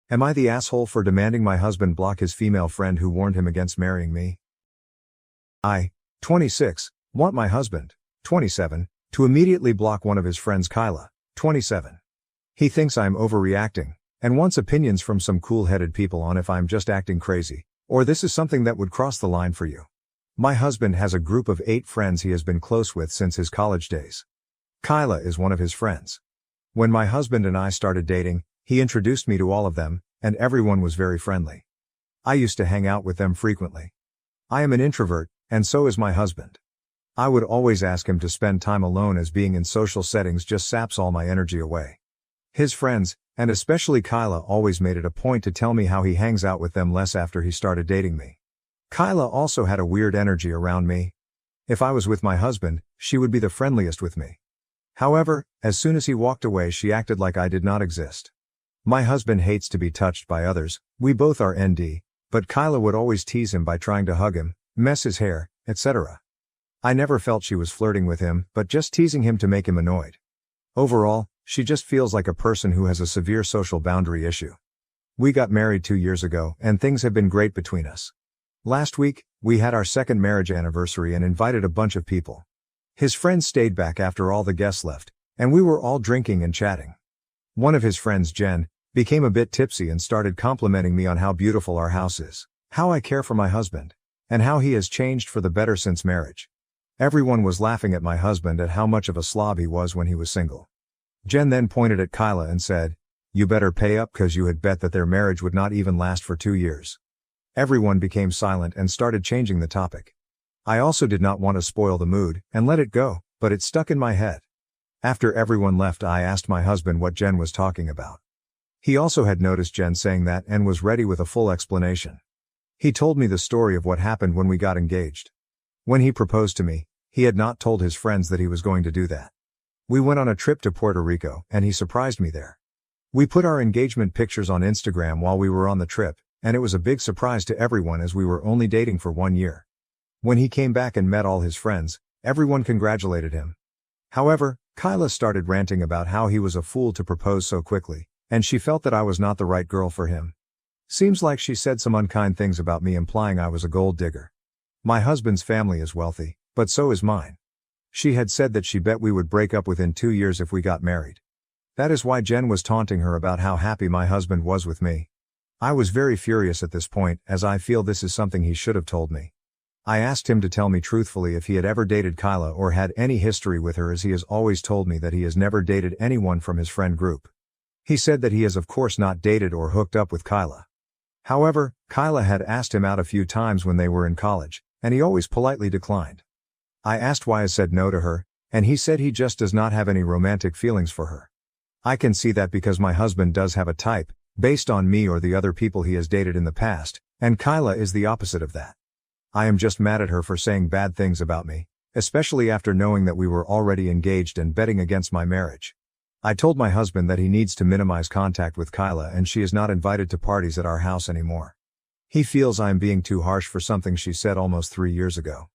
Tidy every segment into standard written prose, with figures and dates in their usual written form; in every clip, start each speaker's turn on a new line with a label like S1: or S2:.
S1: Am I the asshole for demanding my husband block his female friend who warned him against marrying me? I, 26, want my husband, 27, to immediately block one of his friends, Kyla, 27. He thinks I'm overreacting, and wants opinions from some cool-headed people on if I'm just acting crazy, or this is something that would cross the line for you. My husband has a group of 8 friends he has been close with since his college days. Kyla is one of his friends. When my husband and I started dating, he introduced me to all of them, and everyone was very friendly. I used to hang out with them frequently. I am an introvert, and so is my husband. I would always ask him to spend time alone as being in social settings just saps all my energy away. His friends, and especially Kyla, always made it a point to tell me how he hangs out with them less after he started dating me. Kyla also had a weird energy around me. If I was with my husband, she would be the friendliest with me. However, as soon as he walked away, she acted like I did not exist. My husband hates to be touched by others, we both are ND, but Kyla would always tease him by trying to hug him, mess his hair, etc. I never felt she was flirting with him, but just teasing him to make him annoyed. Overall, she just feels like a person who has a severe social boundary issue. We got married 2 years ago, and things have been great between us. Last week, we had our second marriage anniversary and invited a bunch of people. His friends stayed back after all the guests left, and we were all drinking and chatting. One of his friends, Jen, became a bit tipsy and started complimenting me on how beautiful our house is, how I care for my husband, and how he has changed for the better since marriage. Everyone was laughing at my husband at how much of a slob he was when he was single. Jen then pointed at Kyla and said, "You better pay up, 'cause you had bet that their marriage would not even last for 2 years. Everyone became silent and started changing the topic. I also did not want to spoil the mood and let it go, but it stuck in my head. After everyone left, I asked my husband what Jen was talking about. He also had noticed Jen saying that and was ready with a full explanation. He told me the story of what happened when we got engaged. When he proposed to me, he had not told his friends that he was going to do that. We went on a trip to Puerto Rico, and he surprised me there. We put our engagement pictures on Instagram while we were on the trip, and it was a big surprise to everyone as we were only dating for 1 year. When he came back and met all his friends, everyone congratulated him. However, Kyla started ranting about how he was a fool to propose so quickly, and she felt that I was not the right girl for him. Seems like she said some unkind things about me, implying I was a gold digger. My husband's family is wealthy, but so is mine. She had said that she bet we would break up within 2 years if we got married. That is why Jen was taunting her about how happy my husband was with me. I was very furious at this point, as I feel this is something he should have told me. I asked him to tell me truthfully if he had ever dated Kyla or had any history with her, as he has always told me that he has never dated anyone from his friend group. He said that he has of course not dated or hooked up with Kyla. However, Kyla had asked him out a few times when they were in college, and he always politely declined. I asked why I said no to her, and he said he just does not have any romantic feelings for her. I can see that because my husband does have a type, based on me or the other people he has dated in the past, and Kyla is the opposite of that. I am just mad at her for saying bad things about me, especially after knowing that we were already engaged and betting against my marriage. I told my husband that he needs to minimize contact with Kyla, and she is not invited to parties at our house anymore. He feels I am being too harsh for something she said almost 3 years ago.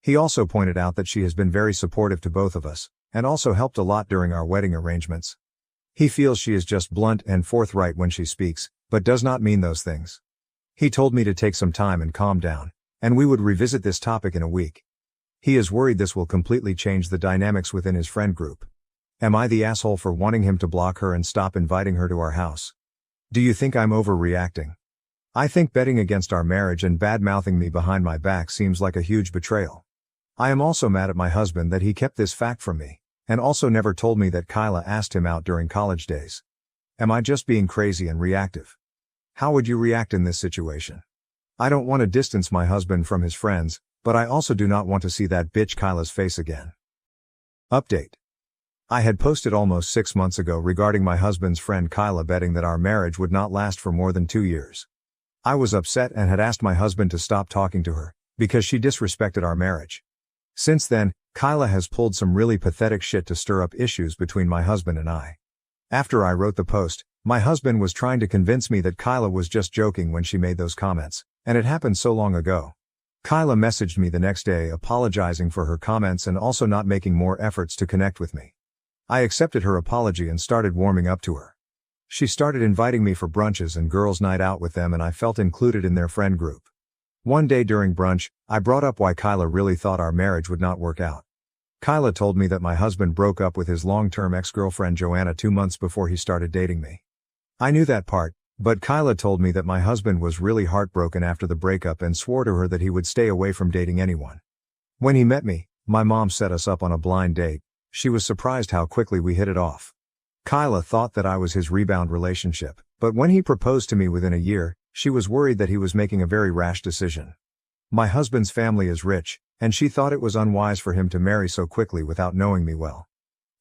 S1: He also pointed out that she has been very supportive to both of us, and also helped a lot during our wedding arrangements. He feels she is just blunt and forthright when she speaks, but does not mean those things. He told me to take some time and calm down, and we would revisit this topic in a week. He is worried this will completely change the dynamics within his friend group. Am I the asshole for wanting him to block her and stop inviting her to our house? Do you think I'm overreacting? I think betting against our marriage and bad-mouthing me behind my back seems like a huge betrayal. I am also mad at my husband that he kept this fact from me, and also never told me that Kyla asked him out during college days. Am I just being crazy and reactive? How would you react in this situation? I don't want to distance my husband from his friends, but I also do not want to see that bitch Kyla's face again. Update. I had posted almost 6 months ago regarding my husband's friend Kyla betting that our marriage would not last for more than 2 years. I was upset and had asked my husband to stop talking to her, because she disrespected our marriage. Since then, Kyla has pulled some really pathetic shit to stir up issues between my husband and I. After I wrote the post, my husband was trying to convince me that Kyla was just joking when she made those comments, and it happened so long ago. Kyla messaged me the next day apologizing for her comments and also not making more efforts to connect with me. I accepted her apology and started warming up to her. She started inviting me for brunches and girls' night out with them, and I felt included in their friend group. One day during brunch, I brought up why Kyla really thought our marriage would not work out. Kyla told me that my husband broke up with his long-term ex-girlfriend Joanna 2 months before he started dating me. I knew that part, but Kyla told me that my husband was really heartbroken after the breakup and swore to her that he would stay away from dating anyone. When he met me, my mom set us up on a blind date. She was surprised how quickly we hit it off. Kyla thought that I was his rebound relationship, but when he proposed to me within a year, she was worried that he was making a very rash decision. My husband's family is rich, and she thought it was unwise for him to marry so quickly without knowing me well.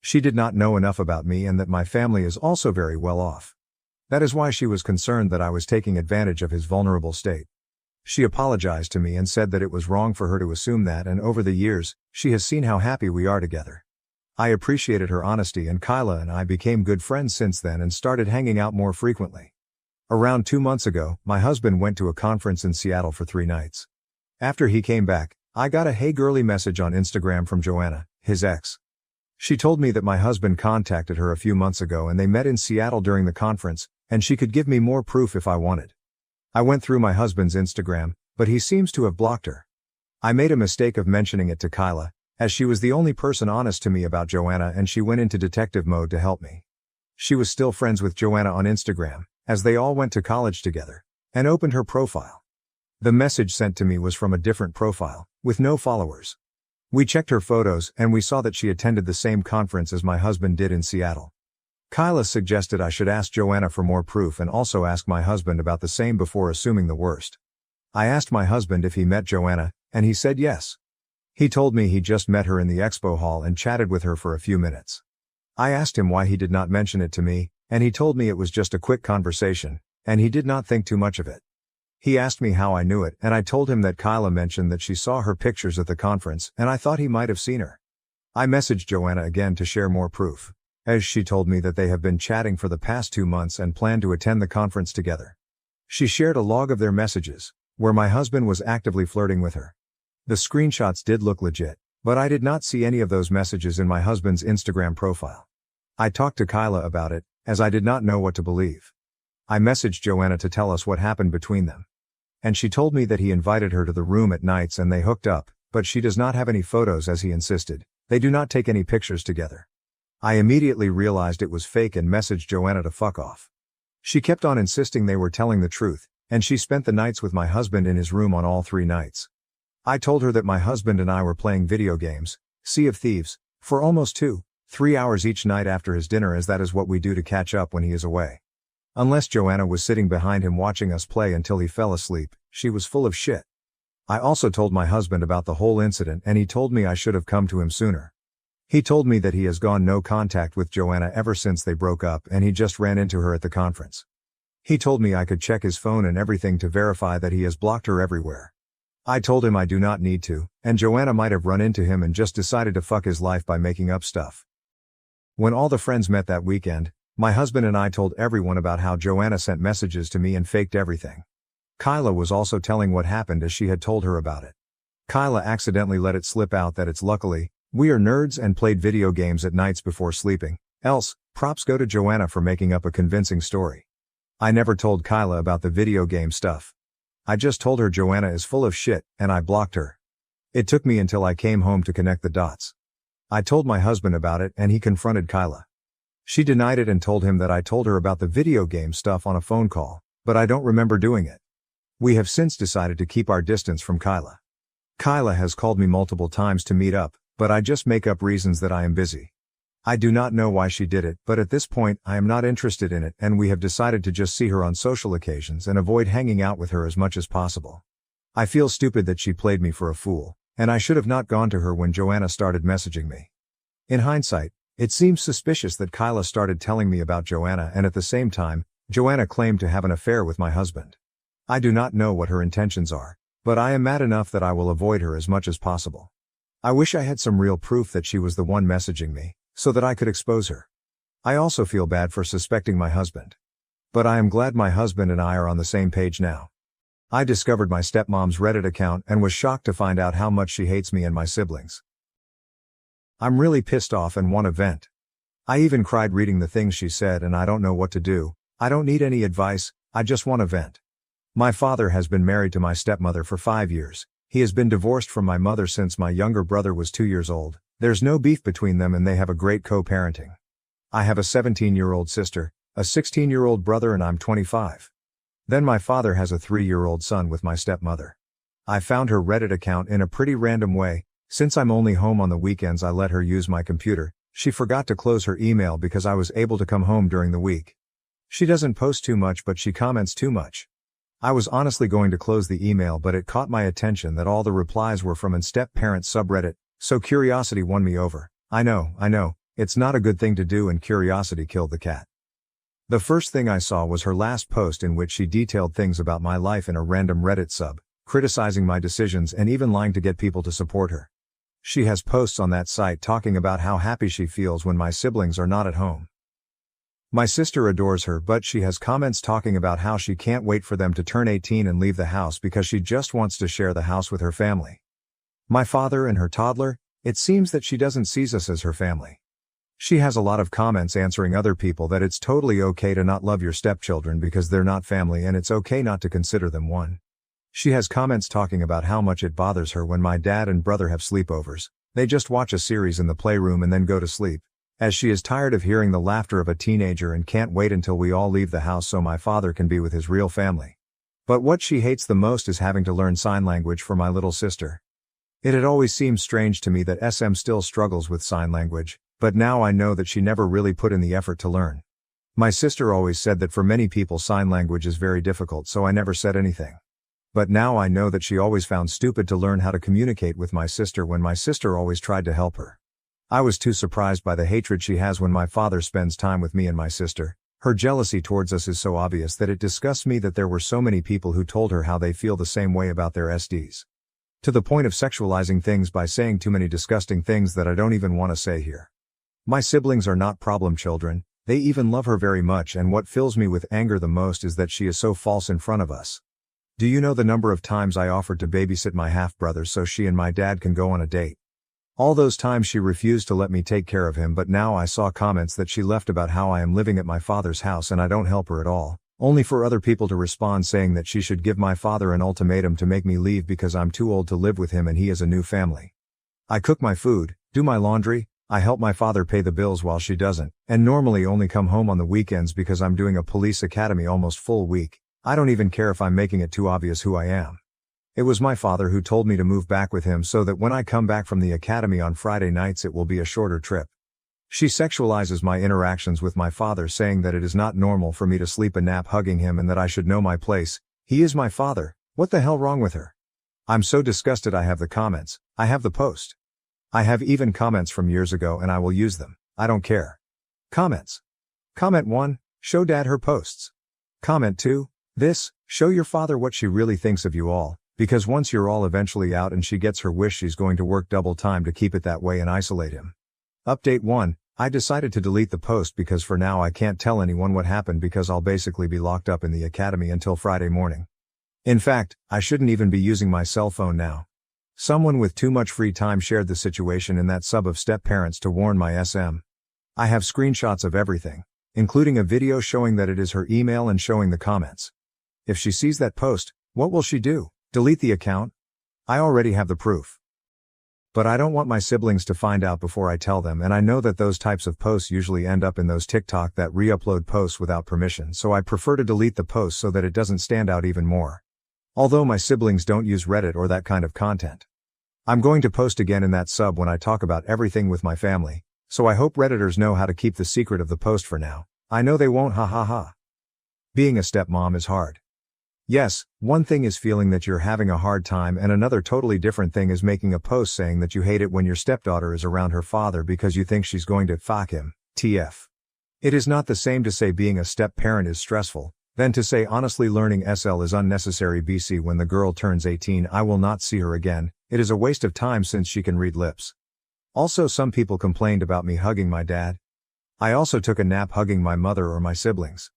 S1: She did not know enough about me and that my family is also very well off. That is why she was concerned that I was taking advantage of his vulnerable state. She apologized to me and said that it was wrong for her to assume that, and over the years, she has seen how happy we are together. I appreciated her honesty, and Kyla and I became good friends since then and started hanging out more frequently. Around 2 months ago, my husband went to a conference in Seattle for 3 nights. After he came back, I got a "Hey girly" message on Instagram from Joanna, his ex. She told me that my husband contacted her a few months ago and they met in Seattle during the conference, and she could give me more proof if I wanted. I went through my husband's Instagram, but he seems to have blocked her. I made a mistake of mentioning it to Kyla, as she was the only person honest to me about Joanna, and she went into detective mode to help me. She was still friends with Joanna on Instagram, as they all went to college together, and opened her profile. The message sent to me was from a different profile, with no followers. We checked her photos and we saw that she attended the same conference as my husband did in Seattle. Kyla suggested I should ask Joanna for more proof and also ask my husband about the same before assuming the worst. I asked my husband if he met Joanna, and he said yes. He told me he just met her in the expo hall and chatted with her for a few minutes. I asked him why he did not mention it to me, and he told me it was just a quick conversation, and he did not think too much of it. He asked me how I knew it, and I told him that Kyla mentioned that she saw her pictures at the conference, and I thought he might have seen her. I messaged Joanna again to share more proof, as she told me that they have been chatting for the past 2 months and plan to attend the conference together. She shared a log of their messages, where my husband was actively flirting with her. The screenshots did look legit, but I did not see any of those messages in my husband's Instagram profile. I talked to Kyla about it, as I did not know what to believe. I messaged Joanna to tell us what happened between them. And she told me that he invited her to the room at nights and they hooked up, but she does not have any photos as he insisted. They do not take any pictures together. I immediately realized it was fake and messaged Joanna to fuck off. She kept on insisting they were telling the truth, and she spent the nights with my husband in his room on all 3 nights. I told her that my husband and I were playing video games, Sea of Thieves, for almost 2-3 hours each night after his dinner, as that is what we do to catch up when he is away. Unless Joanna was sitting behind him watching us play until he fell asleep, she was full of shit. I also told my husband about the whole incident and he told me I should have come to him sooner. He told me that he has gone no contact with Joanna ever since they broke up and he just ran into her at the conference. He told me I could check his phone and everything to verify that he has blocked her everywhere. I told him I do not need to, and Joanna might have run into him and just decided to fuck his life by making up stuff. When all the friends met that weekend, my husband and I told everyone about how Joanna sent messages to me and faked everything. Kyla was also telling what happened as she had told her about it. Kyla accidentally let it slip out that it's luckily, we are nerds and played video games at nights before sleeping, else, props go to Joanna for making up a convincing story. I never told Kyla about the video game stuff. I just told her Joanna is full of shit, and I blocked her. It took me until I came home to connect the dots. I told my husband about it and he confronted Kyla. She denied it and told him that I told her about the video game stuff on a phone call, but I don't remember doing it. We have since decided to keep our distance from Kyla. Kyla has called me multiple times to meet up, but I just make up reasons that I am busy. I do not know why she did it, but at this point I am not interested in it and we have decided to just see her on social occasions and avoid hanging out with her as much as possible. I feel stupid that she played me for a fool, and I should have not gone to her when Joanna started messaging me. In hindsight, it seems suspicious that Kyla started telling me about Joanna and at the same time, Joanna claimed to have an affair with my husband. I do not know what her intentions are, but I am mad enough that I will avoid her as much as possible. I wish I had some real proof that she was the one messaging me, so that I could expose her. I also feel bad for suspecting my husband. But I am glad my husband and I are on the same page now. I discovered my stepmom's Reddit account and was shocked to find out how much she hates me and my siblings. I'm really pissed off and want to vent. I even cried reading the things she said and I don't know what to do, I don't need any advice, I just want to vent. My father has been married to my stepmother for 5 years. He has been divorced from my mother since my younger brother was 2 years old. There's no beef between them and they have a great co-parenting. I have a 17-year-old sister, a 16-year-old brother, and I'm 25. Then my father has a 3-year-old son with my stepmother. I found her Reddit account in a pretty random way. Since I'm only home on the weekends, I let her use my computer. She forgot to close her email because I was able to come home during the week. She doesn't post too much, but she comments too much. I was honestly going to close the email, but it caught my attention that all the replies were from an step-parent subreddit, so curiosity won me over. I know, it's not a good thing to do, and curiosity killed the cat. The first thing I saw was her last post, in which she detailed things about my life in a random Reddit sub, criticizing my decisions and even lying to get people to support her. She has posts on that site talking about how happy she feels when my siblings are not at home. My sister adores her, but she has comments talking about how she can't wait for them to turn 18 and leave the house because she just wants to share the house with her family. My father and her toddler, it seems that she doesn't see us as her family. She has a lot of comments answering other people that it's totally okay to not love your stepchildren because they're not family, and it's okay not to consider them one. She has comments talking about how much it bothers her when my dad and brother have sleepovers. They just watch a series in the playroom and then go to sleep, as she is tired of hearing the laughter of a teenager and can't wait until we all leave the house so my father can be with his real family. But what she hates the most is having to learn sign language for my little sister. It had always seemed strange to me that SM still struggles with sign language, but now I know that she never really put in the effort to learn. My sister always said that for many people sign language is very difficult, so I never said anything. But now I know that she always found stupid to learn how to communicate with my sister when my sister always tried to help her. I was too surprised by the hatred she has when my father spends time with me and my sister. Her jealousy towards us is so obvious that it disgusts me that there were so many people who told her how they feel the same way about their SDs. To the point of sexualizing things by saying too many disgusting things that I don't even want to say here. My siblings are not problem children, they even love her very much, and what fills me with anger the most is that she is so false in front of us. Do you know the number of times I offered to babysit my half-brother so she and my dad can go on a date? All those times she refused to let me take care of him, but now I saw comments that she left about how I am living at my father's house and I don't help her at all, only for other people to respond saying that she should give my father an ultimatum to make me leave because I'm too old to live with him and he has a new family. I cook my food, do my laundry, I help my father pay the bills while she doesn't, and normally only come home on the weekends because I'm doing a police academy almost full week. I don't even care if I'm making it too obvious who I am. It was my father who told me to move back with him so that when I come back from the academy on Friday nights it will be a shorter trip. She sexualizes my interactions with my father, saying that it is not normal for me to sleep a nap hugging him and that I should know my place. He is my father. What the hell wrong with her? I'm so disgusted. I have the comments. I have the post. I have even comments from years ago and I will use them. I don't care. Comments. Comment 1, show dad her posts. Comment 2, this, show your father what she really thinks of you all. Because once you're all eventually out and she gets her wish, she's going to work double time to keep it that way and isolate him. Update 1, I decided to delete the post because for now I can't tell anyone what happened because I'll basically be locked up in the academy until Friday morning. In fact, I shouldn't even be using my cell phone now. Someone with too much free time shared the situation in that sub of step-parents to warn my SM. I have screenshots of everything, including a video showing that it is her email and showing the comments. If she sees that post, what will she do? Delete the account? I already have the proof. But I don't want my siblings to find out before I tell them, and I know that those types of posts usually end up in those TikTok that re-upload posts without permission, so I prefer to delete the post so that it doesn't stand out even more. Although my siblings don't use Reddit or that kind of content. I'm going to post again in that sub when I talk about everything with my family, so I hope Redditors know how to keep the secret of the post for now. I know they won't, ha ha ha. Being a stepmom is hard. Yes, one thing is feeling that you're having a hard time, and another totally different thing is making a post saying that you hate it when your stepdaughter is around her father because you think she's going to fuck him, TF. It is not the same to say being a step-parent is stressful, than to say honestly learning SL is unnecessary. BC when the girl turns 18 I will not see her again, it is a waste of time since she can read lips. Also some people complained about me hugging my dad. I also took a nap hugging my mother or my siblings.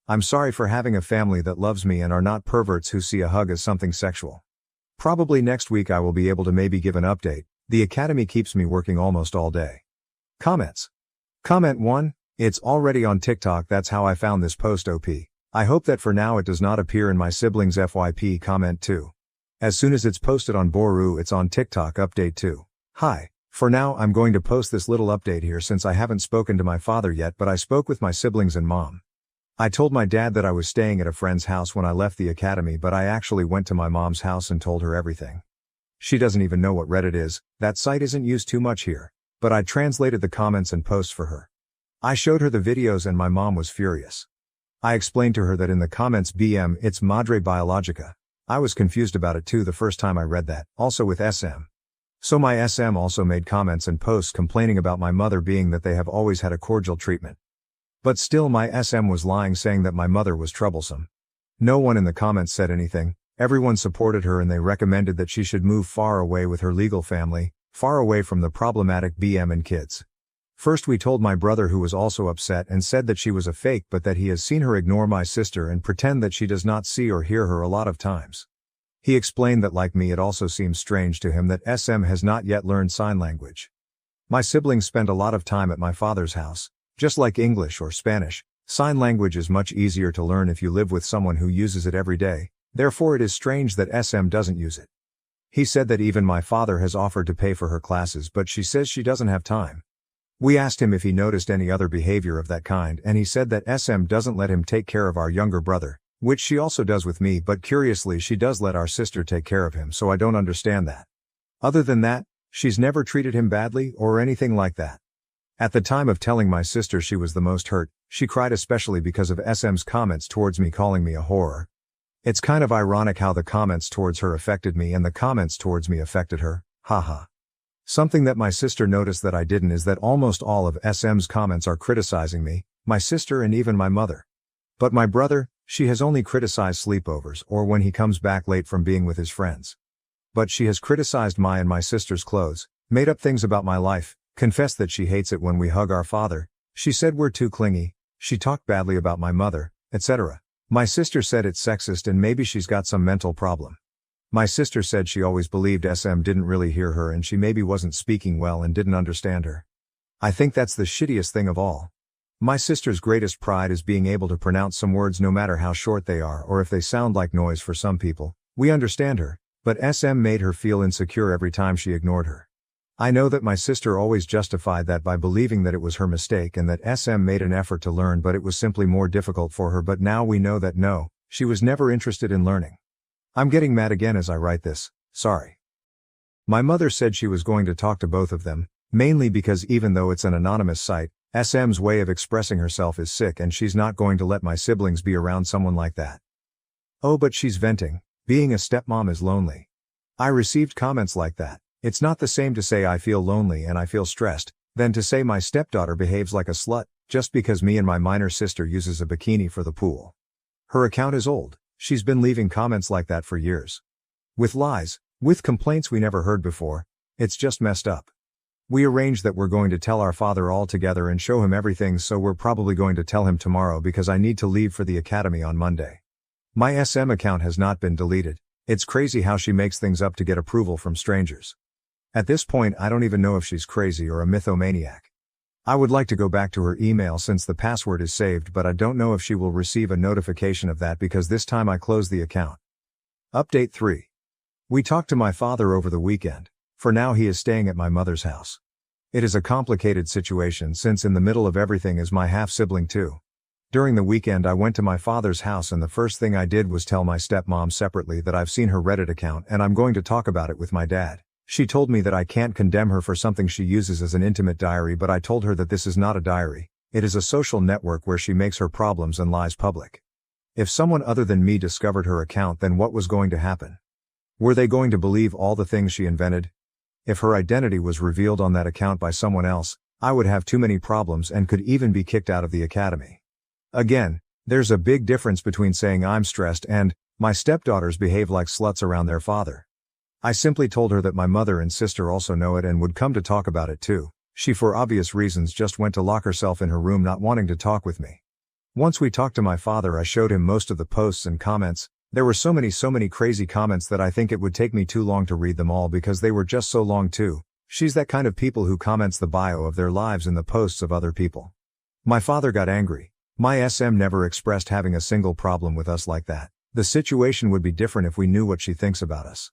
S1: I'm sorry for having a family that loves me and are not perverts who see a hug as something sexual. Probably next week I will be able to maybe give an update. The academy keeps me working almost all day. Comments. Comment 1, It's already on TikTok. That's how I found this post OP. I hope that for now it does not appear in my siblings FYP comment too. As soon as it's posted on Boru, it's on TikTok update too. Hi. For now I'm going to post this little update here since I haven't spoken to my father yet, but I spoke with my siblings and mom. I told my dad that I was staying at a friend's house when I left the academy, but I actually went to my mom's house and told her everything. She doesn't even know what Reddit is. That site isn't used too much here. But I translated the comments and posts for her. I showed her the videos and my mom was furious. I explained to her that in the comments it's Madre Biologica. I was confused about it too the first time I read that, also with SM. So my SM also made comments and posts complaining about my mother, being that they have always had a cordial treatment. But still my SM was lying, saying that my mother was troublesome. No one in the comments said anything. Everyone supported her and they recommended that she should move far away with her legal family, far away from the problematic BM and kids. First we told my brother, who was also upset and said that she was a fake, but that he has seen her ignore my sister and pretend that she does not see or hear her a lot of times. He explained that like me it also seems strange to him that SM has not yet learned sign language. My siblings spend a lot of time at my father's house. Just like English or Spanish, sign language is much easier to learn if you live with someone who uses it every day, therefore it is strange that SM doesn't use it. He said that even my father has offered to pay for her classes, but she says she doesn't have time. We asked him if he noticed any other behavior of that kind, and he said that SM doesn't let him take care of our younger brother, which she also does with me, but curiously she does let our sister take care of him, so I don't understand that. Other than that, she's never treated him badly or anything like that. At the time of telling my sister she was the most hurt, she cried especially because of SM's comments towards me, calling me a whore. It's kind of ironic how the comments towards her affected me and the comments towards me affected her, haha. Something that my sister noticed that I didn't is that almost all of SM's comments are criticizing me, my sister and even my mother. But my brother, she has only criticized sleepovers or when he comes back late from being with his friends. But she has criticized my and my sister's clothes, made up things about my life, confessed that she hates it when we hug our father, she said we're too clingy, she talked badly about my mother, etc. My sister said it's sexist and maybe she's got some mental problem. My sister said she always believed SM didn't really hear her and she maybe wasn't speaking well and didn't understand her. I think that's the shittiest thing of all. My sister's greatest pride is being able to pronounce some words no matter how short they are or if they sound like noise for some people. We understand her, but SM made her feel insecure every time she ignored her. I know that my sister always justified that by believing that it was her mistake and that SM made an effort to learn, but it was simply more difficult for her. But now we know that no, she was never interested in learning. I'm getting mad again as I write this, sorry. My mother said she was going to talk to both of them, mainly because even though it's an anonymous site, SM's way of expressing herself is sick and she's not going to let my siblings be around someone like that. Oh, but she's venting. Being a stepmom is lonely. I received comments like that. It's not the same to say I feel lonely and I feel stressed, than to say my stepdaughter behaves like a slut, just because me and my minor sister uses a bikini for the pool. Her account is old. She's been leaving comments like that for years. With lies, with complaints we never heard before. It's just messed up. We arranged that we're going to tell our father all together and show him everything, so we're probably going to tell him tomorrow because I need to leave for the academy on Monday. My SM account has not been deleted. It's crazy how she makes things up to get approval from strangers. At this point I don't even know if she's crazy or a mythomaniac. I would like to go back to her email since the password is saved, but I don't know if she will receive a notification of that because this time I closed the account. Update 3. We talked to my father over the weekend. For now he is staying at my mother's house. It is a complicated situation since in the middle of everything is my half-sibling too. During the weekend I went to my father's house and the first thing I did was tell my stepmom separately that I've seen her Reddit account and I'm going to talk about it with my dad. She told me that I can't condemn her for something she uses as an intimate diary, but I told her that this is not a diary, it is a social network where she makes her problems and lies public. If someone other than me discovered her account, then what was going to happen? Were they going to believe all the things she invented? If her identity was revealed on that account by someone else, I would have too many problems and could even be kicked out of the academy. Again, there's a big difference between saying I'm stressed and my stepdaughters behave like sluts around their father. I simply told her that my mother and sister also know it and would come to talk about it too. She, for obvious reasons, just went to lock herself in her room, not wanting to talk with me. Once we talked to my father, I showed him most of the posts and comments. There were so many crazy comments that I think it would take me too long to read them all because they were just so long too. She's that kind of people who comments the bio of their lives in the posts of other people. My father got angry. My SM never expressed having a single problem with us like that. The situation would be different if we knew what she thinks about us.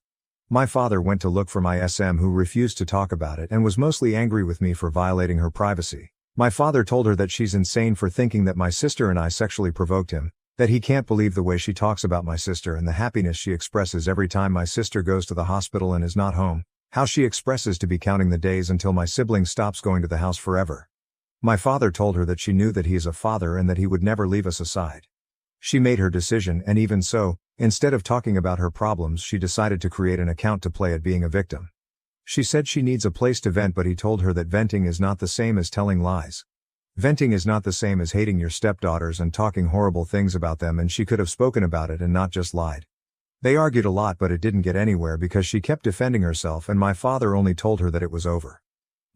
S1: My father went to look for my SM, who refused to talk about it and was mostly angry with me for violating her privacy. My father told her that she's insane for thinking that my sister and I sexually provoked him, that he can't believe the way she talks about my sister and the happiness she expresses every time my sister goes to the hospital and is not home, how she expresses to be counting the days until my sibling stops going to the house forever. My father told her that she knew that he is a father and that he would never leave us aside. She made her decision, and even so, instead of talking about her problems, she decided to create an account to play at being a victim. She said she needs a place to vent, but he told her that venting is not the same as telling lies. Venting is not the same as hating your stepdaughters and talking horrible things about them, and she could have spoken about it and not just lied. They argued a lot, but it didn't get anywhere because she kept defending herself, and my father only told her that it was over.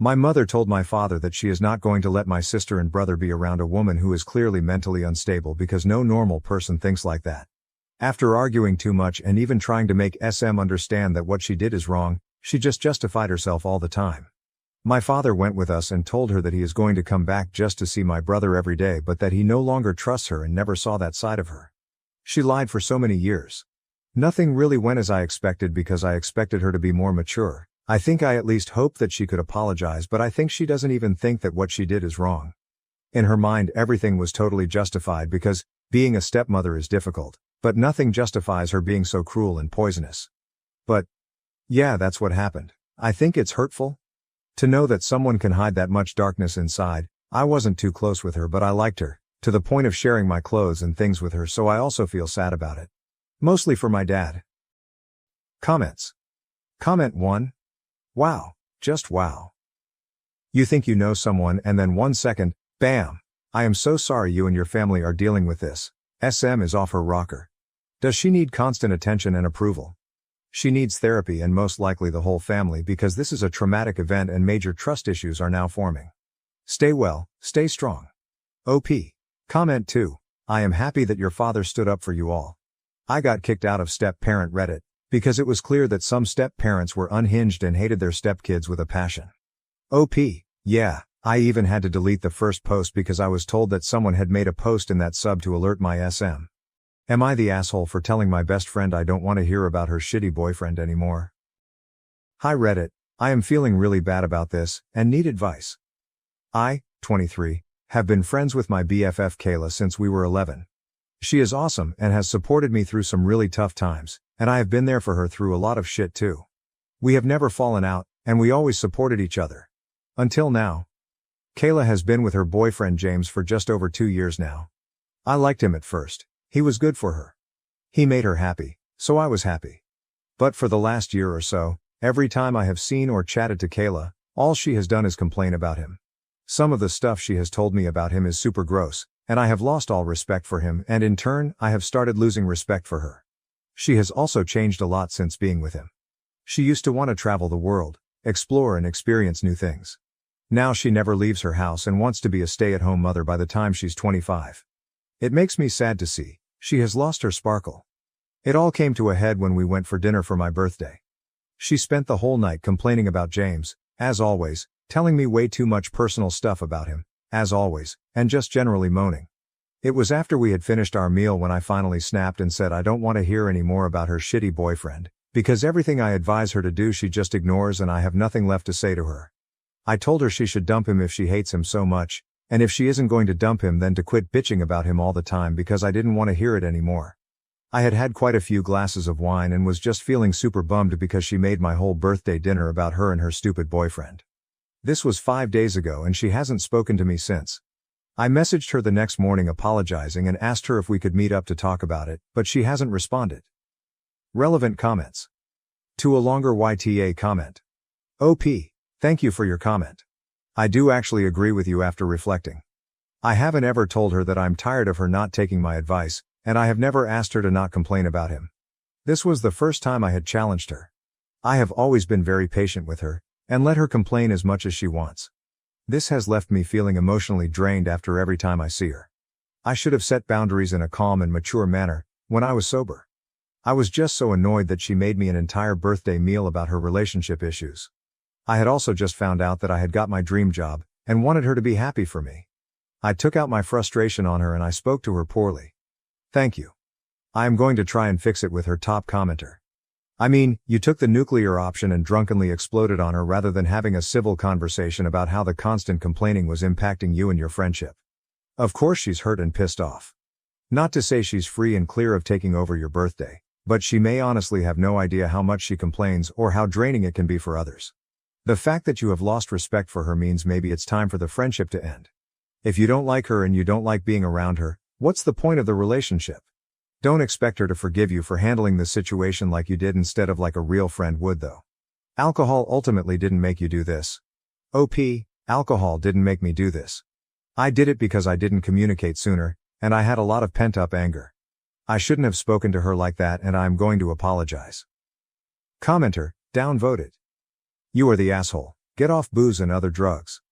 S1: My mother told my father that she is not going to let my sister and brother be around a woman who is clearly mentally unstable because no normal person thinks like that. After arguing too much and even trying to make SM understand that what she did is wrong, she just justified herself all the time. My father went with us and told her that he is going to come back just to see my brother every day, but that he no longer trusts her and never saw that side of her. She lied for so many years. Nothing really went as I expected because I expected her to be more mature. I think I at least hoped that she could apologize, but I think she doesn't even think that what she did is wrong. In her mind, everything was totally justified because being a stepmother is difficult, but nothing justifies her being so cruel and poisonous. But yeah, that's what happened. I think it's hurtful to know that someone can hide that much darkness inside. I wasn't too close with her, but I liked her, to the point of sharing my clothes and things with her, so I also feel sad about it. Mostly for my dad. Comments. Comment 1. Wow. Just wow. You think you know someone and then 1 second, bam. I am so sorry you and your family are dealing with this. SM is off her rocker. Does she need constant attention and approval? She needs therapy and most likely the whole family because this is a traumatic event and major trust issues are now forming. Stay well, stay strong. OP. Comment 2. I am happy that your father stood up for you all. I got kicked out of step-parent Reddit because it was clear that some step-parents were unhinged and hated their step-kids with a passion. OP. Yeah, I even had to delete the first post because I was told that someone had made a post in that sub to alert my SM. Am I the asshole for telling my best friend I don't want to hear about her shitty boyfriend anymore? Hi Reddit, I am feeling really bad about this, and need advice. I, 23, have been friends with my BFF Kayla since we were 11. She is awesome and has supported me through some really tough times, and I have been there for her through a lot of shit too. We have never fallen out, and we always supported each other. Until now. Kayla has been with her boyfriend James for just over 2 years now. I liked him at first. He was good for her. He made her happy, so I was happy. But for the last year or so, every time I have seen or chatted to Kayla, all she has done is complain about him. Some of the stuff she has told me about him is super gross, and I have lost all respect for him, and in turn, I have started losing respect for her. She has also changed a lot since being with him. She used to want to travel the world, explore and experience new things. Now she never leaves her house and wants to be a stay-at-home mother by the time she's 25. It makes me sad to see. She has lost her sparkle. It all came to a head when we went for dinner for my birthday. She spent the whole night complaining about James, as always, telling me way too much personal stuff about him, as always, and just generally moaning. It was after we had finished our meal when I finally snapped and said I don't want to hear any more about her shitty boyfriend, because everything I advise her to do she just ignores and I have nothing left to say to her. I told her she should dump him if she hates him so much, and if she isn't going to dump him then to quit bitching about him all the time because I didn't want to hear it anymore. I had had quite a few glasses of wine and was just feeling super bummed because she made my whole birthday dinner about her and her stupid boyfriend. This was 5 days ago and she hasn't spoken to me since. I messaged her the next morning apologizing and asked her if we could meet up to talk about it, but she hasn't responded. Relevant comments. To a longer YTA comment. OP, thank you for your comment. I do actually agree with you after reflecting. I haven't ever told her that I'm tired of her not taking my advice, and I have never asked her to not complain about him. This was the first time I had challenged her. I have always been very patient with her, and let her complain as much as she wants. This has left me feeling emotionally drained after every time I see her. I should have set boundaries in a calm and mature manner, when I was sober. I was just so annoyed that she made me an entire birthday meal about her relationship issues. I had also just found out that I had got my dream job, and wanted her to be happy for me. I took out my frustration on her and I spoke to her poorly. Thank you. I am going to try and fix it with her top commenter. I mean, you took the nuclear option and drunkenly exploded on her rather than having a civil conversation about how the constant complaining was impacting you and your friendship. Of course she's hurt and pissed off. Not to say she's free and clear of taking over your birthday, but she may honestly have no idea how much she complains or how draining it can be for others. The fact that you have lost respect for her means maybe it's time for the friendship to end. If you don't like her and you don't like being around her, what's the point of the relationship? Don't expect her to forgive you for handling the situation like you did instead of like a real friend would though. Alcohol ultimately didn't make you do this. Alcohol didn't make me do this. I did it because I didn't communicate sooner, and I had a lot of pent-up anger. I shouldn't have spoken to her like that and I am going to apologize. Commenter, downvoted. You are the asshole. Get off booze and other drugs.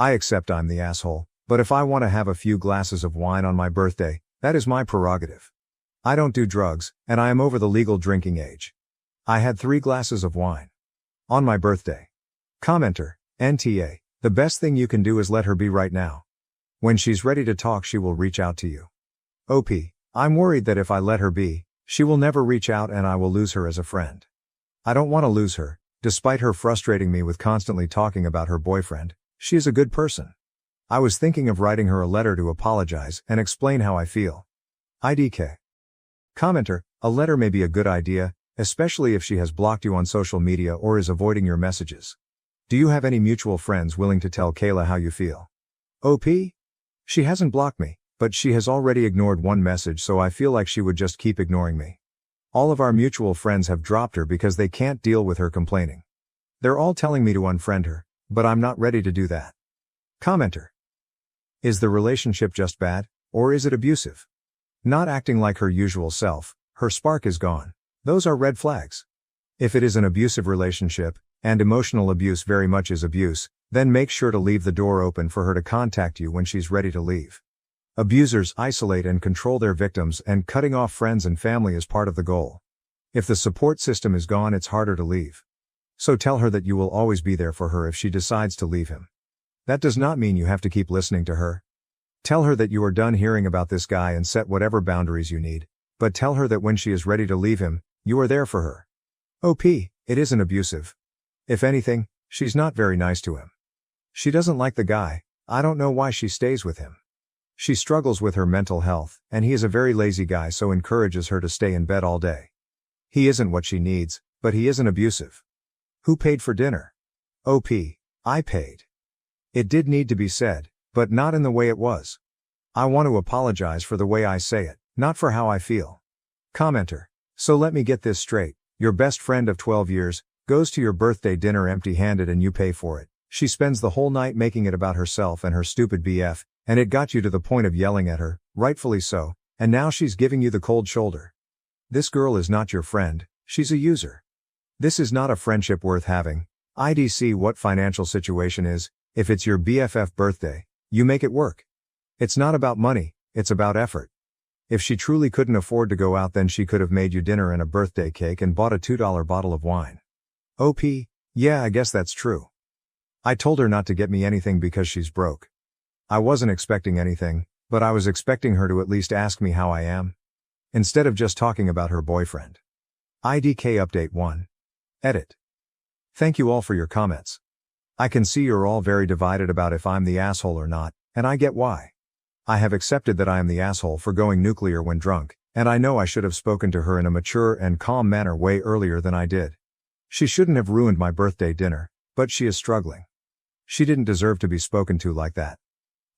S1: I accept I'm the asshole, but if I want to have a few glasses of wine on my birthday, that is my prerogative. I don't do drugs, and I am over the legal drinking age. I had 3 glasses of wine. On my birthday. Commenter, NTA, the best thing you can do is let her be right now. When she's ready to talk she will reach out to you. I'm worried that if I let her be, she will never reach out and I will lose her as a friend. I don't want to lose her, despite her frustrating me with constantly talking about her boyfriend. She is a good person. I was thinking of writing her a letter to apologize and explain how I feel. IDK. Commenter, a letter may be a good idea, especially if she has blocked you on social media or is avoiding your messages. Do you have any mutual friends willing to tell Kayla how you feel? She hasn't blocked me, but she has already ignored one message so I feel like she would just keep ignoring me. All of our mutual friends have dropped her because they can't deal with her complaining. They're all telling me to unfriend her, but I'm not ready to do that. Commenter. Is the relationship just bad, or is it abusive? Not acting like her usual self, her spark is gone. Those are red flags. If it is an abusive relationship, and emotional abuse very much is abuse, then make sure to leave the door open for her to contact you when she's ready to leave. Abusers isolate and control their victims, and cutting off friends and family is part of the goal. If the support system is gone, it's harder to leave. So tell her that you will always be there for her if she decides to leave him. That does not mean you have to keep listening to her. Tell her that you are done hearing about this guy and set whatever boundaries you need, but tell her that when she is ready to leave him, you are there for her. It isn't abusive. If anything, she's not very nice to him. She doesn't like the guy. I don't know why she stays with him. She struggles with her mental health, and he is a very lazy guy so encourages her to stay in bed all day. He isn't what she needs, but he isn't abusive. Who paid for dinner? I paid. It did need to be said, but not in the way it was. I want to apologize for the way I say it, not for how I feel. Commenter. So let me get this straight. Your best friend of 12 years goes to your birthday dinner empty-handed and you pay for it. She spends the whole night making it about herself and her stupid BF, and it got you to the point of yelling at her, rightfully so, and now she's giving you the cold shoulder. This girl is not your friend, she's a user. This is not a friendship worth having. IDC what financial situation is. If it's your BFF birthday, you make it work. It's not about money, it's about effort. If she truly couldn't afford to go out, then she could have made you dinner and a birthday cake and bought a $2 bottle of wine. Yeah, I guess that's true. I told her not to get me anything because she's broke. I wasn't expecting anything, but I was expecting her to at least ask me how I am, instead of just talking about her boyfriend. IDK Update 1. Edit. Thank you all for your comments. I can see you're all very divided about if I'm the asshole or not, and I get why. I have accepted that I am the asshole for going nuclear when drunk, and I know I should have spoken to her in a mature and calm manner way earlier than I did. She shouldn't have ruined my birthday dinner, but she is struggling. She didn't deserve to be spoken to like that.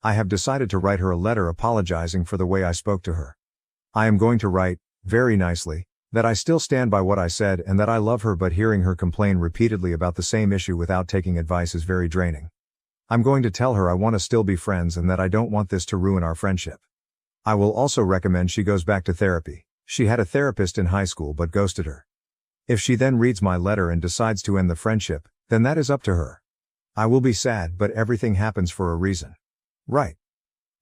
S1: I have decided to write her a letter apologizing for the way I spoke to her. I am going to write, very nicely, that I still stand by what I said and that I love her, but hearing her complain repeatedly about the same issue without taking advice is very draining. I'm going to tell her I want to still be friends and that I don't want this to ruin our friendship. I will also recommend she goes back to therapy. She had a therapist in high school but ghosted her. If she then reads my letter and decides to end the friendship, then that is up to her. I will be sad, but everything happens for a reason. Right.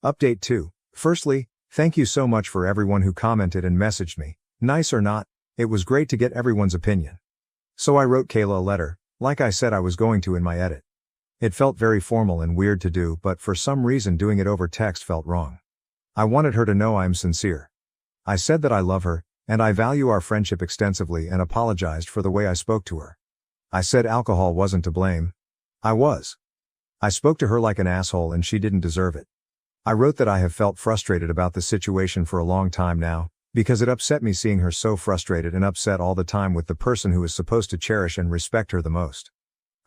S1: Update 2. Firstly, thank you so much for everyone who commented and messaged me. Nice or not, it was great to get everyone's opinion. So I wrote Kayla a letter, like I said I was going to in my edit. It felt very formal and weird to do, but for some reason doing it over text felt wrong. I wanted her to know I am sincere. I said that I love her, and I value our friendship extensively, and apologized for the way I spoke to her. I said alcohol wasn't to blame. I was. I spoke to her like an asshole and she didn't deserve it. I wrote that I have felt frustrated about the situation for a long time now, because it upset me seeing her so frustrated and upset all the time with the person who is supposed to cherish and respect her the most.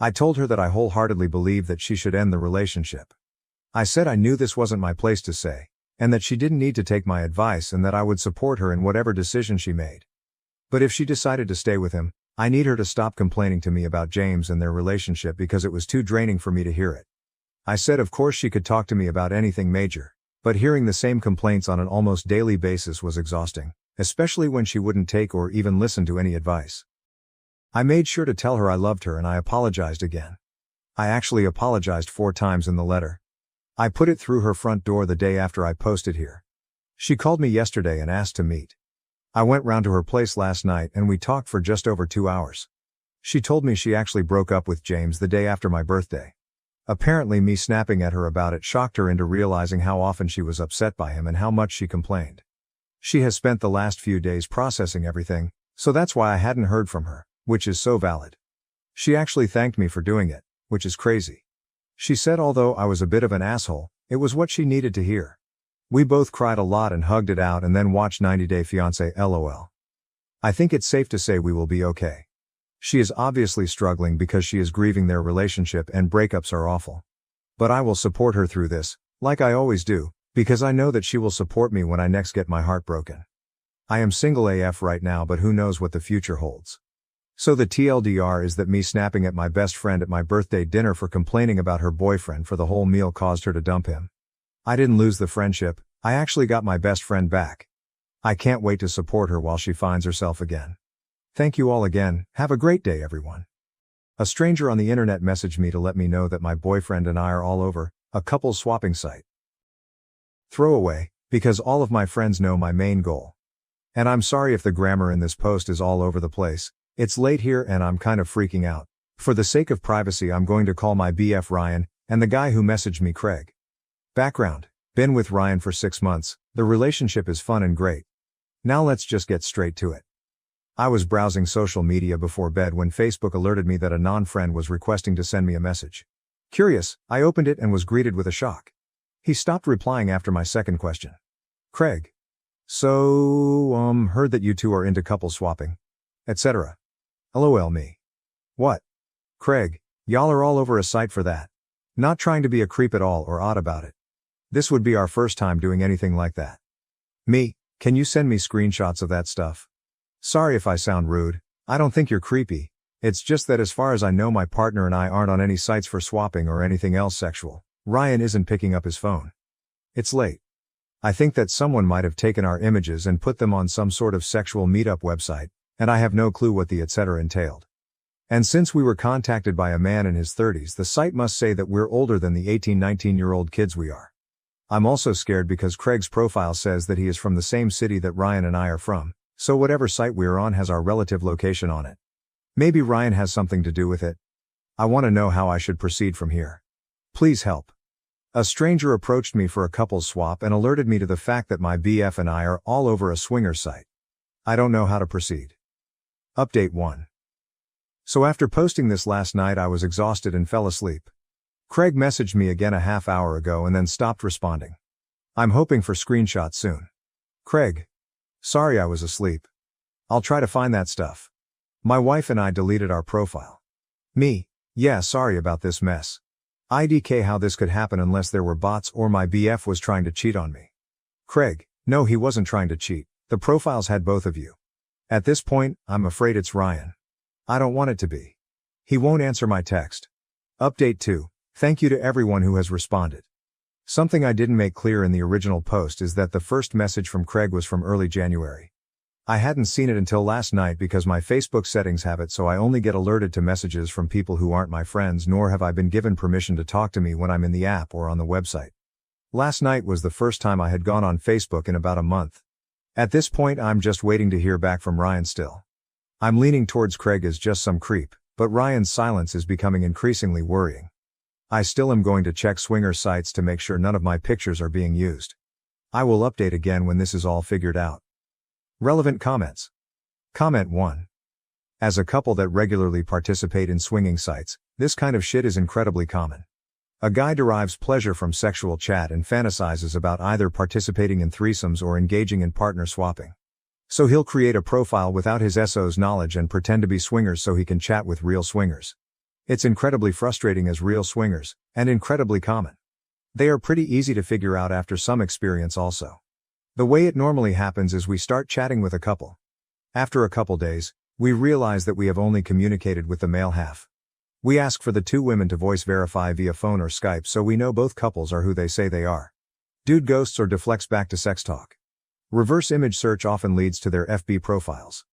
S1: I told her that I wholeheartedly believe that she should end the relationship. I said I knew this wasn't my place to say, and that she didn't need to take my advice and that I would support her in whatever decision she made. But if she decided to stay with him, I need her to stop complaining to me about James and their relationship because it was too draining for me to hear it. I said of course she could talk to me about anything major, but hearing the same complaints on an almost daily basis was exhausting, especially when she wouldn't take or even listen to any advice. I made sure to tell her I loved her and I apologized again. I actually apologized 4 times in the letter. I put it through her front door the day after I posted here. She called me yesterday and asked to meet. I went round to her place last night and we talked for just over 2 hours. She told me she actually broke up with James the day after my birthday. Apparently me snapping at her about it shocked her into realizing how often she was upset by him and how much she complained. She has spent the last few days processing everything, so that's why I hadn't heard from her, which is so valid. She actually thanked me for doing it, which is crazy. She said although I was a bit of an asshole, it was what she needed to hear. We both cried a lot and hugged it out and then watched 90 Day Fiancé LOL. I think it's safe to say we will be okay. She is obviously struggling because she is grieving their relationship and breakups are awful. But I will support her through this, like I always do, because I know that she will support me when I next get my heart broken. I am single AF right now, but who knows what the future holds. So the TLDR is that me snapping at my best friend at my birthday dinner for complaining about her boyfriend for the whole meal caused her to dump him. I didn't lose the friendship, I actually got my best friend back. I can't wait to support her while she finds herself again. Thank you all again, have a great day everyone. A stranger on the internet messaged me to let me know that my boyfriend and I are all over a couples swapping site. Throwaway, because all of my friends know my main goal. And I'm sorry if the grammar in this post is all over the place, it's late here and I'm kind of freaking out. For the sake of privacy I'm going to call my BF Ryan, and the guy who messaged me Craig. Background: been with Ryan for 6 months, the relationship is fun and great. Now let's just get straight to it. I was browsing social media before bed when Facebook alerted me that a non-friend was requesting to send me a message. Curious, I opened it and was greeted with a shock. He stopped replying after my second question. Craig. So, heard that you two are into couple swapping, etc. LOL me. What? Craig, y'all are all over a site for that. Not trying to be a creep at all or odd about it. This would be our first time doing anything like that. Me, can you send me screenshots of that stuff? Sorry if I sound rude, I don't think you're creepy, it's just that as far as I know my partner and I aren't on any sites for swapping or anything else sexual. Ryan isn't picking up his phone. It's late. I think that someone might have taken our images and put them on some sort of sexual meetup website, and I have no clue what the etc. entailed. And since we were contacted by a man in his 30s, the site must say that we're older than the 18-19-year-old kids we are. I'm also scared because Craig's profile says that he is from the same city that Ryan and I are from, so whatever site we're on has our relative location on it. Maybe Ryan has something to do with it. I want to know how I should proceed from here. Please help. A stranger approached me for a couples swap and alerted me to the fact that my BF and I are all over a swinger site. I don't know how to proceed. Update 1. So after posting this last night I was exhausted and fell asleep. Craig messaged me again a half hour ago and then stopped responding. I'm hoping for screenshots soon. Craig. Sorry I was asleep. I'll try to find that stuff. My wife and I deleted our profile. Me. Yeah, sorry about this mess. IDK how this could happen unless there were bots or my BF was trying to cheat on me. Craig. No, he wasn't trying to cheat. The profiles had both of you. At this point, I'm afraid it's Ryan. I don't want it to be. He won't answer my text. Update 2. Thank you to everyone who has responded. Something I didn't make clear in the original post is that the first message from Craig was from early January. I hadn't seen it until last night because my Facebook settings have it so I only get alerted to messages from people who aren't my friends, nor have I been given permission to talk to me when I'm in the app or on the website. Last night was the first time I had gone on Facebook in about a month. At this point I'm just waiting to hear back from Ryan still. I'm leaning towards Craig as just some creep, but Ryan's silence is becoming increasingly worrying. I still am going to check swinger sites to make sure none of my pictures are being used. I will update again when this is all figured out. Relevant comments. Comment 1. As a couple that regularly participate in swinging sites, this kind of shit is incredibly common. A guy derives pleasure from sexual chat and fantasizes about either participating in threesomes or engaging in partner swapping. So he'll create a profile without his SO's knowledge and pretend to be swingers so he can chat with real swingers. It's incredibly frustrating as real swingers, and incredibly common. They are pretty easy to figure out after some experience also. The way it normally happens is we start chatting with a couple. After a couple days, we realize that we have only communicated with the male half. We ask for the two women to voice verify via phone or Skype so we know both couples are who they say they are. Dude ghosts or deflects back to sex talk. Reverse image search often leads to their FB profiles.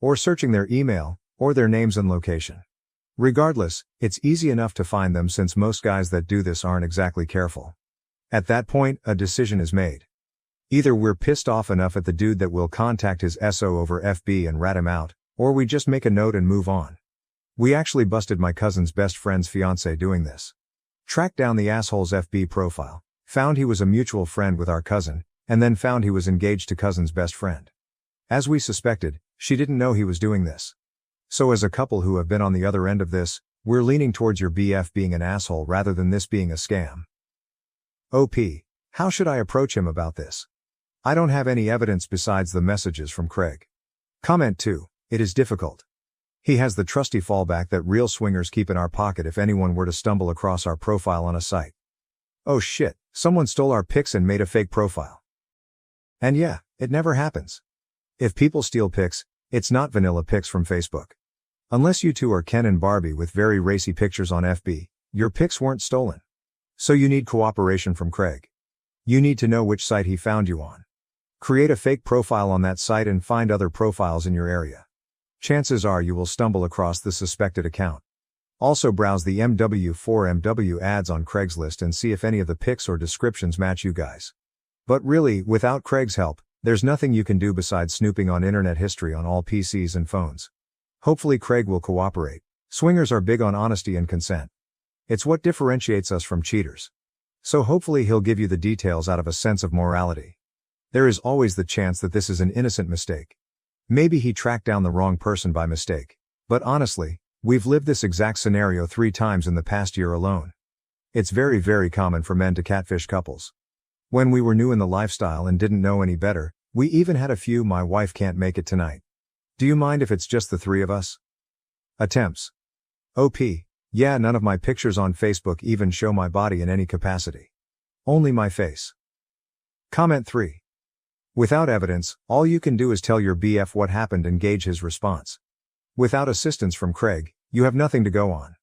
S1: Or searching their email, or their names and location. Regardless, it's easy enough to find them since most guys that do this aren't exactly careful. At that point, a decision is made. Either we're pissed off enough at the dude that we'll contact his SO over FB and rat him out, or we just make a note and move on. We actually busted my cousin's best friend's fiancé doing this. Tracked down the asshole's FB profile, found he was a mutual friend with our cousin, and then found he was engaged to cousin's best friend. As we suspected, she didn't know he was doing this. So as a couple who have been on the other end of this, we're leaning towards your BF being an asshole rather than this being a scam. OP. How should I approach him about this? I don't have any evidence besides the messages from Craig. Comment 2. It is difficult. He has the trusty fallback that real swingers keep in our pocket if anyone were to stumble across our profile on a site. Oh shit, someone stole our pics and made a fake profile. And yeah, it never happens. If people steal pics, it's not vanilla pics from Facebook. Unless you two are Ken and Barbie with very racy pictures on FB, your pics weren't stolen. So you need cooperation from Craig. You need to know which site he found you on. Create a fake profile on that site and find other profiles in your area. Chances are you will stumble across the suspected account. Also browse the MW4MW ads on Craigslist and see if any of the pics or descriptions match you guys. But really, without Craig's help, there's nothing you can do besides snooping on internet history on all PCs and phones. Hopefully Craig will cooperate. Swingers are big on honesty and consent. It's what differentiates us from cheaters. So hopefully he'll give you the details out of a sense of morality. There is always the chance that this is an innocent mistake. Maybe he tracked down the wrong person by mistake. But honestly, we've lived this exact scenario 3 times in the past year alone. It's very, very common for men to catfish couples. When we were new in the lifestyle and didn't know any better, we even had a few "my wife can't make it tonight. Do you mind if it's just the 3 of us?" attempts. OP. Yeah, none of my pictures on Facebook even show my body in any capacity. Only my face. Comment 3. Without evidence, all you can do is tell your BF what happened and gauge his response. Without assistance from Craig, you have nothing to go on.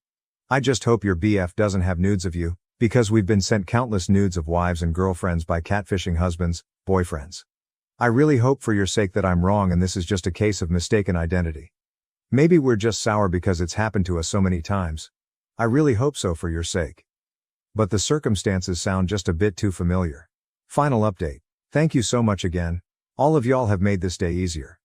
S1: I just hope your BF doesn't have nudes of you, because we've been sent countless nudes of wives and girlfriends by catfishing husbands, boyfriends. I really hope for your sake that I'm wrong and this is just a case of mistaken identity. Maybe we're just sour because it's happened to us so many times. I really hope so for your sake. But the circumstances sound just a bit too familiar. Final update. Thank you so much again. All of y'all have made this day easier.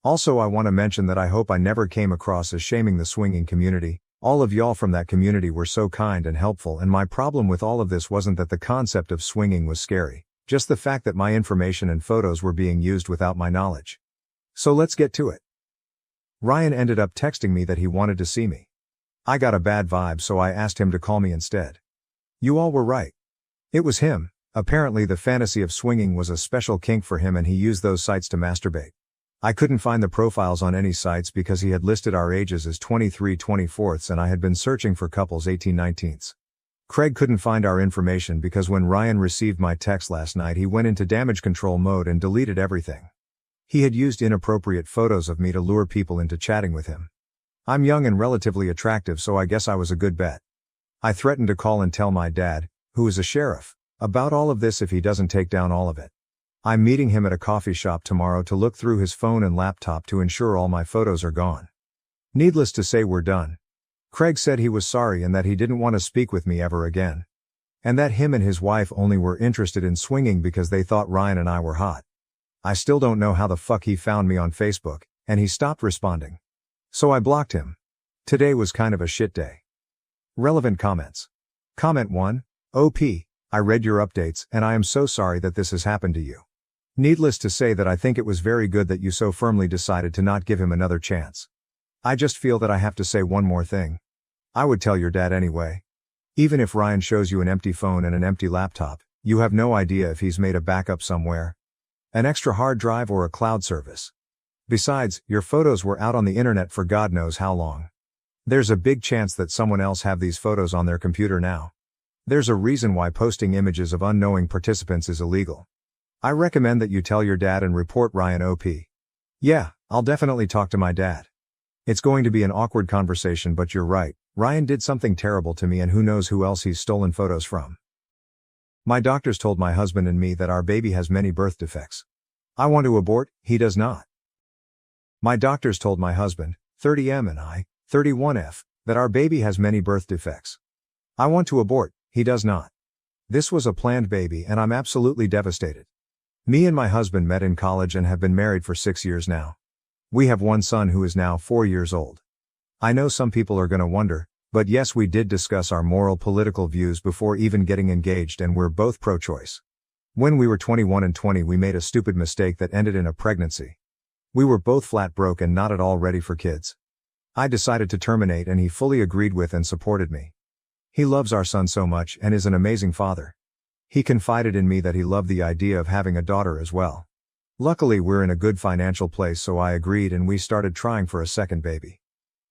S1: Also, I want to mention that I hope I never came across as shaming the swinging community. All of y'all from that community were so kind and helpful, and my problem with all of this wasn't that the concept of swinging was scary, just the fact that my information and photos were being used without my knowledge. So let's get to it. Ryan ended up texting me that he wanted to see me. I got a bad vibe, so I asked him to call me instead. You all were right. It was him. Apparently the fantasy of swinging was a special kink for him and he used those sites to masturbate. I couldn't find the profiles on any sites because he had listed our ages as 23/24 and I had been searching for couples 18/19. Craig couldn't find our information because when Ryan received my text last night he went into damage control mode and deleted everything. He had used inappropriate photos of me to lure people into chatting with him. I'm young and relatively attractive, so I guess I was a good bet. I threatened to call and tell my dad, who is a sheriff, about all of this if he doesn't take down all of it. I'm meeting him at a coffee shop tomorrow to look through his phone and laptop to ensure all my photos are gone. Needless to say, we're done. Craig said he was sorry and that he didn't want to speak with me ever again. And that him and his wife only were interested in swinging because they thought Ryan and I were hot. I still don't know how the fuck he found me on Facebook, and he stopped responding. So I blocked him. Today was kind of a shit day. Relevant comments. Comment 1. OP, I read your updates and I am so sorry that this has happened to you. Needless to say that I think it was very good that you so firmly decided to not give him another chance. I just feel that I have to say one more thing. I would tell your dad anyway. Even if Ryan shows you an empty phone and an empty laptop, you have no idea if he's made a backup somewhere. An extra hard drive or a cloud service. Besides, your photos were out on the internet for God knows how long. There's a big chance that someone else have these photos on their computer now. There's a reason why posting images of unknowing participants is illegal. I recommend that you tell your dad and report Ryan OP. Yeah, I'll definitely talk to my dad. It's going to be an awkward conversation, but you're right, Ryan did something terrible to me and who knows who else he's stolen photos from. My doctors told my husband and me that our baby has many birth defects. I want to abort, he does not. My doctors told my husband, 30M and I, 31F, that our baby has many birth defects. I want to abort, he does not. This was a planned baby and I'm absolutely devastated. Me and my husband met in college and have been married for 6 years now. We have one son who is now 4 years old. I know some people are gonna wonder, but yes, we did discuss our moral political views before even getting engaged and we're both pro-choice. When we were 21 and 20 we made a stupid mistake that ended in a pregnancy. We were both flat broke and not at all ready for kids. I decided to terminate and he fully agreed with and supported me. He loves our son so much and is an amazing father. He confided in me that he loved the idea of having a daughter as well. Luckily we're in a good financial place, so I agreed and we started trying for a second baby.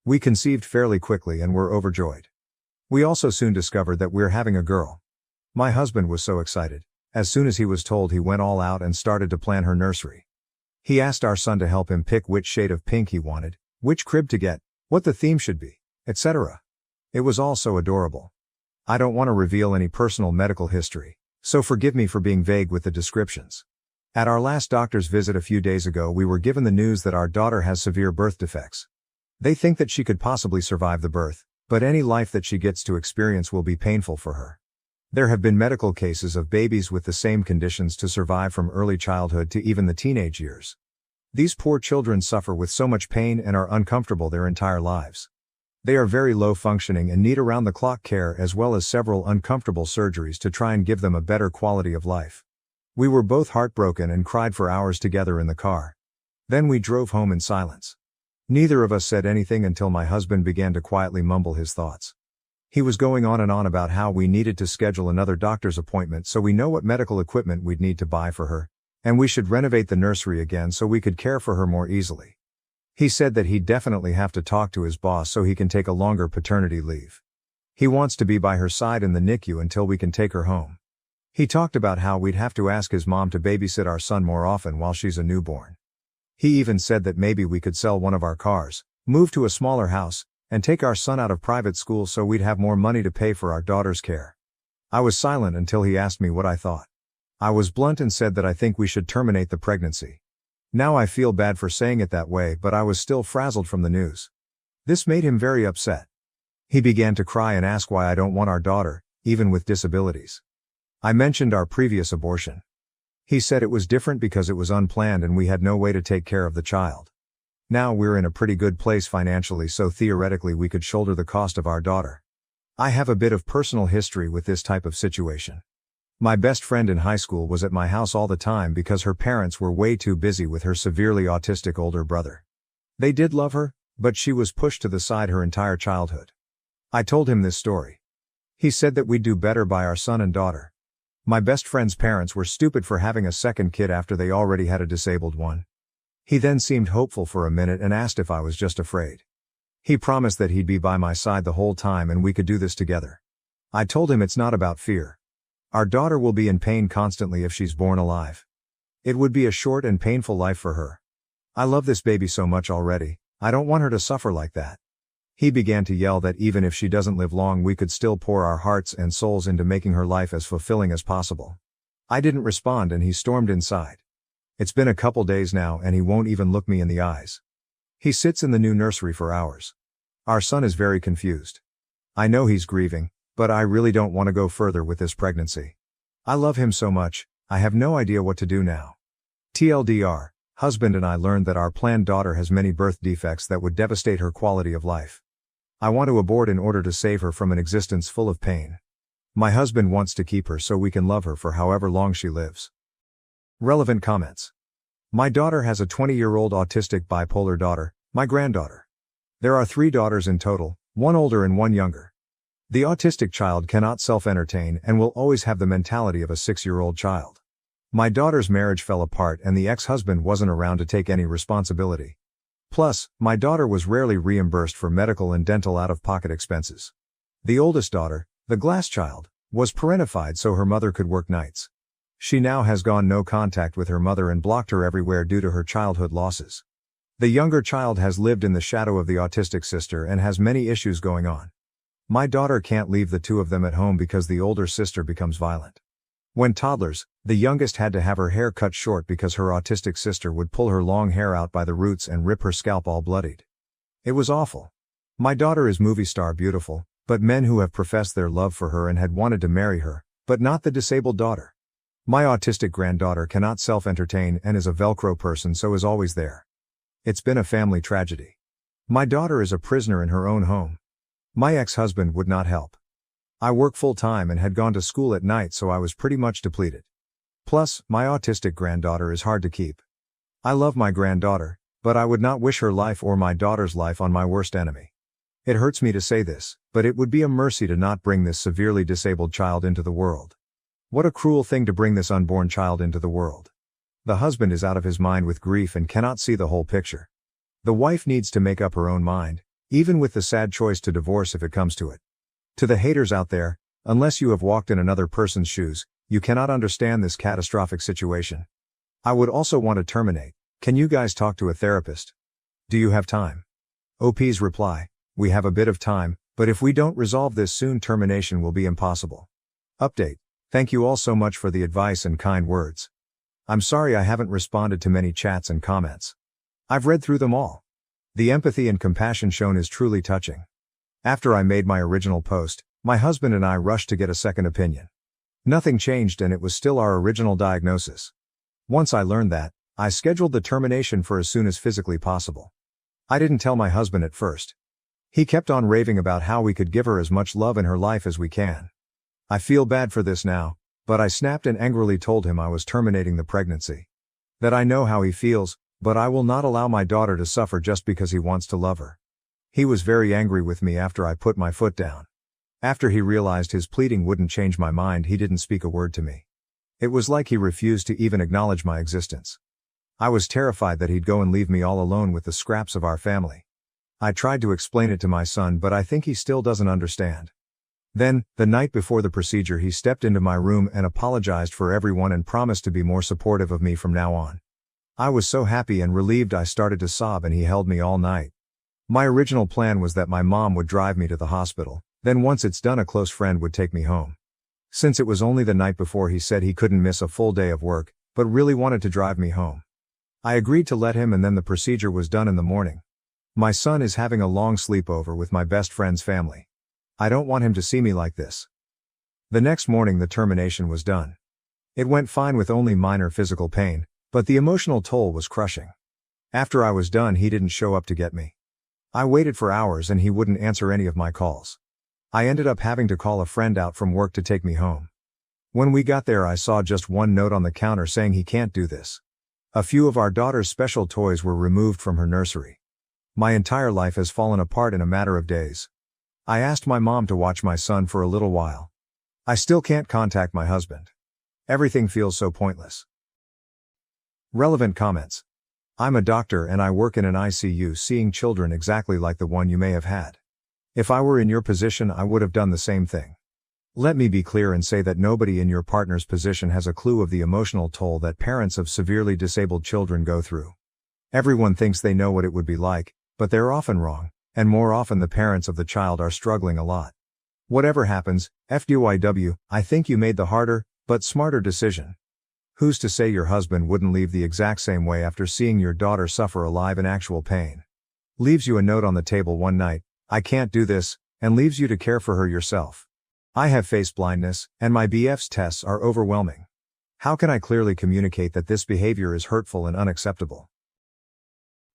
S1: We conceived fairly quickly and were overjoyed. We also soon discovered that we're having a girl. My husband was so excited. As soon as he was told, he went all out and started to plan her nursery. He asked our son to help him pick which shade of pink he wanted, which crib to get, what the theme should be, etc. It was all so adorable. I don't want to reveal any personal medical history, so forgive me for being vague with the descriptions. At our last doctor's visit a few days ago we were given the news that our daughter has severe birth defects. They think that she could possibly survive the birth, but any life that she gets to experience will be painful for her. There have been medical cases of babies with the same conditions to survive from early childhood to even the teenage years. These poor children suffer with so much pain and are uncomfortable their entire lives. They are very low functioning and need around-the-clock care as well as several uncomfortable surgeries to try and give them a better quality of life. We were both heartbroken and cried for hours together in the car. Then we drove home in silence. Neither of us said anything until my husband began to quietly mumble his thoughts. He was going on and on about how we needed to schedule another doctor's appointment so we know what medical equipment we'd need to buy for her, and we should renovate the nursery again so we could care for her more easily. He said that he'd definitely have to talk to his boss so he can take a longer paternity leave. He wants to be by her side in the NICU until we can take her home. He talked about how we'd have to ask his mom to babysit our son more often while she's a newborn. He even said that maybe we could sell one of our cars, move to a smaller house, and take our son out of private school so we'd have more money to pay for our daughter's care. I was silent until he asked me what I thought. I was blunt and said that I think we should terminate the pregnancy. Now I feel bad for saying it that way, but I was still frazzled from the news. This made him very upset. He began to cry and ask why I don't want our daughter, even with disabilities. I mentioned our previous abortion. He said it was different because it was unplanned and we had no way to take care of the child. Now we're in a pretty good place financially, so theoretically we could shoulder the cost of our daughter. I have a bit of personal history with this type of situation. My best friend in high school was at my house all the time because her parents were way too busy with her severely autistic older brother. They did love her, but she was pushed to the side her entire childhood. I told him this story. He said that we'd do better by our son and daughter. My best friend's parents were stupid for having a second kid after they already had a disabled one. He then seemed hopeful for a minute and asked if I was just afraid. He promised that he'd be by my side the whole time and we could do this together. I told him it's not about fear. Our daughter will be in pain constantly if she's born alive. It would be a short and painful life for her. I love this baby so much already, I don't want her to suffer like that. He began to yell that even if she doesn't live long we could still pour our hearts and souls into making her life as fulfilling as possible. I didn't respond and he stormed inside. It's been a couple days now and he won't even look me in the eyes. He sits in the new nursery for hours. Our son is very confused. I know he's grieving, but I really don't want to go further with this pregnancy. I love him so much, I have no idea what to do now. TLDR, husband and I learned that our planned daughter has many birth defects that would devastate her quality of life. I want to abort in order to save her from an existence full of pain. My husband wants to keep her so we can love her for however long she lives. Relevant comments. My daughter has a 20-year-old autistic bipolar daughter, my granddaughter. There are 3 daughters in total, 1 older and 1 younger. The autistic child cannot self-entertain and will always have the mentality of a 6-year-old child. My daughter's marriage fell apart and the ex-husband wasn't around to take any responsibility. Plus, my daughter was rarely reimbursed for medical and dental out-of-pocket expenses. The oldest daughter, the glass child, was parentified so her mother could work nights. She now has gone no contact with her mother and blocked her everywhere due to her childhood losses. The younger child has lived in the shadow of the autistic sister and has many issues going on. My daughter can't leave the 2 of them at home because the older sister becomes violent. When toddlers, the youngest had to have her hair cut short because her autistic sister would pull her long hair out by the roots and rip her scalp all bloodied. It was awful. My daughter is movie star beautiful, but men who have professed their love for her and had wanted to marry her, but not the disabled daughter. My autistic granddaughter cannot self-entertain and is a Velcro person so is always there. It's been a family tragedy. My daughter is a prisoner in her own home. My ex-husband would not help. I work full-time and had gone to school at night so I was pretty much depleted. Plus, my autistic granddaughter is hard to keep. I love my granddaughter, but I would not wish her life or my daughter's life on my worst enemy. It hurts me to say this, but it would be a mercy to not bring this severely disabled child into the world. What a cruel thing to bring this unborn child into the world. The husband is out of his mind with grief and cannot see the whole picture. The wife needs to make up her own mind, even with the sad choice to divorce if it comes to it. To the haters out there, unless you have walked in another person's shoes, you cannot understand this catastrophic situation. I would also want to terminate. Can you guys talk to a therapist? Do you have time? OP's reply, we have a bit of time, but if we don't resolve this soon termination will be impossible. Update. Thank you all so much for the advice and kind words. I'm sorry I haven't responded to many chats and comments. I've read through them all. The empathy and compassion shown is truly touching. After I made my original post, my husband and I rushed to get a second opinion. Nothing changed and it was still our original diagnosis. Once I learned that, I scheduled the termination for as soon as physically possible. I didn't tell my husband at first. He kept on raving about how we could give her as much love in her life as we can. I feel bad for this now, but I snapped and angrily told him I was terminating the pregnancy. That I know how he feels, but I will not allow my daughter to suffer just because he wants to love her. He was very angry with me after I put my foot down. After he realized his pleading wouldn't change my mind, he didn't speak a word to me. It was like he refused to even acknowledge my existence. I was terrified that he'd go and leave me all alone with the scraps of our family. I tried to explain it to my son, but I think he still doesn't understand. Then, the night before the procedure, he stepped into my room and apologized for everyone and promised to be more supportive of me from now on. I was so happy and relieved I started to sob and he held me all night. My original plan was that my mom would drive me to the hospital, then once it's done a close friend would take me home. Since it was only the night before, he said he couldn't miss a full day of work, but really wanted to drive me home. I agreed to let him and then the procedure was done in the morning. My son is having a long sleepover with my best friend's family. I don't want him to see me like this. The next morning the termination was done. It went fine with only minor physical pain, but the emotional toll was crushing. After I was done, he didn't show up to get me. I waited for hours and he wouldn't answer any of my calls. I ended up having to call a friend out from work to take me home. When we got there, I saw just one note on the counter saying he can't do this. A few of our daughter's special toys were removed from her nursery. My entire life has fallen apart in a matter of days. I asked my mom to watch my son for a little while. I still can't contact my husband. Everything feels so pointless. Relevant comments. I'm a doctor and I work in an ICU seeing children exactly like the one you may have had. If I were in your position, I would have done the same thing. Let me be clear and say that nobody in your partner's position has a clue of the emotional toll that parents of severely disabled children go through. Everyone thinks they know what it would be like, but they're often wrong, and more often the parents of the child are struggling a lot. Whatever happens, FYW, I think you made the harder, but smarter decision. Who's to say your husband wouldn't leave the exact same way after seeing your daughter suffer alive in actual pain? Leaves you a note on the table one night, I can't do this, and leaves you to care for her yourself. I have face blindness, and my BF's tests are overwhelming. How can I clearly communicate that this behavior is hurtful and unacceptable?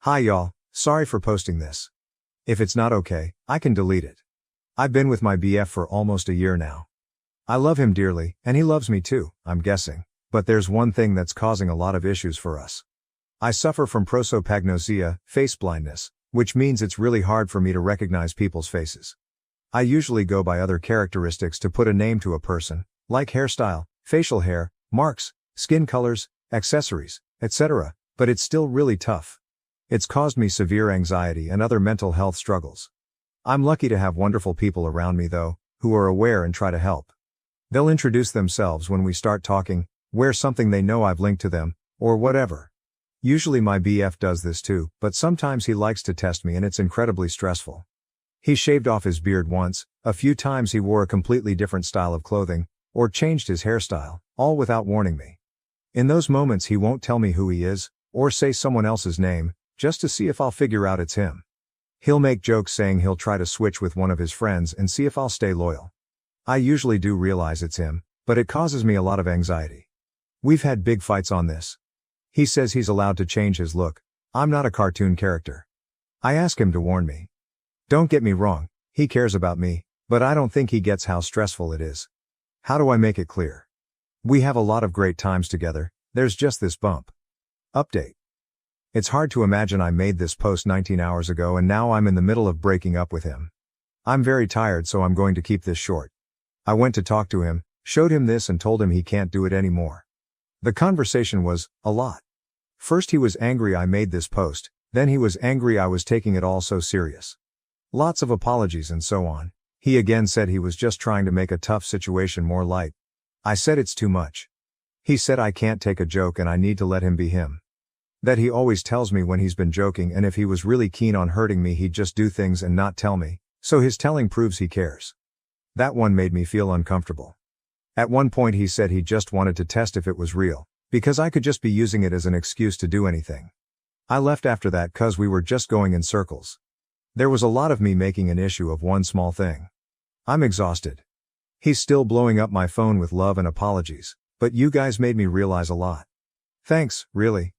S1: Hi y'all, sorry for posting this. If it's not okay, I can delete it. I've been with my BF for almost a year now. I love him dearly, and he loves me too, I'm guessing. But there's one thing that's causing a lot of issues for us. I suffer from prosopagnosia, face blindness, which means it's really hard for me to recognize people's faces. I usually go by other characteristics to put a name to a person, like hairstyle, facial hair, marks, skin colors, accessories, etc., but it's still really tough. It's caused me severe anxiety and other mental health struggles. I'm lucky to have wonderful people around me though, who are aware and try to help. They'll introduce themselves when we start talking, wear something they know I've linked to them, or whatever. Usually my BF does this too, but sometimes he likes to test me and it's incredibly stressful. He shaved off his beard once, a few times he wore a completely different style of clothing, or changed his hairstyle, all without warning me. In those moments he won't tell me who he is, or say someone else's name, just to see if I'll figure out it's him. He'll make jokes saying he'll try to switch with one of his friends and see if I'll stay loyal. I usually do realize it's him, but it causes me a lot of anxiety. We've had big fights on this. He says he's allowed to change his look. I'm not a cartoon character. I ask him to warn me. Don't get me wrong, he cares about me, but I don't think he gets how stressful it is. How do I make it clear? We have a lot of great times together, there's just this bump. Update. It's hard to imagine I made this post 19 hours ago and now I'm in the middle of breaking up with him. I'm very tired so I'm going to keep this short. I went to talk to him, showed him this and told him he can't do it anymore. The conversation was a lot. First he was angry I made this post, then he was angry I was taking it all so serious. Lots of apologies and so on. He again said he was just trying to make a tough situation more light. I said it's too much. He said I can't take a joke and I need to let him be him. That he always tells me when he's been joking and if he was really keen on hurting me he'd just do things and not tell me, so his telling proves he cares. That one made me feel uncomfortable. At one point he said he just wanted to test if it was real, because I could just be using it as an excuse to do anything. I left after that cause we were just going in circles. There was a lot of me making an issue of one small thing. I'm exhausted. He's still blowing up my phone with love and apologies, but you guys made me realize a lot. Thanks, really.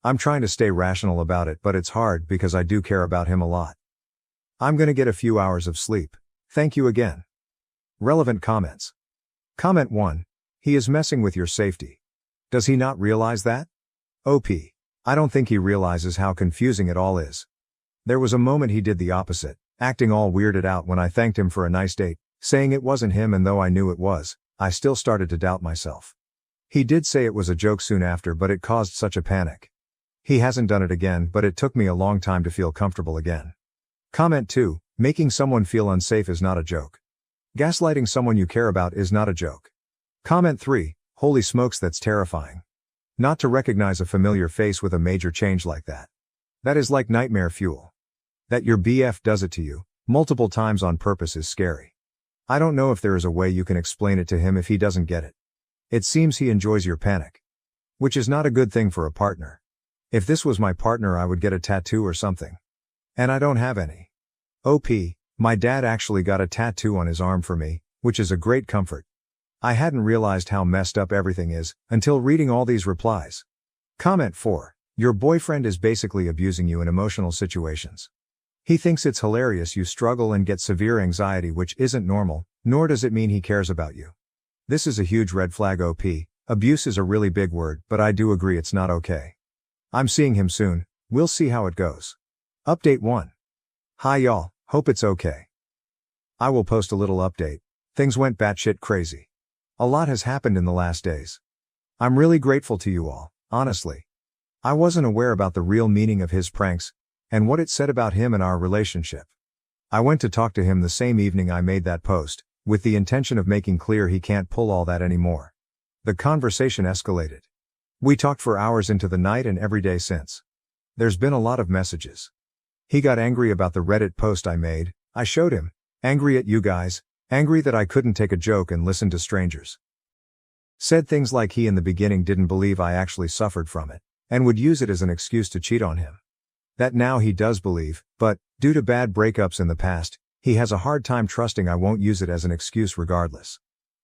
S1: I'm trying to stay rational about it but it's hard because I do care about him a lot. I'm gonna get a few hours of sleep. Thank you again. Relevant comments. Comment 1. He is messing with your safety. Does he not realize that? OP. I don't think he realizes how confusing it all is. There was a moment he did the opposite, acting all weirded out when I thanked him for a nice date, saying it wasn't him and though I knew it was, I still started to doubt myself. He did say it was a joke soon after but it caused such a panic. He hasn't done it again but it took me a long time to feel comfortable again. Comment 2. Making someone feel unsafe is not a joke. Gaslighting someone you care about is not a joke. Comment 3. Holy smokes, that's terrifying. Not to recognize a familiar face with a major change like that. That is like nightmare fuel. That your BF does it to you, multiple times on purpose is scary. I don't know if there is a way you can explain it to him if he doesn't get it. It seems he enjoys your panic. Which is not a good thing for a partner. If this was my partner I would get a tattoo or something. And I don't have any. OP. My dad actually got a tattoo on his arm for me, which is a great comfort. I hadn't realized how messed up everything is, until reading all these replies. Comment 4. Your boyfriend is basically abusing you in emotional situations. He thinks it's hilarious you struggle and get severe anxiety which isn't normal, nor does it mean he cares about you. This is a huge red flag OP, abuse is a really big word but I do agree it's not okay. I'm seeing him soon, we'll see how it goes. Update 1. Hi y'all. Hope it's okay. I will post a little update. Things went batshit crazy. A lot has happened in the last days. I'm really grateful to you all, honestly. I wasn't aware about the real meaning of his pranks, and what it said about him and our relationship. I went to talk to him the same evening I made that post, with the intention of making clear he can't pull all that anymore. The conversation escalated. We talked for hours into the night and every day since. There's been a lot of messages. He got angry about the Reddit post I made, I showed him. Angry at you guys, angry that I couldn't take a joke and listen to strangers. Said things like he in the beginning didn't believe I actually suffered from it, and would use it as an excuse to cheat on him. That now he does believe, but, due to bad breakups in the past, he has a hard time trusting I won't use it as an excuse regardless.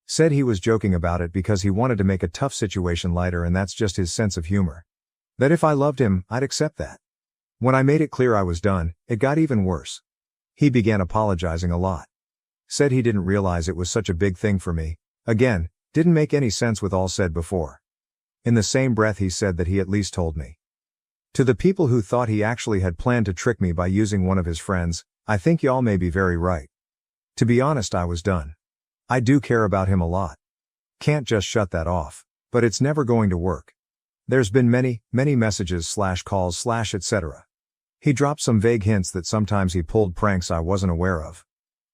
S1: Said he was joking about it because he wanted to make a tough situation lighter and that's just his sense of humor. That if I loved him, I'd accept that. When I made it clear I was done, it got even worse. He began apologizing a lot. Said he didn't realize it was such a big thing for me, Again, didn't make any sense with all said before. In the same breath he said that he at least told me. To the people who thought he actually had planned to trick me by using one of his friends, I think y'all may be very right. To be honest, I was done. I do care about him a lot. Can't just shut that off. But it's never going to work. There's been many messages / calls / etc. He dropped some vague hints that sometimes he pulled pranks I wasn't aware of.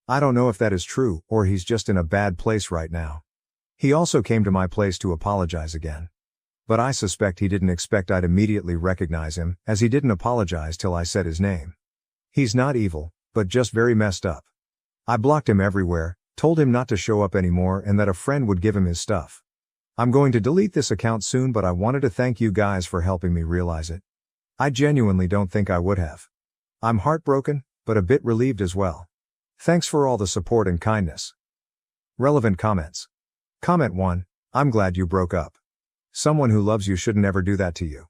S1: I don't know if that is true or he's just in a bad place right now. He also came to my place to apologize again. But I suspect he didn't expect I'd immediately recognize him, as he didn't apologize till I said his name. He's not evil, but just very messed up. I blocked him everywhere, told him not to show up anymore and that a friend would give him his stuff. I'm going to delete this account soon, but I wanted to thank you guys for helping me realize it. I genuinely don't think I would have. I'm heartbroken, but a bit relieved as well. Thanks for all the support and kindness. Relevant comments. Comment 1. I'm glad you broke up. Someone who loves you shouldn't ever do that to you.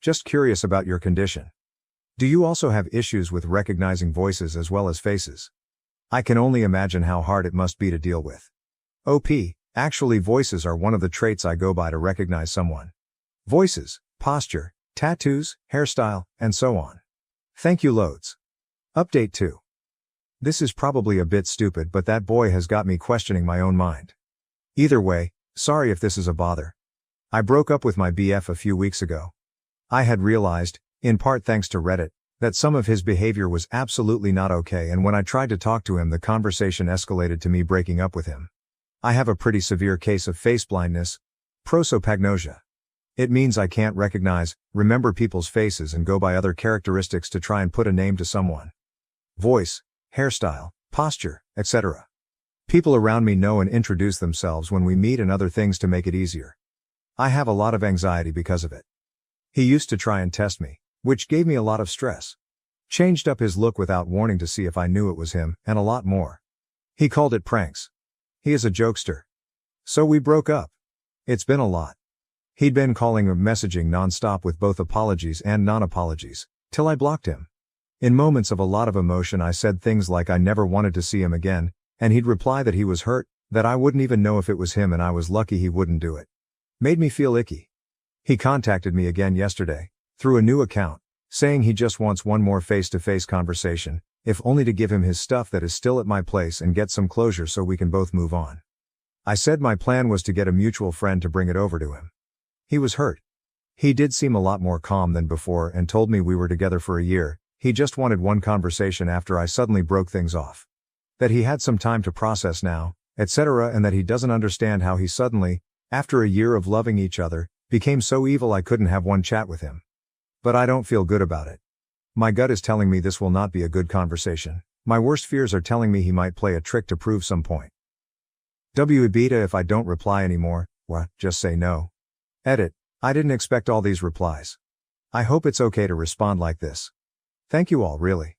S1: Just curious about your condition. Do you also have issues with recognizing voices as well as faces? I can only imagine how hard it must be to deal with. OP, actually voices are one of the traits I go by to recognize someone. Voices, posture, tattoos, hairstyle, and so on. Thank you loads. Update 2. This is probably a bit stupid, but that boy has got me questioning my own mind. Either way, sorry if this is a bother. I broke up with my BF a few weeks ago. I had realized, in part thanks to Reddit, that some of his behavior was absolutely not okay, and when I tried to talk to him the conversation escalated to me breaking up with him. I have a pretty severe case of face blindness, prosopagnosia. It means I can't remember people's faces and go by other characteristics to try and put a name to someone. Voice, hairstyle, posture, etc. People around me know and introduce themselves when we meet and other things to make it easier. I have a lot of anxiety because of it. He used to try and test me, which gave me a lot of stress. Changed up his look without warning to see if I knew it was him, and a lot more. He called it pranks. He is a jokester. So we broke up. It's been a lot. He'd been calling or messaging non-stop with both apologies and non-apologies, till I blocked him. In moments of a lot of emotion I said things like I never wanted to see him again, and he'd reply that he was hurt, that I wouldn't even know if it was him and I was lucky he wouldn't do it. Made me feel icky. He contacted me again yesterday, through a new account, saying he just wants one more face-to-face conversation, if only to give him his stuff that is still at my place and get some closure so we can both move on. I said my plan was to get a mutual friend to bring it over to him. He was hurt. He did seem a lot more calm than before and told me we were together for a year, he just wanted one conversation after I suddenly broke things off. That he had some time to process now, etc., and that he doesn't understand how he suddenly, after a year of loving each other, became so evil I couldn't have one chat with him. But I don't feel good about it. My gut is telling me this will not be a good conversation. My worst fears are telling me he might play a trick to prove some point. AITA, if I don't reply anymore, just say no. Edit. I didn't expect all these replies. I hope it's okay to respond like this. Thank you all, really.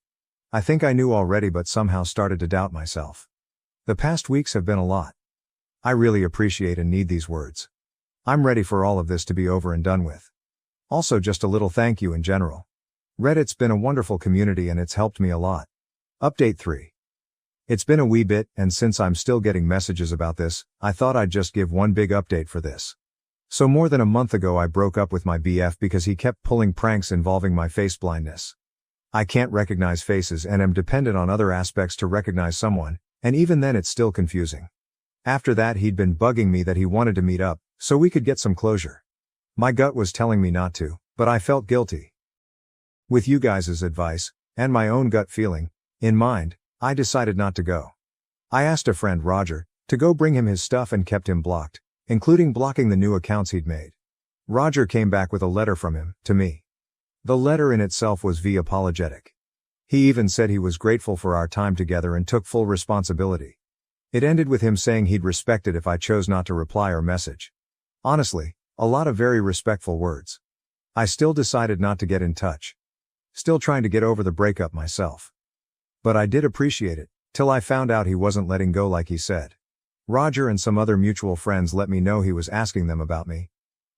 S1: I think I knew already but somehow started to doubt myself. The past weeks have been a lot. I really appreciate and need these words. I'm ready for all of this to be over and done with. Also just a little thank you in general. Reddit's been a wonderful community and it's helped me a lot. Update 3. It's been a wee bit, and since I'm still getting messages about this, I thought I'd just give one big update for this. So more than a month ago I broke up with my BF because he kept pulling pranks involving my face blindness. I can't recognize faces and am dependent on other aspects to recognize someone, and even then it's still confusing. After that he'd been bugging me that he wanted to meet up, so we could get some closure. My gut was telling me not to, but I felt guilty. With you guys' advice, and my own gut feeling in mind, I decided not to go. I asked a friend, Roger, to go bring him his stuff and kept him blocked, including blocking the new accounts he'd made. Roger came back with a letter from him, to me. The letter in itself was apologetic. He even said he was grateful for our time together and took full responsibility. It ended with him saying he'd respect it if I chose not to reply or message. Honestly, a lot of very respectful words. I still decided not to get in touch. Still trying to get over the breakup myself. But I did appreciate it, till I found out he wasn't letting go like he said. Roger and some other mutual friends let me know he was asking them about me.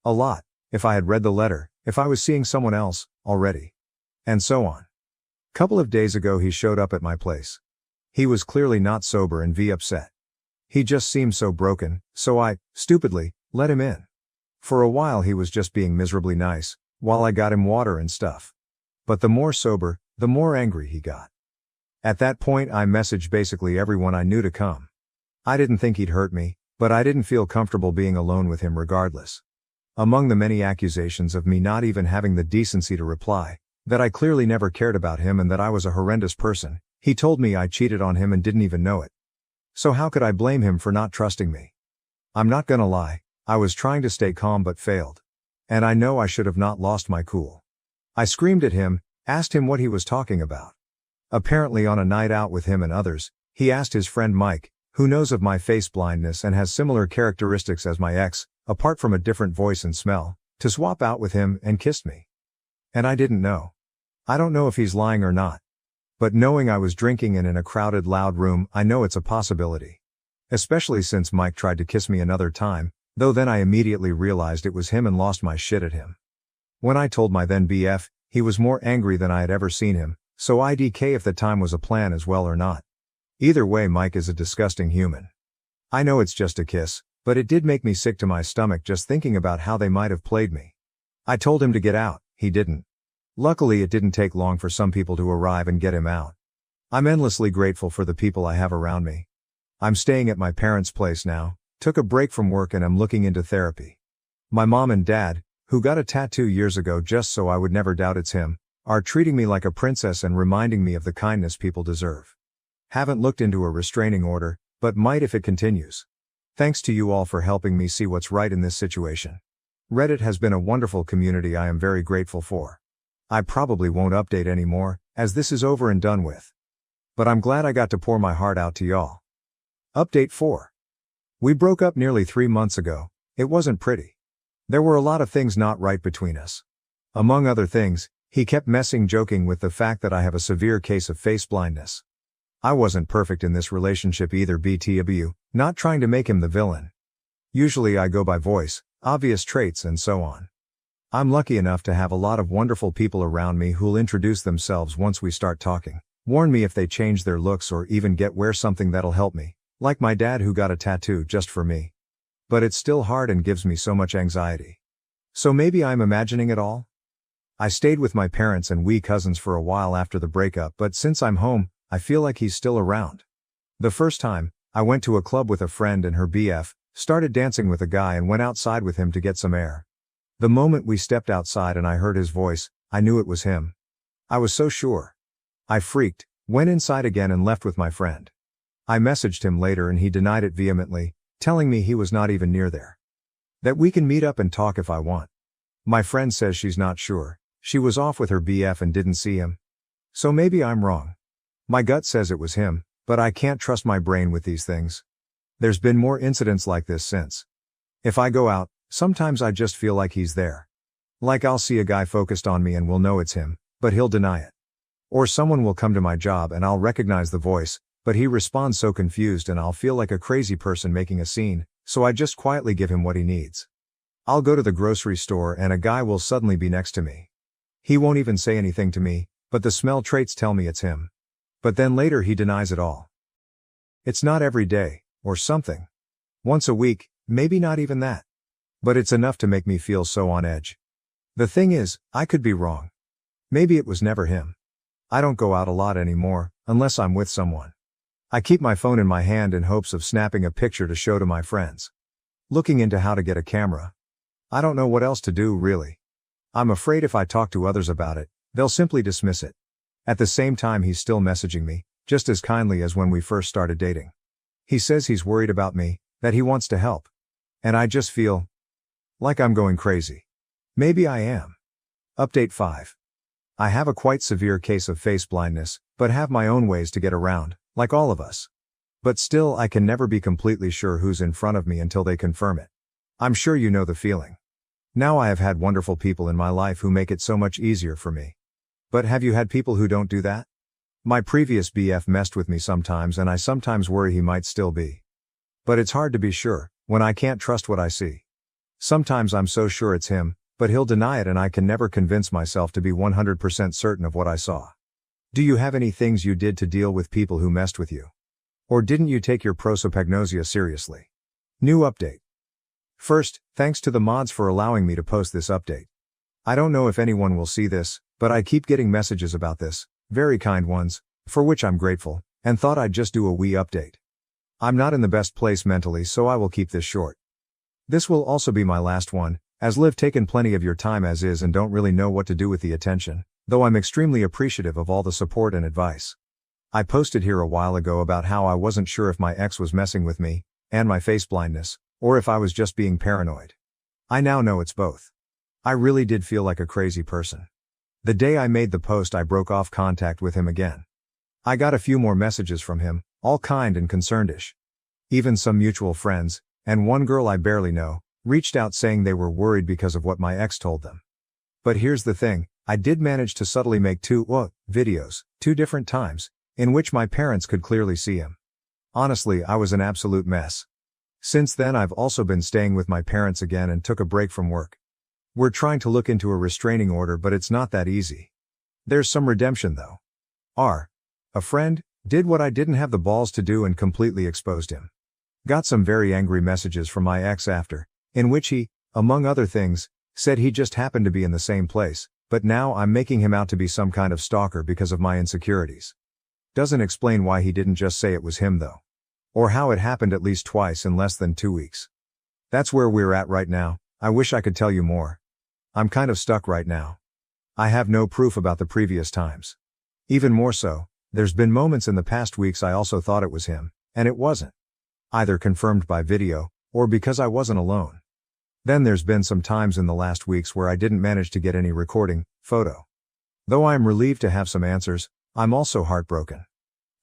S1: A lot, if I had read the letter, if I was seeing someone else, already. And so on. Couple of days ago he showed up at my place. He was clearly not sober and upset. He just seemed so broken, so I, stupidly, let him in. For a while he was just being miserably nice, while I got him water and stuff. But the more sober, the more angry he got. At that point I messaged basically everyone I knew to come. I didn't think he'd hurt me, but I didn't feel comfortable being alone with him regardless. Among the many accusations of me not even having the decency to reply, that I clearly never cared about him and that I was a horrendous person, he told me I cheated on him and didn't even know it. So how could I blame him for not trusting me? I'm not gonna lie, I was trying to stay calm but failed. And I know I should have not lost my cool. I screamed at him, asked him what he was talking about. Apparently on a night out with him and others, he asked his friend Mike, who knows of my face blindness and has similar characteristics as my ex, apart from a different voice and smell, to swap out with him and kissed me. And I didn't know. I don't know if he's lying or not. But knowing I was drinking and in a crowded loud room, I know it's a possibility. Especially since Mike tried to kiss me another time, though then I immediately realized it was him and lost my shit at him. When I told my then BF, he was more angry than I had ever seen him, so IDK if the time was a plan as well or not. Either way, Mike is a disgusting human. I know it's just a kiss, but it did make me sick to my stomach just thinking about how they might have played me. I told him to get out, he didn't. Luckily it didn't take long for some people to arrive and get him out. I'm endlessly grateful for the people I have around me. I'm staying at my parents' place now, took a break from work and I'm looking into therapy. My mom and dad, who got a tattoo years ago just so I would never doubt it's him, are treating me like a princess and reminding me of the kindness people deserve. Haven't looked into a restraining order, but might if it continues. Thanks to you all for helping me see what's right in this situation. Reddit has been a wonderful community I am very grateful for. I probably won't update anymore, as this is over and done with. But I'm glad I got to pour my heart out to y'all. Update 4. We broke up nearly 3 months ago. It wasn't pretty. There were a lot of things not right between us. Among other things, he kept joking with the fact that I have a severe case of face blindness. I wasn't perfect in this relationship either BTW, not trying to make him the villain. Usually I go by voice, obvious traits and so on. I'm lucky enough to have a lot of wonderful people around me who'll introduce themselves once we start talking, warn me if they change their looks or even wear something that'll help me, like my dad who got a tattoo just for me. But it's still hard and gives me so much anxiety. So maybe I'm imagining it all? I stayed with my parents and we cousins for a while after the breakup, but since I'm home, I feel like he's still around. The first time, I went to a club with a friend and her BF, started dancing with a guy and went outside with him to get some air. The moment we stepped outside and I heard his voice, I knew it was him. I was so sure. I freaked, went inside again and left with my friend. I messaged him later and he denied it vehemently, telling me he was not even near there. That we can meet up and talk if I want. My friend says she's not sure, she was off with her BF and didn't see him. So maybe I'm wrong. My gut says it was him, but I can't trust my brain with these things. There's been more incidents like this since. If I go out, sometimes I just feel like he's there. Like I'll see a guy focused on me and will know it's him, but he'll deny it. Or someone will come to my job and I'll recognize the voice, but he responds so confused and I'll feel like a crazy person making a scene, so I just quietly give him what he needs. I'll go to the grocery store and a guy will suddenly be next to me. He won't even say anything to me, but the smell traits tell me it's him. But then later he denies it all. It's not every day, or something. Once a week, maybe not even that. But it's enough to make me feel so on edge. The thing is, I could be wrong. Maybe it was never him. I don't go out a lot anymore, unless I'm with someone. I keep my phone in my hand in hopes of snapping a picture to show to my friends. Looking into how to get a camera. I don't know what else to do really. I'm afraid if I talk to others about it, they'll simply dismiss it. At the same time he's still messaging me, just as kindly as when we first started dating. He says he's worried about me, that he wants to help. And I just feel like I'm going crazy. Maybe I am. Update 5. I have a quite severe case of face blindness, but have my own ways to get around, like all of us. But still I can never be completely sure who's in front of me until they confirm it. I'm sure you know the feeling. Now I have had wonderful people in my life who make it so much easier for me. But have you had people who don't do that? My previous BF messed with me sometimes and I sometimes worry he might still be. But it's hard to be sure, when I can't trust what I see. Sometimes I'm so sure it's him, but he'll deny it and I can never convince myself to be 100% certain of what I saw. Do you have any things you did to deal with people who messed with you? Or didn't you take your prosopagnosia seriously? New update. First, thanks to the mods for allowing me to post this update. I don't know if anyone will see this, but I keep getting messages about this, very kind ones, for which I'm grateful, and thought I'd just do a wee update. I'm not in the best place mentally, so I will keep this short. This will also be my last one, as Liv taken plenty of your time as is and don't really know what to do with the attention, though I'm extremely appreciative of all the support and advice. I posted here a while ago about how I wasn't sure if my ex was messing with me, and my face blindness, or if I was just being paranoid. I now know it's both. I really did feel like a crazy person. The day I made the post, I broke off contact with him again. I got a few more messages from him, all kind and concerned-ish. Even some mutual friends, and one girl I barely know, reached out saying they were worried because of what my ex told them. But here's the thing, I did manage to subtly make two videos, 2 different times, in which my parents could clearly see him. Honestly, I was an absolute mess. Since then I've also been staying with my parents again and took a break from work. We're trying to look into a restraining order, but it's not that easy. There's some redemption though. A friend did what I didn't have the balls to do and completely exposed him. Got some very angry messages from my ex after, in which he, among other things, said he just happened to be in the same place, but now I'm making him out to be some kind of stalker because of my insecurities. Doesn't explain why he didn't just say it was him though. Or how it happened at least twice in less than 2 weeks. That's where we're at right now. I wish I could tell you more. I'm kind of stuck right now. I have no proof about the previous times. Even more so, there's been moments in the past weeks I also thought it was him, and it wasn't. Either confirmed by video, or because I wasn't alone. Then there's been some times in the last weeks where I didn't manage to get any recording, photo. Though I am relieved to have some answers, I'm also heartbroken.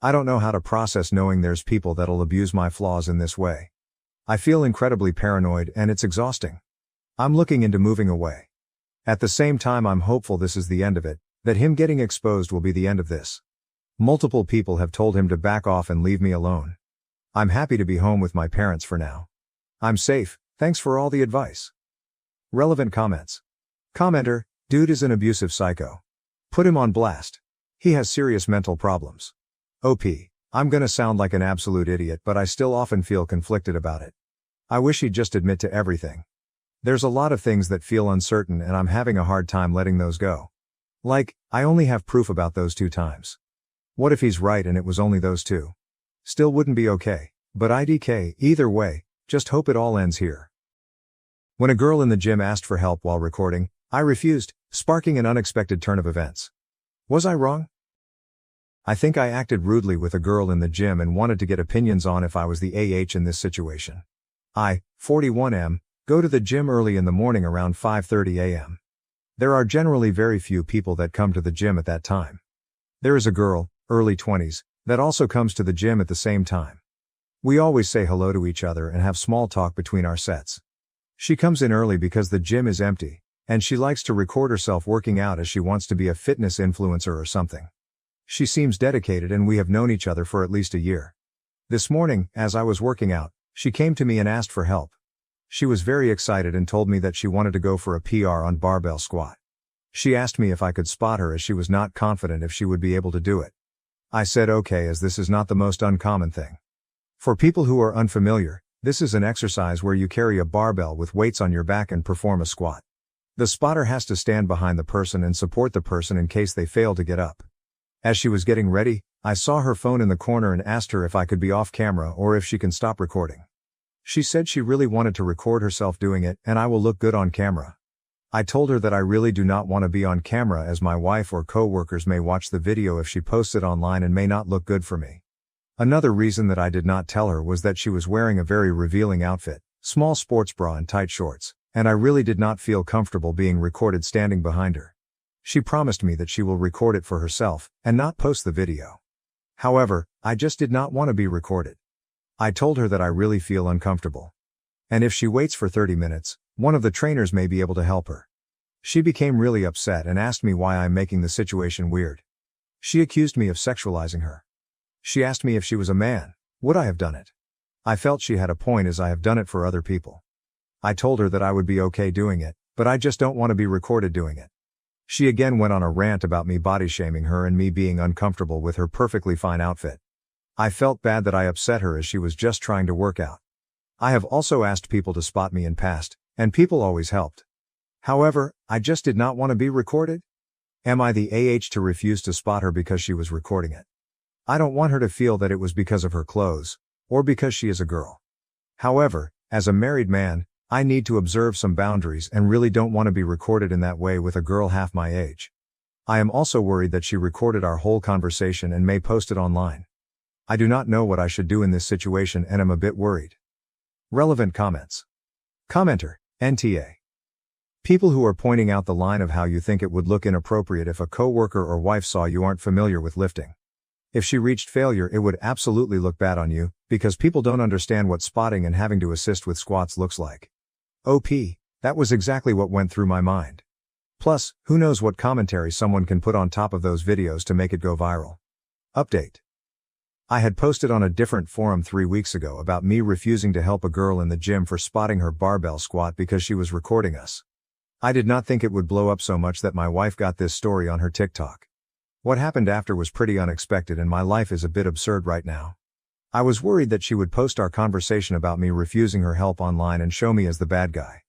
S1: I don't know how to process knowing there's people that'll abuse my flaws in this way. I feel incredibly paranoid and it's exhausting. I'm looking into moving away. At the same time I'm hopeful this is the end of it, that him getting exposed will be the end of this. Multiple people have told him to back off and leave me alone. I'm happy to be home with my parents for now. I'm safe, thanks for all the advice. Relevant comments. Commenter, dude is an abusive psycho. Put him on blast. He has serious mental problems. OP, I'm gonna sound like an absolute idiot, but I still often feel conflicted about it. I wish he'd just admit to everything. There's a lot of things that feel uncertain and I'm having a hard time letting those go. Like, I only have proof about those 2 times. What if he's right and it was only those 2? Still wouldn't be okay, but IDK, either way, just hope it all ends here. When a girl in the gym asked for help while recording, I refused, sparking an unexpected turn of events. Was I wrong? I think I acted rudely with a girl in the gym and wanted to get opinions on if I was the AH in this situation. I, 41M, go to the gym early in the morning around 5:30 a.m. There are generally very few people that come to the gym at that time. There is a girl, early 20s, that also comes to the gym at the same time. We always say hello to each other and have small talk between our sets. She comes in early because the gym is empty, and she likes to record herself working out as she wants to be a fitness influencer or something. She seems dedicated and we have known each other for at least a year. This morning, as I was working out, she came to me and asked for help. She was very excited and told me that she wanted to go for a PR on barbell squat. She asked me if I could spot her as she was not confident if she would be able to do it. I said okay, as this is not the most uncommon thing. For people who are unfamiliar, this is an exercise where you carry a barbell with weights on your back and perform a squat. The spotter has to stand behind the person and support the person in case they fail to get up. As she was getting ready, I saw her phone in the corner and asked her if I could be off camera or if she can stop recording. She said she really wanted to record herself doing it and I will look good on camera. I told her that I really do not want to be on camera as my wife or co-workers may watch the video if she posts it online and may not look good for me. Another reason that I did not tell her was that she was wearing a very revealing outfit, small sports bra and tight shorts, and I really did not feel comfortable being recorded standing behind her. She promised me that she will record it for herself, and not post the video. However, I just did not want to be recorded. I told her that I really feel uncomfortable. And if she waits for 30 minutes, one of the trainers may be able to help her. She became really upset and asked me why I'm making the situation weird. She accused me of sexualizing her. She asked me if she was a man, would I have done it? I felt she had a point as I have done it for other people. I told her that I would be okay doing it, but I just don't want to be recorded doing it. She again went on a rant about me body shaming her and me being uncomfortable with her perfectly fine outfit. I felt bad that I upset her as she was just trying to work out. I have also asked people to spot me in past, and people always helped. However, I just did not want to be recorded. Am I the to refuse to spot her because she was recording it? I don't want her to feel that it was because of her clothes, or because she is a girl. However, as a married man, I need to observe some boundaries and really don't want to be recorded in that way with a girl half my age. I am also worried that she recorded our whole conversation and may post it online. I do not know what I should do in this situation and am a bit worried. Relevant comments. Commenter, NTA. People who are pointing out the line of how you think it would look inappropriate if a coworker or wife saw you aren't familiar with lifting. If she reached failure, it would absolutely look bad on you, because people don't understand what spotting and having to assist with squats looks like. OP, that was exactly what went through my mind. Plus, who knows what commentary someone can put on top of those videos to make it go viral. Update. I had posted on a different forum 3 weeks ago about me refusing to help a girl in the gym for spotting her barbell squat because she was recording us. I did not think it would blow up so much that my wife got this story on her TikTok. What happened after was pretty unexpected and my life is a bit absurd right now. I was worried that she would post our conversation about me refusing her help online and show me as the bad guy.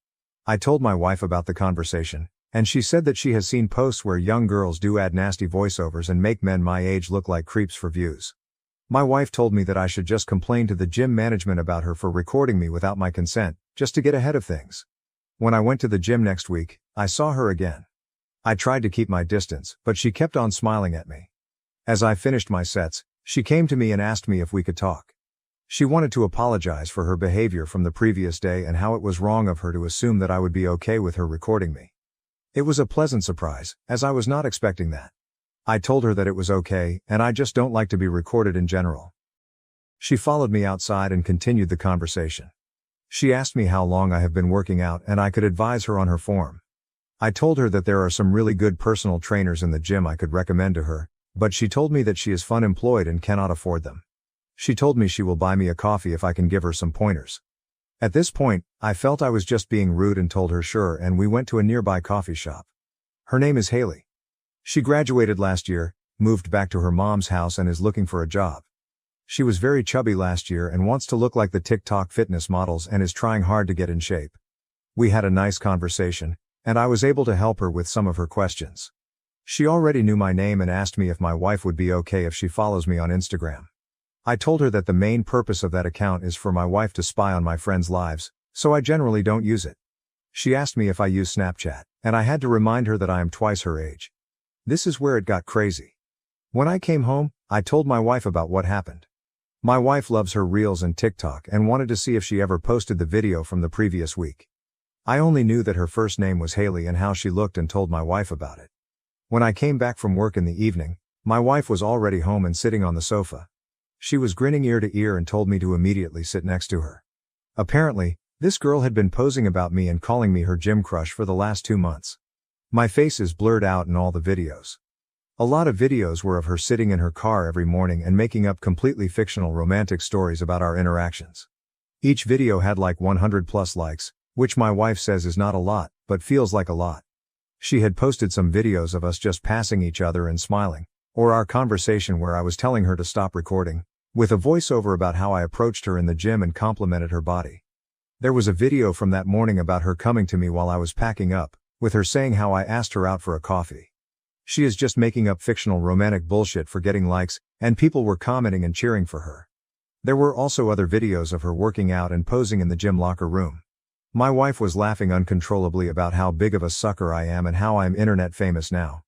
S1: I told my wife about the conversation, and she said that she has seen posts where young girls do add nasty voiceovers and make men my age look like creeps for views. My wife told me that I should just complain to the gym management about her for recording me without my consent, just to get ahead of things. When I went to the gym next week, I saw her again. I tried to keep my distance, but she kept on smiling at me. As I finished my sets, she came to me and asked me if we could talk. She wanted to apologize for her behavior from the previous day and how it was wrong of her to assume that I would be okay with her recording me. It was a pleasant surprise, as I was not expecting that. I told her that it was okay, and I just don't like to be recorded in general. She followed me outside and continued the conversation. She asked me how long I have been working out and I could advise her on her form. I told her that there are some really good personal trainers in the gym I could recommend to her, but she told me that she is unemployed and cannot afford them. She told me she will buy me a coffee if I can give her some pointers. At this point, I felt I was just being rude and told her sure, and we went to a nearby coffee shop. Her name is Haley. She graduated last year, moved back to her mom's house and is looking for a job. She was very chubby last year and wants to look like the TikTok fitness models and is trying hard to get in shape. We had a nice conversation, and I was able to help her with some of her questions. She already knew my name and asked me if my wife would be okay if she follows me on Instagram. I told her that the main purpose of that account is for my wife to spy on my friends' lives, so I generally don't use it. She asked me if I use Snapchat, and I had to remind her that I am twice her age. This is where it got crazy. When I came home, I told my wife about what happened. My wife loves her Reels and TikTok and wanted to see if she ever posted the video from the previous week. I only knew that her first name was Haley and how she looked and told my wife about it. When I came back from work in the evening, my wife was already home and sitting on the sofa. She was grinning ear to ear and told me to immediately sit next to her. Apparently, this girl had been posing about me and calling me her gym crush for the last 2 months. My face is blurred out in all the videos. A lot of videos were of her sitting in her car every morning and making up completely fictional romantic stories about our interactions. Each video had like 100 plus likes, which my wife says is not a lot, but feels like a lot. She had posted some videos of us just passing each other and smiling, or our conversation where I was telling her to stop recording, with a voiceover about how I approached her in the gym and complimented her body. There was a video from that morning about her coming to me while I was packing up, with her saying how I asked her out for a coffee. She is just making up fictional romantic bullshit for getting likes, and people were commenting and cheering for her. There were also other videos of her working out and posing in the gym locker room. My wife was laughing uncontrollably about how big of a sucker I am and how I'm internet famous now.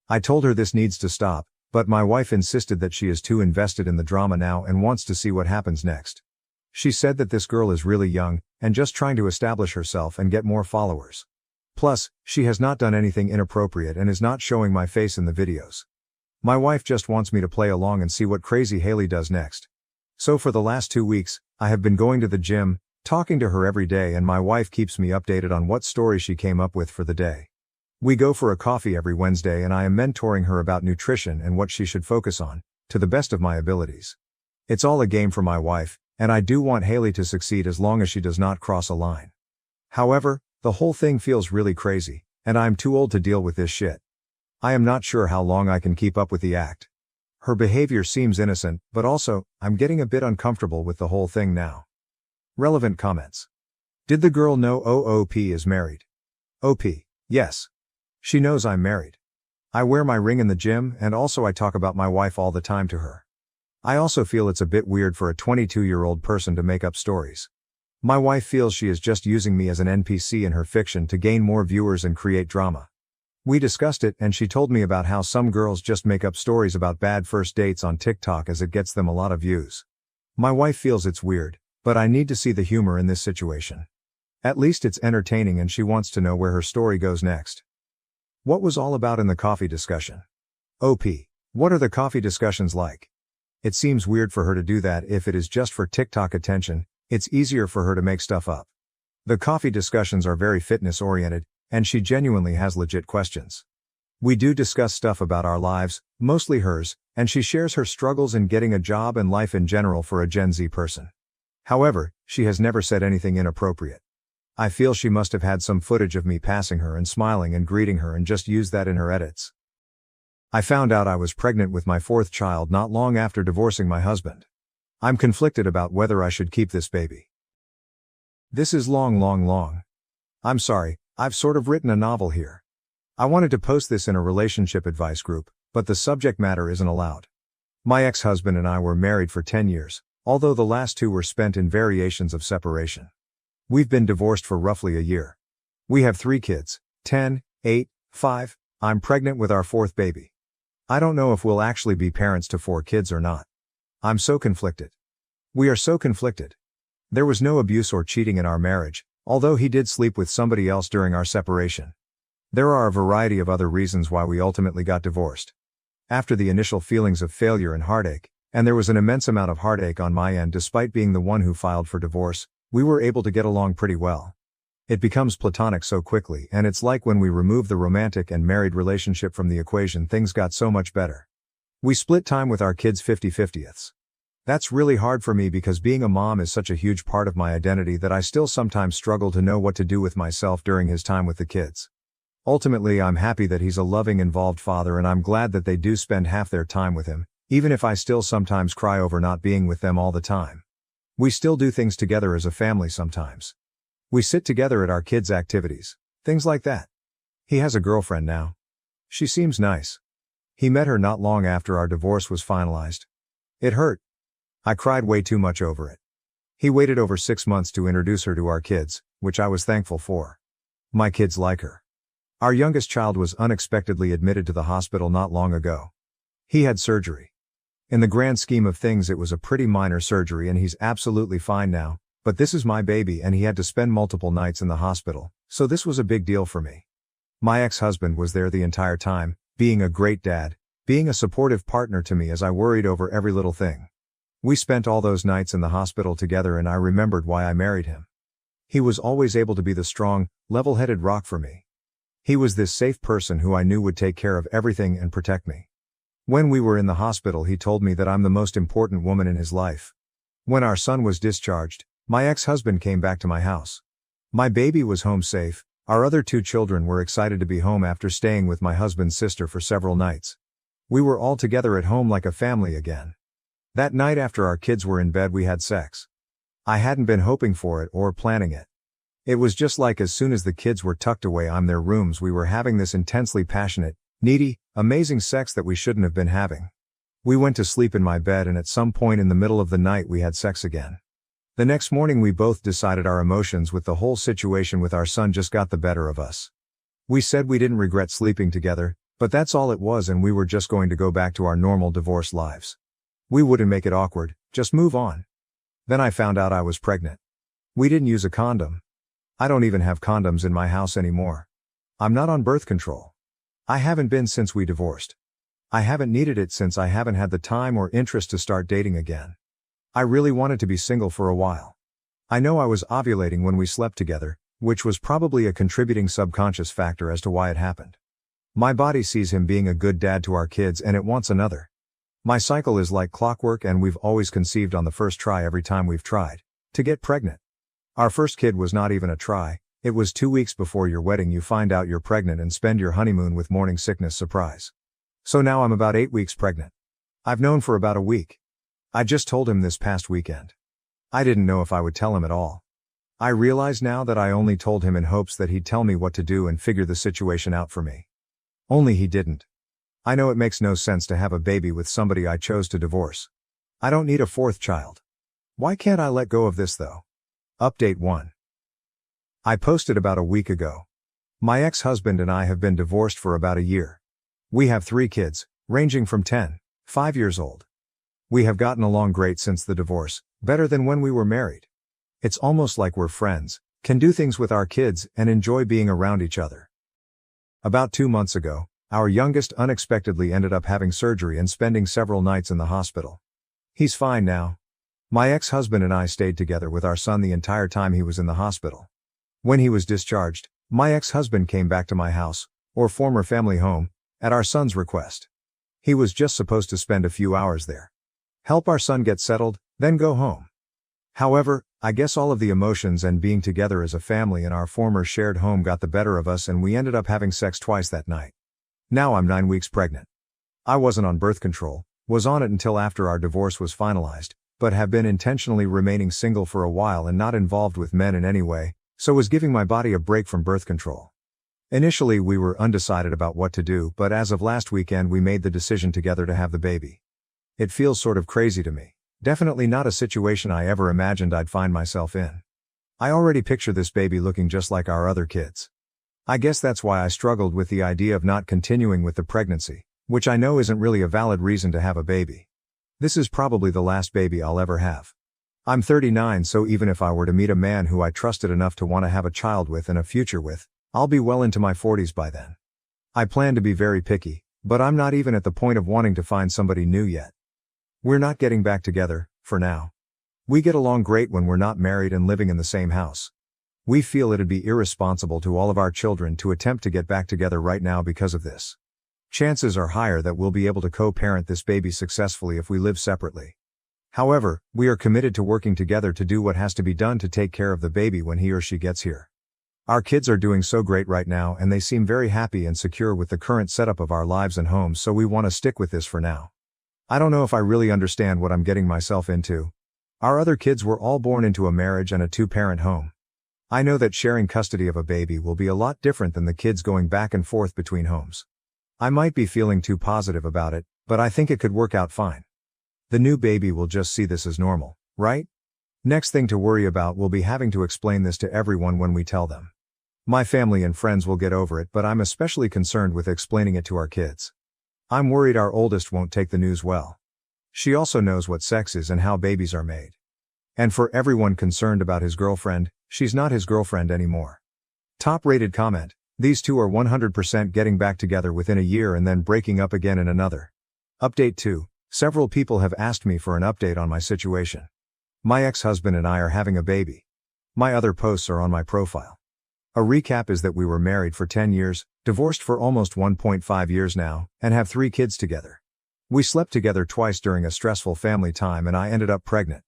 S1: I told her this needs to stop, but my wife insisted that she is too invested in the drama now and wants to see what happens next. She said that this girl is really young, and just trying to establish herself and get more followers. Plus, she has not done anything inappropriate and is not showing my face in the videos. My wife just wants me to play along and see what crazy Haley does next. So for the last 2 weeks, I have been going to the gym, talking to her every day, and my wife keeps me updated on what story she came up with for the day. We go for a coffee every Wednesday and I am mentoring her about nutrition and what she should focus on, to the best of my abilities. It's all a game for my wife, and I do want Haley to succeed as long as she does not cross a line. However, the whole thing feels really crazy, and I'm too old to deal with this shit. I am not sure how long I can keep up with the act. Her behavior seems innocent, but also, I'm getting a bit uncomfortable with the whole thing now. Relevant comments. Did the girl know OOP is married? OP. Yes. She knows I'm married. I wear my ring in the gym, and also I talk about my wife all the time to her. I also feel it's a bit weird for a 22-year-old person to make up stories. My wife feels she is just using me as an NPC in her fiction to gain more viewers and create drama. We discussed it, and she told me about how some girls just make up stories about bad first dates on TikTok as it gets them a lot of views. My wife feels it's weird, but I need to see the humor in this situation. At least it's entertaining, and she wants to know where her story goes next. What was all about in the coffee discussion? OP. What are the coffee discussions like? It seems weird for her to do that. If it is just for TikTok attention, it's easier for her to make stuff up. The coffee discussions are very fitness-oriented, and she genuinely has legit questions. We do discuss stuff about our lives, mostly hers, and she shares her struggles in getting a job and life in general for a Gen Z person. However, she has never said anything inappropriate. I feel she must have had some footage of me passing her and smiling and greeting her and just used that in her edits. I found out I was pregnant with my fourth child not long after divorcing my husband. I'm conflicted about whether I should keep this baby. This is long. I'm sorry, I've sort of written a novel here. I wanted to post this in a relationship advice group, but the subject matter isn't allowed. My ex-husband and I were married for 10 years, although the last 2 were spent in variations of separation. We've been divorced for roughly a year. We have 3 kids, 10, 8, 5, I'm pregnant with our 4th baby. I don't know if we'll actually be parents to 4 kids or not. I'm so conflicted. We are so conflicted. There was no abuse or cheating in our marriage, although he did sleep with somebody else during our separation. There are a variety of other reasons why we ultimately got divorced. After the initial feelings of failure and heartache, and there was an immense amount of heartache on my end despite being the one who filed for divorce, we were able to get along pretty well. It becomes platonic so quickly, and it's like when we remove the romantic and married relationship from the equation, things got so much better. We split time with our kids 50-50ths. That's really hard for me because being a mom is such a huge part of my identity that I still sometimes struggle to know what to do with myself during his time with the kids. Ultimately, I'm happy that he's a loving, involved father, and I'm glad that they do spend half their time with him, even if I still sometimes cry over not being with them all the time. We still do things together as a family sometimes. We sit together at our kids' activities, things like that. He has a girlfriend now. She seems nice. He met her not long after our divorce was finalized. It hurt. I cried way too much over it. He waited over 6 months to introduce her to our kids, which I was thankful for. My kids like her. Our youngest child was unexpectedly admitted to the hospital not long ago. He had surgery. In the grand scheme of things, it was a pretty minor surgery and he's absolutely fine now, but this is my baby and he had to spend multiple nights in the hospital, so this was a big deal for me. My ex-husband was there the entire time, being a great dad, being a supportive partner to me as I worried over every little thing. We spent all those nights in the hospital together and I remembered why I married him. He was always able to be the strong, level-headed rock for me. He was this safe person who I knew would take care of everything and protect me. When we were in the hospital, he told me that I'm the most important woman in his life. When our son was discharged, my ex-husband came back to my house. My baby was home safe, our other 2 children were excited to be home after staying with my husband's sister for several nights. We were all together at home like a family again. That night after our kids were in bed, we had sex. I hadn't been hoping for it or planning it. It was just like as soon as the kids were tucked away in their rooms, we were having this intensely passionate, needy, amazing sex that we shouldn't have been having. We went to sleep in my bed and at some point in the middle of the night we had sex again. The next morning we both decided our emotions with the whole situation with our son just got the better of us. We said we didn't regret sleeping together, but that's all it was, and we were just going to go back to our normal divorce lives. We wouldn't make it awkward, just move on. Then I found out I was pregnant. We didn't use a condom. I don't even have condoms in my house anymore. I'm not on birth control. I haven't been since we divorced. I haven't needed it since I haven't had the time or interest to start dating again. I really wanted to be single for a while. I know I was ovulating when we slept together, which was probably a contributing subconscious factor as to why it happened. My body sees him being a good dad to our kids and it wants another. My cycle is like clockwork and we've always conceived on the first try every time we've tried to get pregnant. Our first kid was not even a try, it was 2 weeks before your wedding you find out you're pregnant and spend your honeymoon with morning sickness surprise. So now I'm about 8 weeks pregnant. I've known for about a week. I just told him this past weekend. I didn't know if I would tell him at all. I realize now that I only told him in hopes that he'd tell me what to do and figure the situation out for me. Only he didn't. I know it makes no sense to have a baby with somebody I chose to divorce. I don't need a fourth child. Why can't I let go of this though? Update 1. I posted about a week ago. My ex-husband and I have been divorced for about a year. We have 3 kids, ranging from 10, 5 years old. We have gotten along great since the divorce, better than when we were married. It's almost like we're friends, can do things with our kids, and enjoy being around each other. About 2 months ago, our youngest unexpectedly ended up having surgery and spending several nights in the hospital. He's fine now. My ex-husband and I stayed together with our son the entire time he was in the hospital. When he was discharged, my ex-husband came back to my house, or former family home, at our son's request. He was just supposed to spend a few hours there. Help our son get settled, then go home. However, I guess all of the emotions and being together as a family in our former shared home got the better of us and we ended up having sex twice that night. Now I'm 9 weeks pregnant. I wasn't on birth control, was on it until after our divorce was finalized, but have been intentionally remaining single for a while and not involved with men in any way, so was giving my body a break from birth control. Initially we were undecided about what to do, but as of last weekend we made the decision together to have the baby. It feels sort of crazy to me. Definitely not a situation I ever imagined I'd find myself in. I already picture this baby looking just like our other kids. I guess that's why I struggled with the idea of not continuing with the pregnancy, which I know isn't really a valid reason to have a baby. This is probably the last baby I'll ever have. I'm 39, so even if I were to meet a man who I trusted enough to want to have a child with and a future with, I'll be well into my 40s by then. I plan to be very picky, but I'm not even at the point of wanting to find somebody new yet. We're not getting back together, for now. We get along great when we're not married and living in the same house. We feel it'd be irresponsible to all of our children to attempt to get back together right now because of this. Chances are higher that we'll be able to co-parent this baby successfully if we live separately. However, we are committed to working together to do what has to be done to take care of the baby when he or she gets here. Our kids are doing so great right now and they seem very happy and secure with the current setup of our lives and homes, so we want to stick with this for now. I don't know if I really understand what I'm getting myself into. Our other kids were all born into a marriage and a 2-parent home. I know that sharing custody of a baby will be a lot different than the kids going back and forth between homes. I might be feeling too positive about it, but I think it could work out fine. The new baby will just see this as normal, right? Next thing to worry about will be having to explain this to everyone when we tell them. My family and friends will get over it, but I'm especially concerned with explaining it to our kids. I'm worried our oldest won't take the news well. She also knows what sex is and how babies are made. And for everyone concerned about his girlfriend, she's not his girlfriend anymore. Top-rated comment: these two are 100% getting back together within a year and then breaking up again in another. Update 2. Several people have asked me for an update on my situation. My ex-husband and I are having a baby. My other posts are on my profile. A recap is that we were married for 10 years, divorced for almost 1.5 years now, and have 3 kids together. We slept together twice during a stressful family time and I ended up pregnant.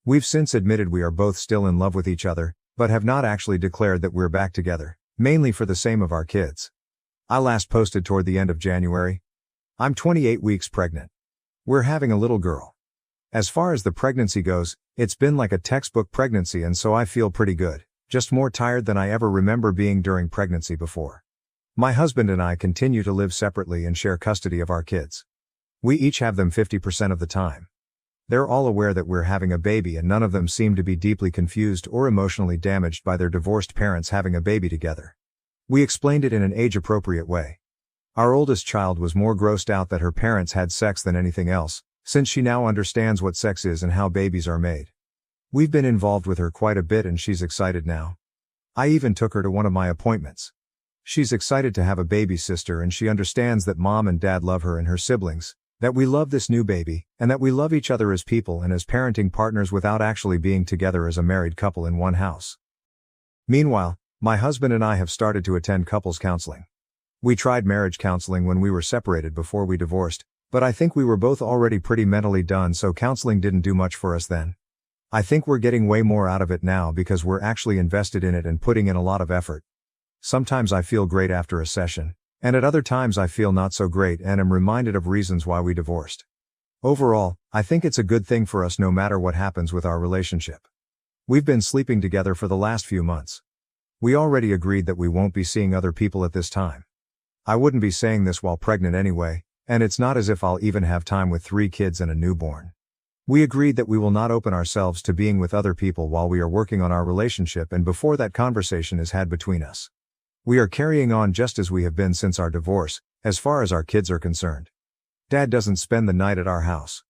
S1: We've since admitted we are both still in love with each other, but have not actually declared that we're back together, mainly for the same of our kids. I last posted toward the end of January. I'm 28 weeks pregnant. We're having a little girl. As far as the pregnancy goes, it's been like a textbook pregnancy, and so I feel pretty good. Just more tired than I ever remember being during pregnancy before. My husband and I continue to live separately and share custody of our kids. We each have them 50% of the time. They're all aware that we're having a baby and none of them seem to be deeply confused or emotionally damaged by their divorced parents having a baby together. We explained it in an age-appropriate way. Our oldest child was more grossed out that her parents had sex than anything else, since she now understands what sex is and how babies are made. We've been involved with her quite a bit and she's excited now. I even took her to one of my appointments. She's excited to have a baby sister and she understands that mom and dad love her and her siblings, that we love this new baby, and that we love each other as people and as parenting partners without actually being together as a married couple in one house. Meanwhile, my husband and I have started to attend couples counseling. We tried marriage counseling when we were separated before we divorced, but I think we were both already pretty mentally done, so counseling didn't do much for us then. I think we're getting way more out of it now because we're actually invested in it and putting in a lot of effort. Sometimes I feel great after a session, and at other times I feel not so great and am reminded of reasons why we divorced. Overall, I think it's a good thing for us no matter what happens with our relationship. We've been sleeping together for the last few months. We already agreed that we won't be seeing other people at this time. I wouldn't be saying this while pregnant anyway, and it's not as if I'll even have time with 3 kids and a newborn. We agreed that we will not open ourselves to being with other people while we are working on our relationship and before that conversation is had between us. We are carrying on just as we have been since our divorce, as far as our kids are concerned. Dad doesn't spend the night at our house.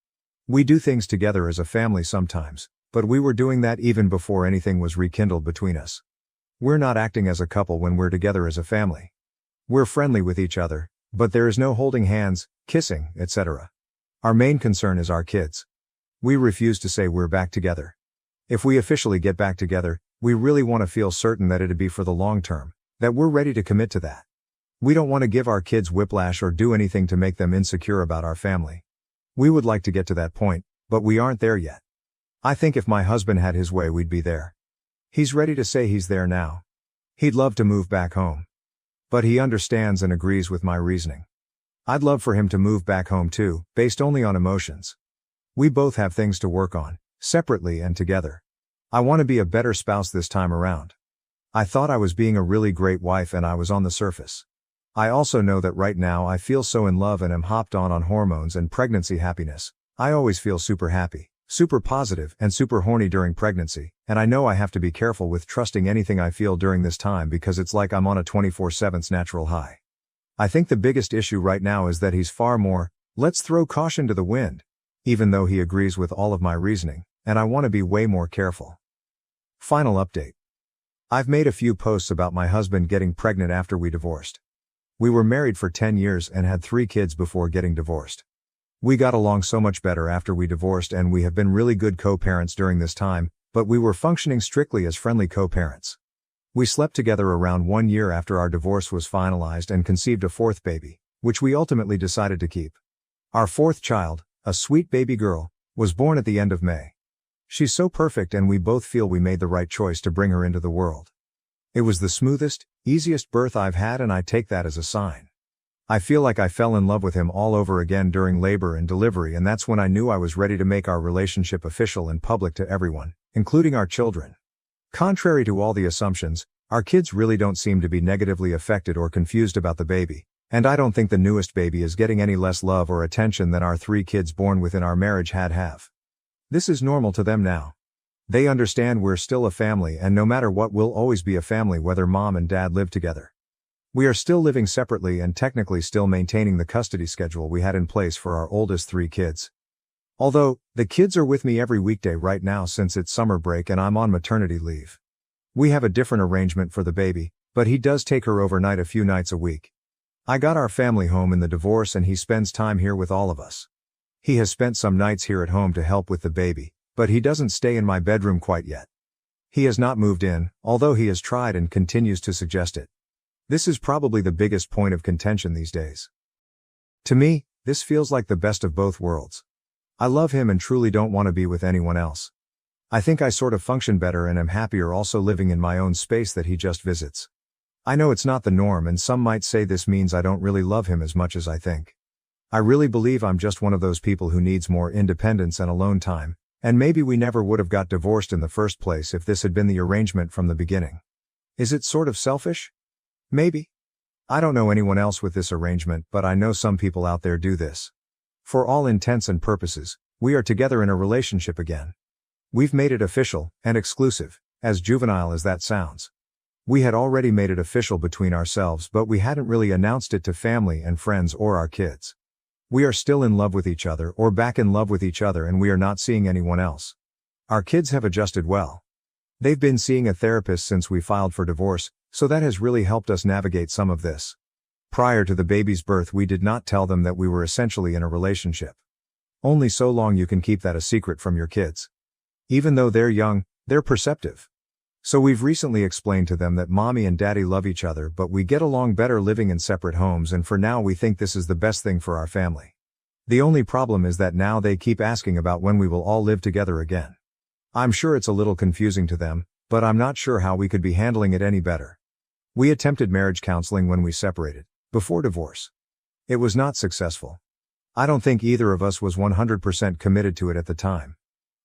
S1: We do things together as a family sometimes, but we were doing that even before anything was rekindled between us. We're not acting as a couple when we're together as a family. We're friendly with each other, but there is no holding hands, kissing, etc. Our main concern is our kids. We refuse to say we're back together. If we officially get back together, we really want to feel certain that it'd be for the long term, that we're ready to commit to that. We don't want to give our kids whiplash or do anything to make them insecure about our family. We would like to get to that point, but we aren't there yet. I think if my husband had his way, we'd be there. He's ready to say he's there now. He'd love to move back home. But he understands and agrees with my reasoning. I'd love for him to move back home too, based only on emotions. We both have things to work on, separately and together. I want to be a better spouse this time around. I thought I was being a really great wife and I was on the surface. I also know that right now I feel so in love and am hopped on hormones and pregnancy happiness. I always feel super happy, super positive and super horny during pregnancy, and I know I have to be careful with trusting anything I feel during this time because it's like I'm on a 24/7 natural high. I think the biggest issue right now is that he's far more, let's throw caution to the wind, even though he agrees with all of my reasoning, and I want to be way more careful. Final update. I've made a few posts about my husband getting pregnant after we divorced. We were married for 10 years and had 3 kids before getting divorced. We got along so much better after we divorced and we have been really good co-parents during this time, but we were functioning strictly as friendly co-parents. We slept together around 1 year after our divorce was finalized and conceived a 4th baby, which we ultimately decided to keep. Our 4th child, a sweet baby girl, was born at the end of May. She's so perfect and we both feel we made the right choice to bring her into the world. It was the smoothest, easiest birth I've had and I take that as a sign. I feel like I fell in love with him all over again during labor and delivery, and that's when I knew I was ready to make our relationship official and public to everyone, including our children. Contrary to all the assumptions, our kids really don't seem to be negatively affected or confused about the baby. And I don't think the newest baby is getting any less love or attention than our 3 kids born within our marriage have. This is normal to them now. They understand we're still a family and no matter what we'll always be a family whether mom and dad live together. We are still living separately and technically still maintaining the custody schedule we had in place for our oldest 3 kids. Although, the kids are with me every weekday right now since it's summer break and I'm on maternity leave. We have a different arrangement for the baby, but he does take her overnight a few nights a week. I got our family home in the divorce and he spends time here with all of us. He has spent some nights here at home to help with the baby, but he doesn't stay in my bedroom quite yet. He has not moved in, although he has tried and continues to suggest it. This is probably the biggest point of contention these days. To me, this feels like the best of both worlds. I love him and truly don't want to be with anyone else. I think I sort of function better and am happier also living in my own space that he just visits. I know it's not the norm and some might say this means I don't really love him as much as I think. I really believe I'm just one of those people who needs more independence and alone time, and maybe we never would have got divorced in the first place if this had been the arrangement from the beginning. Is it sort of selfish? Maybe. I don't know anyone else with this arrangement, but I know some people out there do this. For all intents and purposes, we are together in a relationship again. We've made it official and exclusive, as juvenile as that sounds. We had already made it official between ourselves, but we hadn't really announced it to family and friends or our kids. We are still in love with each other or back in love with each other and we are not seeing anyone else. Our kids have adjusted well. They've been seeing a therapist since we filed for divorce, so that has really helped us navigate some of this. Prior to the baby's birth we did not tell them that we were essentially in a relationship. Only so long you can keep that a secret from your kids. Even though they're young, they're perceptive. So we've recently explained to them that mommy and daddy love each other but we get along better living in separate homes and for now we think this is the best thing for our family. The only problem is that now they keep asking about when we will all live together again. I'm sure it's a little confusing to them, but I'm not sure how we could be handling it any better. We attempted marriage counseling when we separated, before divorce. It was not successful. I don't think either of us was 100% committed to it at the time.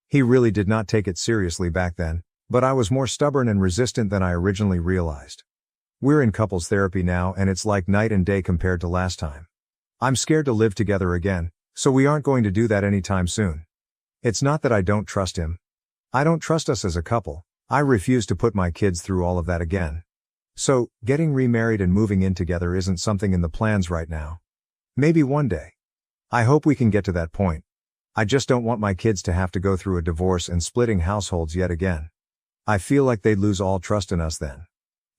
S1: He really did not take it seriously back then, but I was more stubborn and resistant than I originally realized. We're in couples therapy now and it's like night and day compared to last time. I'm scared to live together again, so we aren't going to do that anytime soon. It's not that I don't trust him. I don't trust us as a couple. I refuse to put my kids through all of that again. So, getting remarried and moving in together isn't something in the plans right now. Maybe one day. I hope we can get to that point. I just don't want my kids to have to go through a divorce and splitting households yet again. I feel like they'd lose all trust in us then.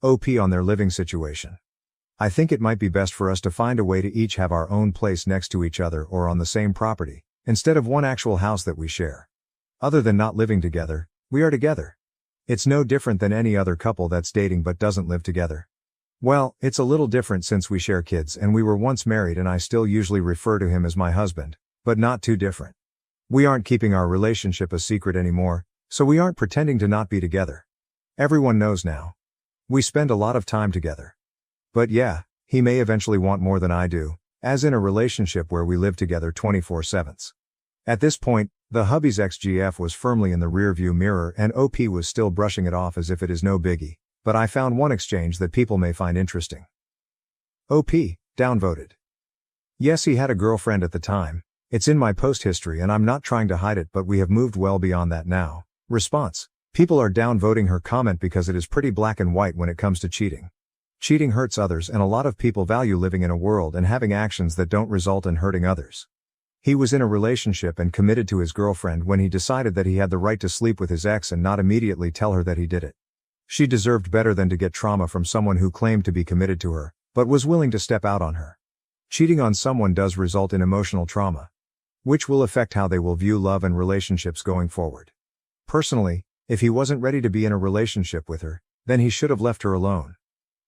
S1: OP on their living situation. I think it might be best for us to find a way to each have our own place next to each other or on the same property, instead of one actual house that we share. Other than not living together, we are together. It's no different than any other couple that's dating but doesn't live together. Well, it's a little different since we share kids and we were once married and I still usually refer to him as my husband, but not too different. We aren't keeping our relationship a secret anymore, so we aren't pretending to not be together. Everyone knows now. We spend a lot of time together. But yeah, he may eventually want more than I do, as in a relationship where we live together 24/7. At this point, the hubby's ex-GF was firmly in the rearview mirror and OP was still brushing it off as if it is no biggie, but I found one exchange that people may find interesting. OP, downvoted. Yes, he had a girlfriend at the time. It's in my post history and I'm not trying to hide it, but we have moved well beyond that now. Response. People are downvoting her comment because it is pretty black and white when it comes to cheating. Cheating hurts others and a lot of people value living in a world and having actions that don't result in hurting others. He was in a relationship and committed to his girlfriend when he decided that he had the right to sleep with his ex and not immediately tell her that he did it. She deserved better than to get trauma from someone who claimed to be committed to her, but was willing to step out on her. Cheating on someone does result in emotional trauma, which will affect how they will view love and relationships going forward. Personally, if he wasn't ready to be in a relationship with her, then he should have left her alone.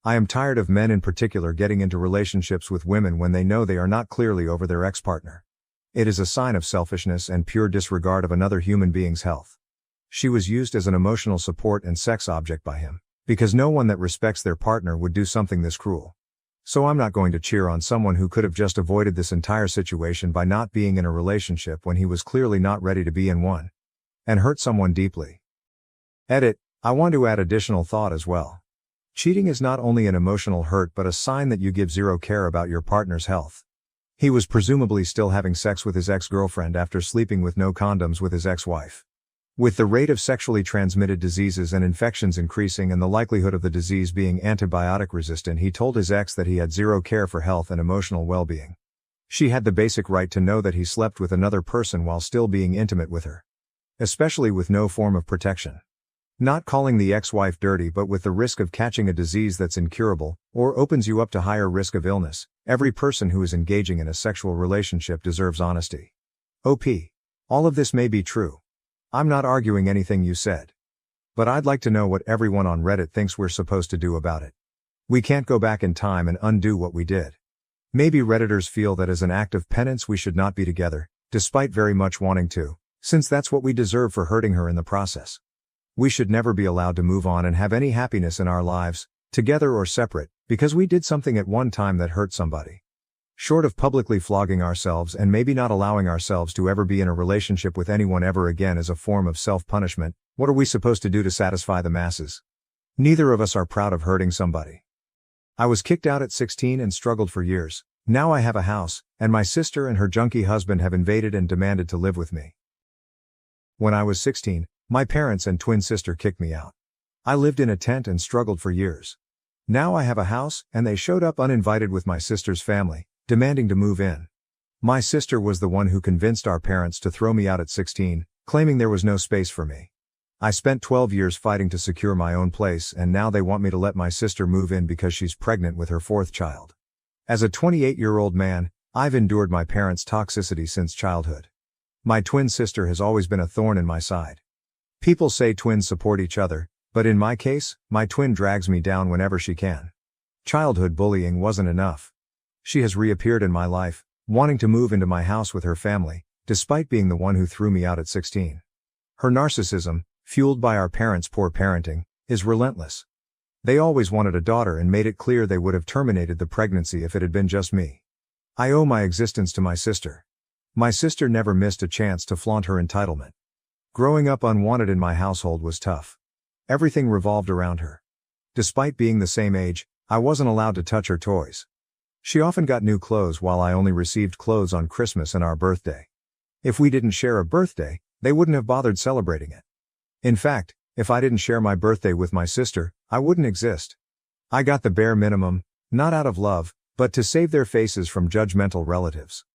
S1: I am tired of men in particular getting into relationships with women when they know they are not clearly over their ex-partner. It is a sign of selfishness and pure disregard of another human being's health. She was used as an emotional support and sex object by him, because no one that respects their partner would do something this cruel. So I'm not going to cheer on someone who could have just avoided this entire situation by not being in a relationship when he was clearly not ready to be in one, and hurt someone deeply. Edit, I want to add additional thought as well. Cheating is not only an emotional hurt but a sign that you give zero care about your partner's health. He was presumably still having sex with his ex-girlfriend after sleeping with no condoms with his ex-wife. With the rate of sexually transmitted diseases and infections increasing and the likelihood of the disease being antibiotic resistant, he told his ex that he had zero care for health and emotional well-being. She had the basic right to know that he slept with another person while still being intimate with her. Especially with no form of protection. Not calling the ex-wife dirty but with the risk of catching a disease that's incurable, or opens you up to higher risk of illness. Every person who is engaging in a sexual relationship deserves honesty. OP. All of this may be true. I'm not arguing anything you said. But I'd like to know what everyone on Reddit thinks we're supposed to do about it. We can't go back in time and undo what we did. Maybe Redditors feel that as an act of penance we should not be together, despite very much wanting to, since that's what we deserve for hurting her in the process. We should never be allowed to move on and have any happiness in our lives, together or separate, because we did something at one time that hurt somebody. Short of publicly flogging ourselves and maybe not allowing ourselves to ever be in a relationship with anyone ever again as a form of self-punishment, what are we supposed to do to satisfy the masses? Neither of us are proud of hurting somebody. I was kicked out at 16 and struggled for years. Now I have a house, and my sister and her junkie husband have invaded and demanded to live with me. When I was 16, my parents and twin sister kicked me out. I lived in a tent and struggled for years. Now I have a house, and they showed up uninvited with my sister's family, demanding to move in. My sister was the one who convinced our parents to throw me out at 16, claiming there was no space for me. I spent 12 years fighting to secure my own place, and now they want me to let my sister move in because she's pregnant with her fourth child. As a 28-year-old man, I've endured my parents' toxicity since childhood. My twin sister has always been a thorn in my side. People say twins support each other, but in my case, my twin drags me down whenever she can. Childhood bullying wasn't enough. She has reappeared in my life, wanting to move into my house with her family, despite being the one who threw me out at 16. Her narcissism, fueled by our parents' poor parenting, is relentless. They always wanted a daughter and made it clear they would have terminated the pregnancy if it had been just me. I owe my existence to my sister. My sister never missed a chance to flaunt her entitlement. Growing up unwanted in my household was tough. Everything revolved around her. Despite being the same age, I wasn't allowed to touch her toys. She often got new clothes while I only received clothes on Christmas and our birthday. If we didn't share a birthday, they wouldn't have bothered celebrating it. In fact, if I didn't share my birthday with my sister, I wouldn't exist. I got the bare minimum, not out of love, but to save their faces from judgmental relatives.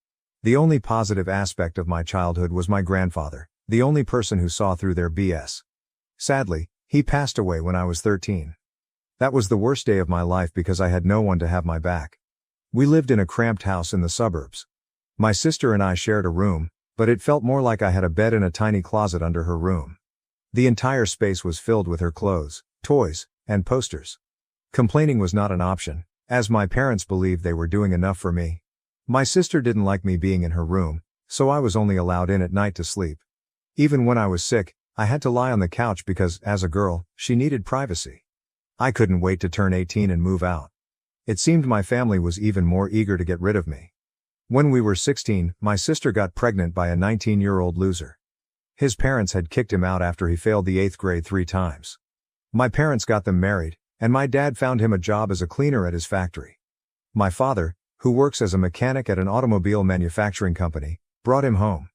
S1: The only positive aspect of my childhood was my grandfather, the only person who saw through their BS. Sadly, he passed away when I was 13. That was the worst day of my life because I had no one to have my back. We lived in a cramped house in the suburbs. My sister and I shared a room, but it felt more like I had a bed and a tiny closet under her room. The entire space was filled with her clothes, toys, and posters. Complaining was not an option, as my parents believed they were doing enough for me. My sister didn't like me being in her room, so I was only allowed in at night to sleep. Even when I was sick, I had to lie on the couch because, as a girl, she needed privacy. I couldn't wait to turn 18 and move out. It seemed my family was even more eager to get rid of me. When we were 16, my sister got pregnant by a 19-year-old loser. His parents had kicked him out after he failed the 8th grade 3 times. My parents got them married, and my dad found him a job as a cleaner at his factory. My father, who works as a mechanic at an automobile manufacturing company, brought him home.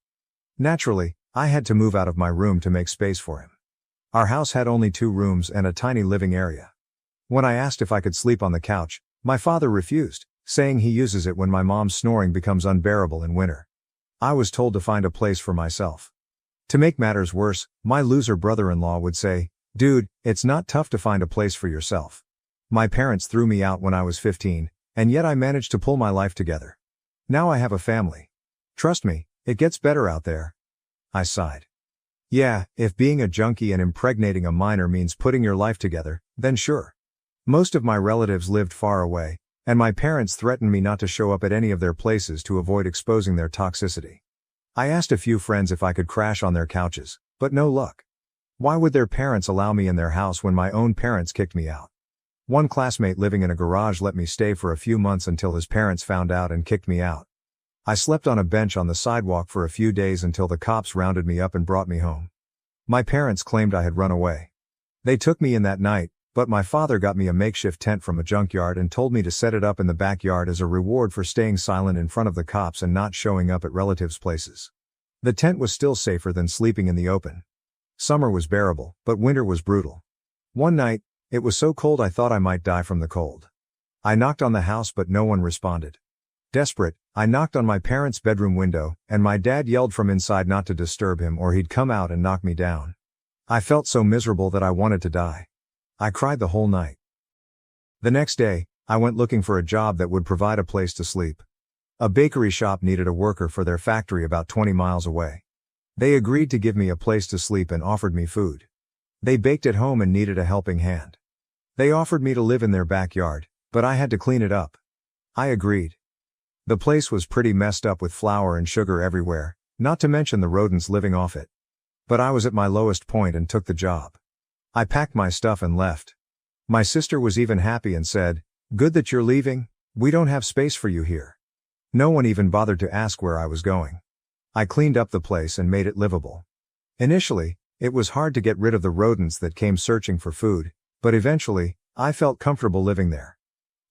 S1: Naturally, I had to move out of my room to make space for him. Our house had only 2 rooms and a tiny living area. When I asked if I could sleep on the couch, my father refused, saying he uses it when my mom's snoring becomes unbearable in winter. I was told to find a place for myself. To make matters worse, my loser brother-in-law would say, "Dude, it's not tough to find a place for yourself." My parents threw me out when I was 15, and yet I managed to pull my life together. Now I have a family. Trust me, it gets better out there. I sighed. Yeah, if being a junkie and impregnating a minor means putting your life together, then sure. Most of my relatives lived far away, and my parents threatened me not to show up at any of their places to avoid exposing their toxicity. I asked a few friends if I could crash on their couches, but no luck. Why would their parents allow me in their house when my own parents kicked me out? One classmate living in a garage let me stay for a few months until his parents found out and kicked me out. I slept on a bench on the sidewalk for a few days until the cops rounded me up and brought me home. My parents claimed I had run away. They took me in that night, but my father got me a makeshift tent from a junkyard and told me to set it up in the backyard as a reward for staying silent in front of the cops and not showing up at relatives' places. The tent was still safer than sleeping in the open. Summer was bearable, but winter was brutal. One night, it was so cold I thought I might die from the cold. I knocked on the house but no one responded. Desperate, I knocked on my parents' bedroom window, and my dad yelled from inside not to disturb him or he'd come out and knock me down. I felt so miserable that I wanted to die. I cried the whole night. The next day, I went looking for a job that would provide a place to sleep. A bakery shop needed a worker for their factory about 20 miles away. They agreed to give me a place to sleep and offered me food. They baked at home and needed a helping hand. They offered me to live in their backyard, but I had to clean it up. I agreed. The place was pretty messed up with flour and sugar everywhere, not to mention the rodents living off it. But I was at my lowest point and took the job. I packed my stuff and left. My sister was even happy and said, "Good that you're leaving, we don't have space for you here." No one even bothered to ask where I was going. I cleaned up the place and made it livable. Initially, it was hard to get rid of the rodents that came searching for food, but eventually, I felt comfortable living there.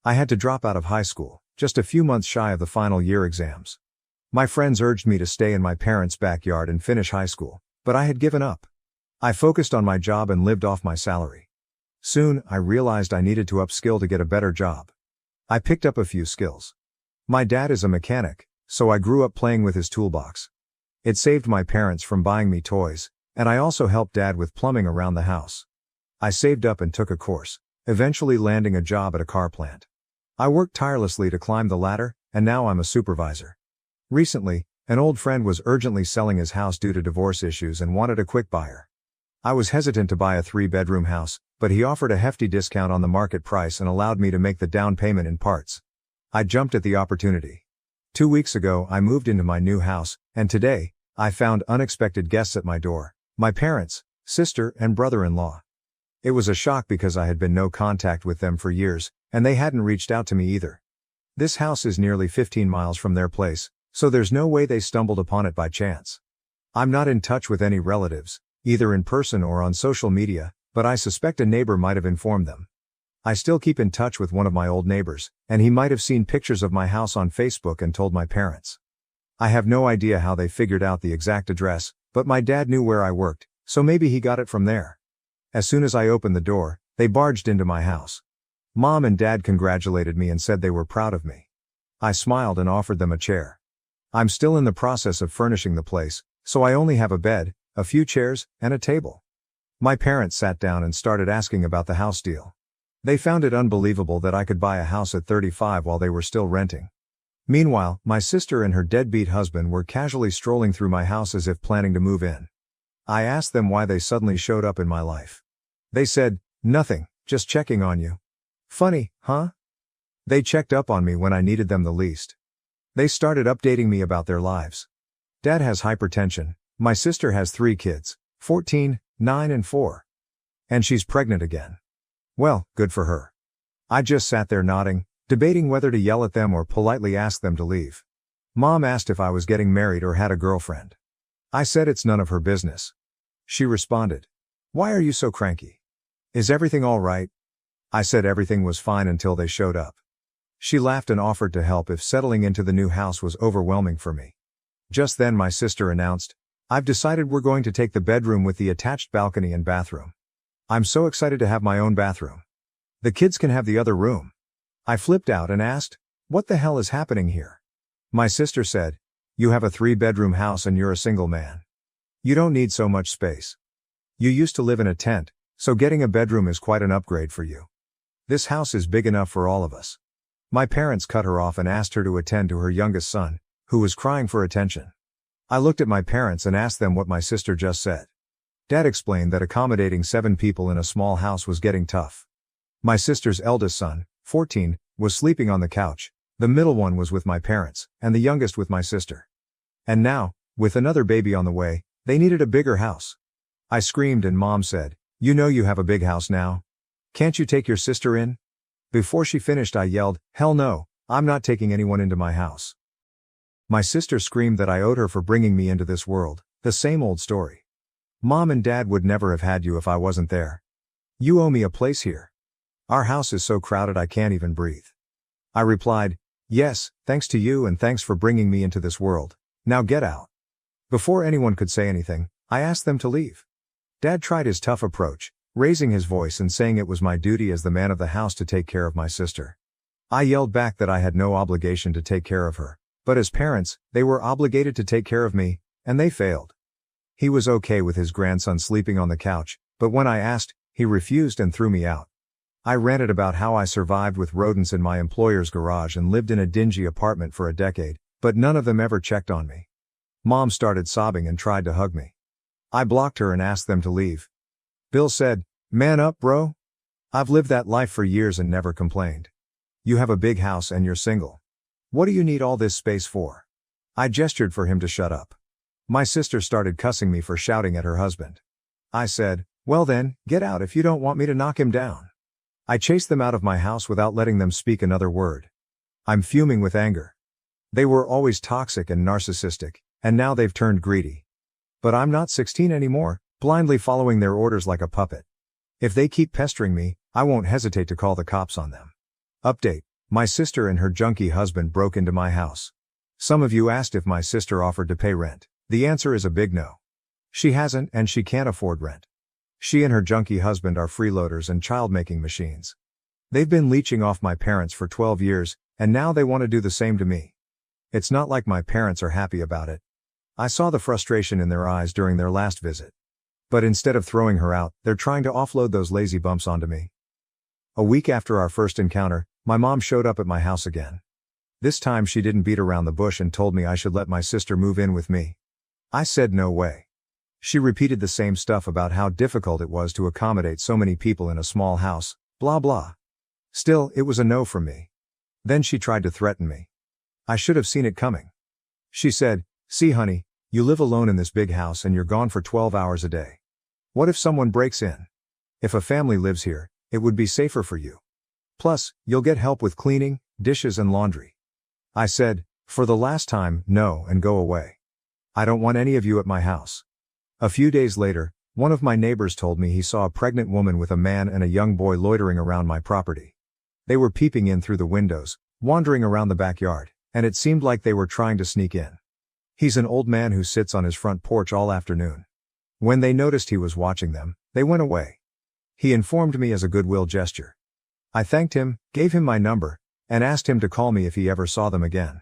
S1: I had to drop out of high school, just a few months shy of the final year exams. My friends urged me to stay in my parents' backyard and finish high school, but I had given up. I focused on my job and lived off my salary. Soon, I realized I needed to upskill to get a better job. I picked up a few skills. My dad is a mechanic, so I grew up playing with his toolbox. It saved my parents from buying me toys, and I also helped Dad with plumbing around the house. I saved up and took a course, eventually landing a job at a car plant. I worked tirelessly to climb the ladder, and now I'm a supervisor. Recently, an old friend was urgently selling his house due to divorce issues and wanted a quick buyer. I was hesitant to buy a 3-bedroom house, but he offered a hefty discount on the market price and allowed me to make the down payment in parts. I jumped at the opportunity. 2 weeks ago, I moved into my new house, and today, I found unexpected guests at my door: my parents, sister, and brother-in-law. It was a shock because I had been no contact with them for years, and they hadn't reached out to me either. This house is nearly 15 miles from their place, So there's no way they stumbled upon it by chance. I'm not in touch with any relatives, either in person or on social media, but I suspect a neighbor might have informed them. I still keep in touch with one of my old neighbors, and he might have seen pictures of my house on Facebook and told my parents. I have no idea how they figured out the exact address, but my dad knew where I worked, so maybe he got it from there. As soon as I opened the door, they barged into my house. Mom and Dad congratulated me and said they were proud of me. I smiled and offered them a chair. I'm still in the process of furnishing the place, so I only have a bed, a few chairs, and a table. My parents sat down and started asking about the house deal. They found it unbelievable that I could buy a house at 35 while they were still renting. Meanwhile, my sister and her deadbeat husband were casually strolling through my house as if planning to move in. I asked them why they suddenly showed up in my life. They said, "Nothing, just checking on you." Funny, huh? They checked up on me when I needed them the least. They started updating me about their lives. Dad has hypertension, my sister has 3 kids, 14, 9 and 4. And she's pregnant again. Well, good for her. I just sat there nodding, debating whether to yell at them or politely ask them to leave. Mom asked if I was getting married or had a girlfriend. I said it's none of her business. She responded, "Why are you so cranky? Is everything all right?" I said everything was fine until they showed up. She laughed and offered to help if settling into the new house was overwhelming for me. Just then my sister announced, "I've decided we're going to take the bedroom with the attached balcony and bathroom. I'm so excited to have my own bathroom. The kids can have the other room." I flipped out and asked, "What the hell is happening here?" My sister said, "You have a 3-bedroom house and you're a single man. You don't need so much space. You used to live in a tent, so getting a bedroom is quite an upgrade for you. This house is big enough for all of us." My parents cut her off and asked her to attend to her youngest son, who was crying for attention. I looked at my parents and asked them what my sister just said. Dad explained that accommodating 7 people in a small house was getting tough. My sister's eldest son, 14, was sleeping on the couch, the middle one was with my parents, and the youngest with my sister. And now, with another baby on the way, they needed a bigger house. I screamed and Mom said, "You know you have a big house now. Can't you take your sister in?" Before she finished I yelled, "Hell no, I'm not taking anyone into my house." My sister screamed that I owed her for bringing me into this world, the same old story. "Mom and Dad would never have had you if I wasn't there. You owe me a place here. Our house is so crowded I can't even breathe." I replied, "Yes, thanks to you and thanks for bringing me into this world. Now get out." Before anyone could say anything, I asked them to leave. Dad tried his tough approach, raising his voice and saying it was my duty as the man of the house to take care of my sister. I yelled back that I had no obligation to take care of her, but as parents, they were obligated to take care of me, and they failed. He was okay with his grandson sleeping on the couch, but when I asked, he refused and threw me out. I ranted about how I survived with rodents in my employer's garage and lived in a dingy apartment for a decade, but none of them ever checked on me. Mom started sobbing and tried to hug me. I blocked her and asked them to leave. Bill said, "Man up, bro. I've lived that life for years and never complained. You have a big house and you're single. What do you need all this space for?" I gestured for him to shut up. My sister started cussing me for shouting at her husband. I said, "Well then, get out if you don't want me to knock him down." I chased them out of my house without letting them speak another word. I'm fuming with anger. They were always toxic and narcissistic, and now they've turned greedy. But I'm not 16 anymore, blindly following their orders like a puppet. If they keep pestering me, I won't hesitate to call the cops on them. Update: my sister and her junkie husband broke into my house. Some of you asked if my sister offered to pay rent. The answer is a big no. She hasn't and she can't afford rent. She and her junkie husband are freeloaders and child-making machines. They've been leeching off my parents for 12 years, and now they want to do the same to me. It's not like my parents are happy about it. I saw the frustration in their eyes during their last visit. But instead of throwing her out, they're trying to offload those lazy bumps onto me. A week after our first encounter, my mom showed up at my house again. This time she didn't beat around the bush and told me I should let my sister move in with me. I said no way. She repeated the same stuff about how difficult it was to accommodate so many people in a small house, blah blah. Still, it was a no from me. Then she tried to threaten me. I should have seen it coming. She said, "See honey, you live alone in this big house and you're gone for 12 hours a day. What if someone breaks in? If a family lives here, it would be safer for you. Plus, you'll get help with cleaning, dishes and laundry." I said, For the last time, no, and go away. I don't want any of you at my house. A few days later, one of my neighbors told me he saw a pregnant woman with a man and a young boy loitering around my property. They were peeping in through the windows, wandering around the backyard, and it seemed like they were trying to sneak in. He's an old man who sits on his front porch all afternoon. When they noticed he was watching them, they went away. He informed me as a goodwill gesture. I thanked him, gave him my number, and asked him to call me if he ever saw them again.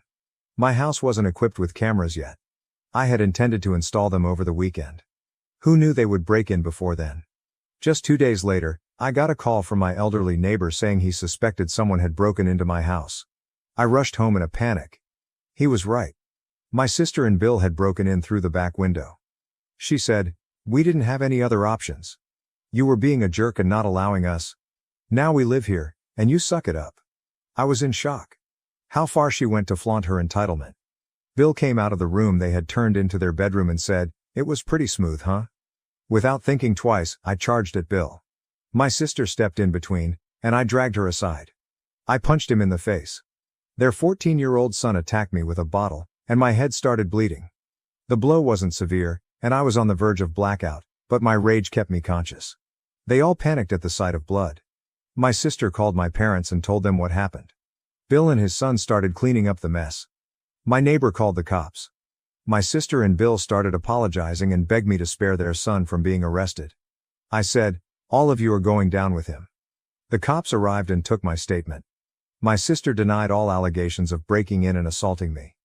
S1: My house wasn't equipped with cameras yet. I had intended to install them over the weekend. Who knew they would break in before then? Just 2 days later, I got a call from my elderly neighbor saying he suspected someone had broken into my house. I rushed home in a panic. He was right. My sister and Bill had broken in through the back window. She said, "We didn't have any other options. You were being a jerk and not allowing us. Now we live here, and you suck it up." I was in shock. How far she went to flaunt her entitlement. Bill came out of the room they had turned into their bedroom and said, "It was pretty smooth, huh?" Without thinking twice, I charged at Bill. My sister stepped in between, and I dragged her aside. I punched him in the face. Their 14-year-old son attacked me with a bottle, and my head started bleeding. The blow wasn't severe, and I was on the verge of blackout, but my rage kept me conscious. They all panicked at the sight of blood. My sister called my parents and told them what happened. Bill and his son started cleaning up the mess. My neighbor called the cops. My sister and Bill started apologizing and begged me to spare their son from being arrested. I said, "All of you are going down with him." The cops arrived and took my statement. My sister denied all allegations of breaking in and assaulting me.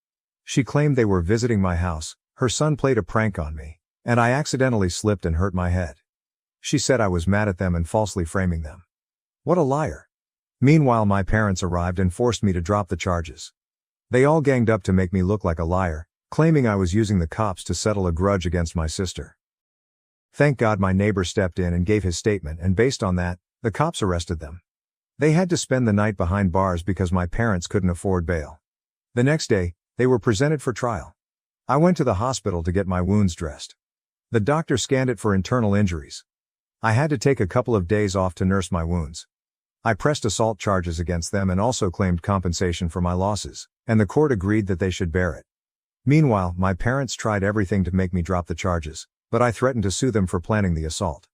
S1: She claimed they were visiting my house, her son played a prank on me, and I accidentally slipped and hurt my head. She said I was mad at them and falsely framing them. What a liar. Meanwhile, my parents arrived and forced me to drop the charges. They all ganged up to make me look like a liar, claiming I was using the cops to settle a grudge against my sister. Thank God my neighbor stepped in and gave his statement, and based on that, the cops arrested them. They had to spend the night behind bars because my parents couldn't afford bail. The next day, they were presented for trial. I went to the hospital to get my wounds dressed. The doctor scanned it for internal injuries. I had to take a couple of days off to nurse my wounds. I pressed assault charges against them and also claimed compensation for my losses, and the court agreed that they should bear it. Meanwhile, my parents tried everything to make me drop the charges, but I threatened to sue them for planning the assault.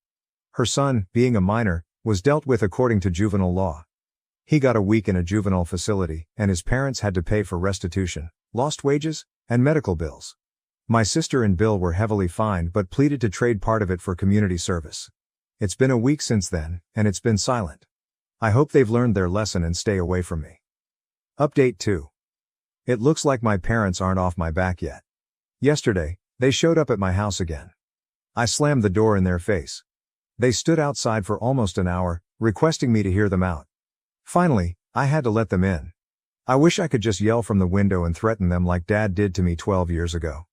S1: Her son, being a minor, was dealt with according to juvenile law. He got a week in a juvenile facility, and his parents had to pay for restitution, lost wages, and medical bills. My sister and Bill were heavily fined but pleaded to trade part of it for community service. It's been a week since then, and it's been silent. I hope they've learned their lesson and stay away from me. Update 2. It looks like my parents aren't off my back yet. Yesterday, they showed up at my house again. I slammed the door in their face. They stood outside for almost an hour, requesting me to hear them out. Finally, I had to let them in. I wish I could just yell from the window and threaten them like Dad did to me 12 years ago.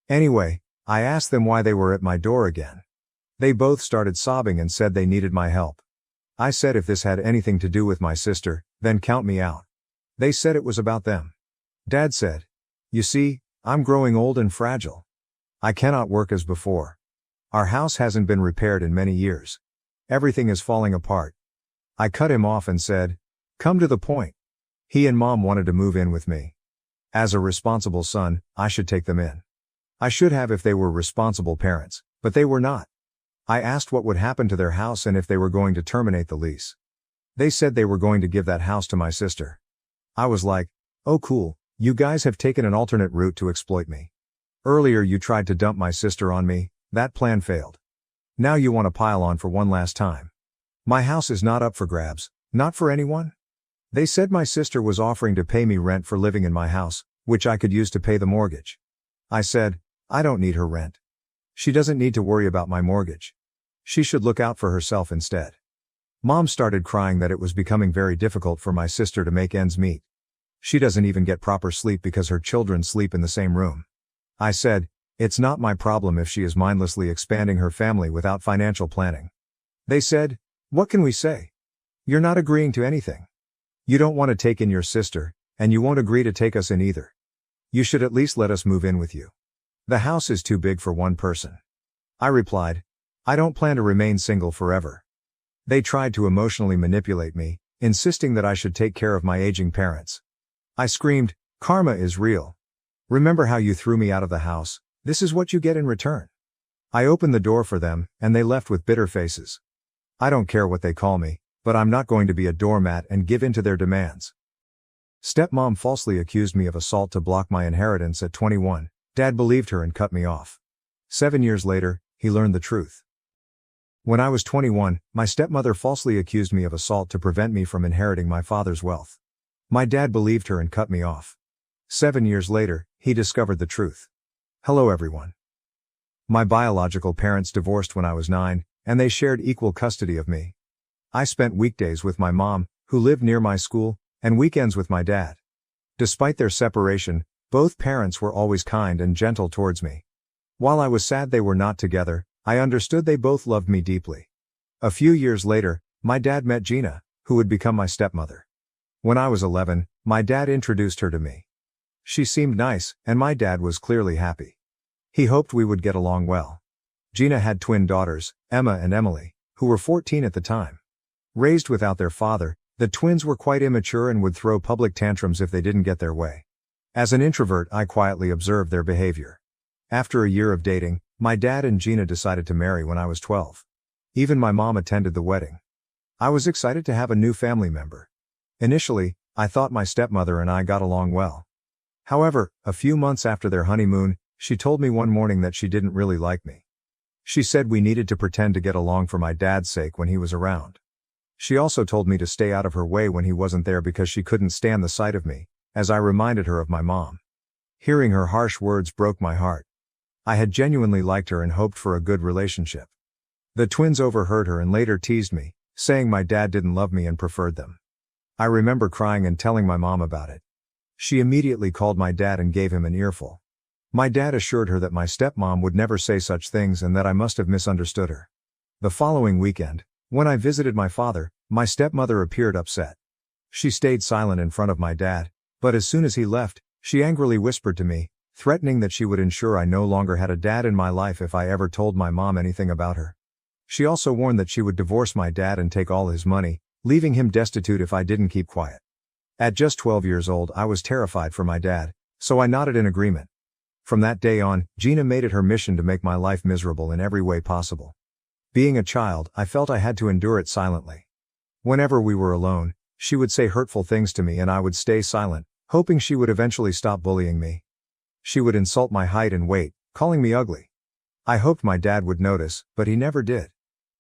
S1: Anyway, I asked them why they were at my door again. They both started sobbing and said they needed my help. I said if this had anything to do with my sister, then count me out. They said it was about them. Dad said, "You see, I'm growing old and fragile. I cannot work as before. Our house hasn't been repaired in many years. Everything is falling apart." I cut him off and said, "Come to the point." He and Mom wanted to move in with me. As a responsible son, I should take them in. I should have if they were responsible parents, but they were not. I asked what would happen to their house and if they were going to terminate the lease. They said they were going to give that house to my sister. I was like, "Oh cool, you guys have taken an alternate route to exploit me. Earlier you tried to dump my sister on me, that plan failed. Now you want to pile on for one last time. My house is not up for grabs, not for anyone." They said my sister was offering to pay me rent for living in my house, which I could use to pay the mortgage. I said, I don't need her rent. She doesn't need to worry about my mortgage. She should look out for herself instead. Mom started crying that it was becoming very difficult for my sister to make ends meet. She doesn't even get proper sleep because her children sleep in the same room. I said, it's not my problem if she is mindlessly expanding her family without financial planning. They said, what can we say? You're not agreeing to anything. You don't want to take in your sister, and you won't agree to take us in either. You should at least let us move in with you. The house is too big for one person. I replied, I don't plan to remain single forever. They tried to emotionally manipulate me, insisting that I should take care of my aging parents. I screamed, Karma is real. Remember how you threw me out of the house? This is what you get in return. I opened the door for them, and they left with bitter faces. I don't care what they call me, but I'm not going to be a doormat and give in to their demands. Stepmom falsely accused me of assault to block my inheritance at 21. Dad believed her and cut me off. 7 years later, he learned the truth. When I was 21, my stepmother falsely accused me of assault to prevent me from inheriting my father's wealth. My dad believed her and cut me off. 7 years later, he discovered the truth. Hello everyone. My biological parents divorced when I was 9, and they shared equal custody of me. I spent weekdays with my mom, who lived near my school, and weekends with my dad. Despite their separation, both parents were always kind and gentle towards me. While I was sad they were not together, I understood they both loved me deeply. A few years later, my dad met Gina, who would become my stepmother. When I was 11, my dad introduced her to me. She seemed nice, and my dad was clearly happy. He hoped we would get along well. Gina had twin daughters, Emma and Emily, who were 14 at the time. Raised without their father, the twins were quite immature and would throw public tantrums if they didn't get their way. As an introvert, I quietly observed their behavior. After a year of dating, my dad and Gina decided to marry when I was 12. Even my mom attended the wedding. I was excited to have a new family member. Initially, I thought my stepmother and I got along well. However, a few months after their honeymoon, she told me one morning that she didn't really like me. She said we needed to pretend to get along for my dad's sake when he was around. She also told me to stay out of her way when he wasn't there because she couldn't stand the sight of me, as I reminded her of my mom. Hearing her harsh words broke my heart. I had genuinely liked her and hoped for a good relationship. The twins overheard her and later teased me, saying my dad didn't love me and preferred them. I remember crying and telling my mom about it. She immediately called my dad and gave him an earful. My dad assured her that my stepmom would never say such things and that I must have misunderstood her. The following weekend, when I visited my father, my stepmother appeared upset. She stayed silent in front of my dad, but as soon as he left, she angrily whispered to me, threatening that she would ensure I no longer had a dad in my life if I ever told my mom anything about her. She also warned that she would divorce my dad and take all his money, leaving him destitute if I didn't keep quiet. At just 12 years old, I was terrified for my dad, so I nodded in agreement. From that day on, Gina made it her mission to make my life miserable in every way possible. Being a child, I felt I had to endure it silently. Whenever we were alone, she would say hurtful things to me and I would stay silent, hoping she would eventually stop bullying me. She would insult my height and weight, calling me ugly. I hoped my dad would notice, but he never did.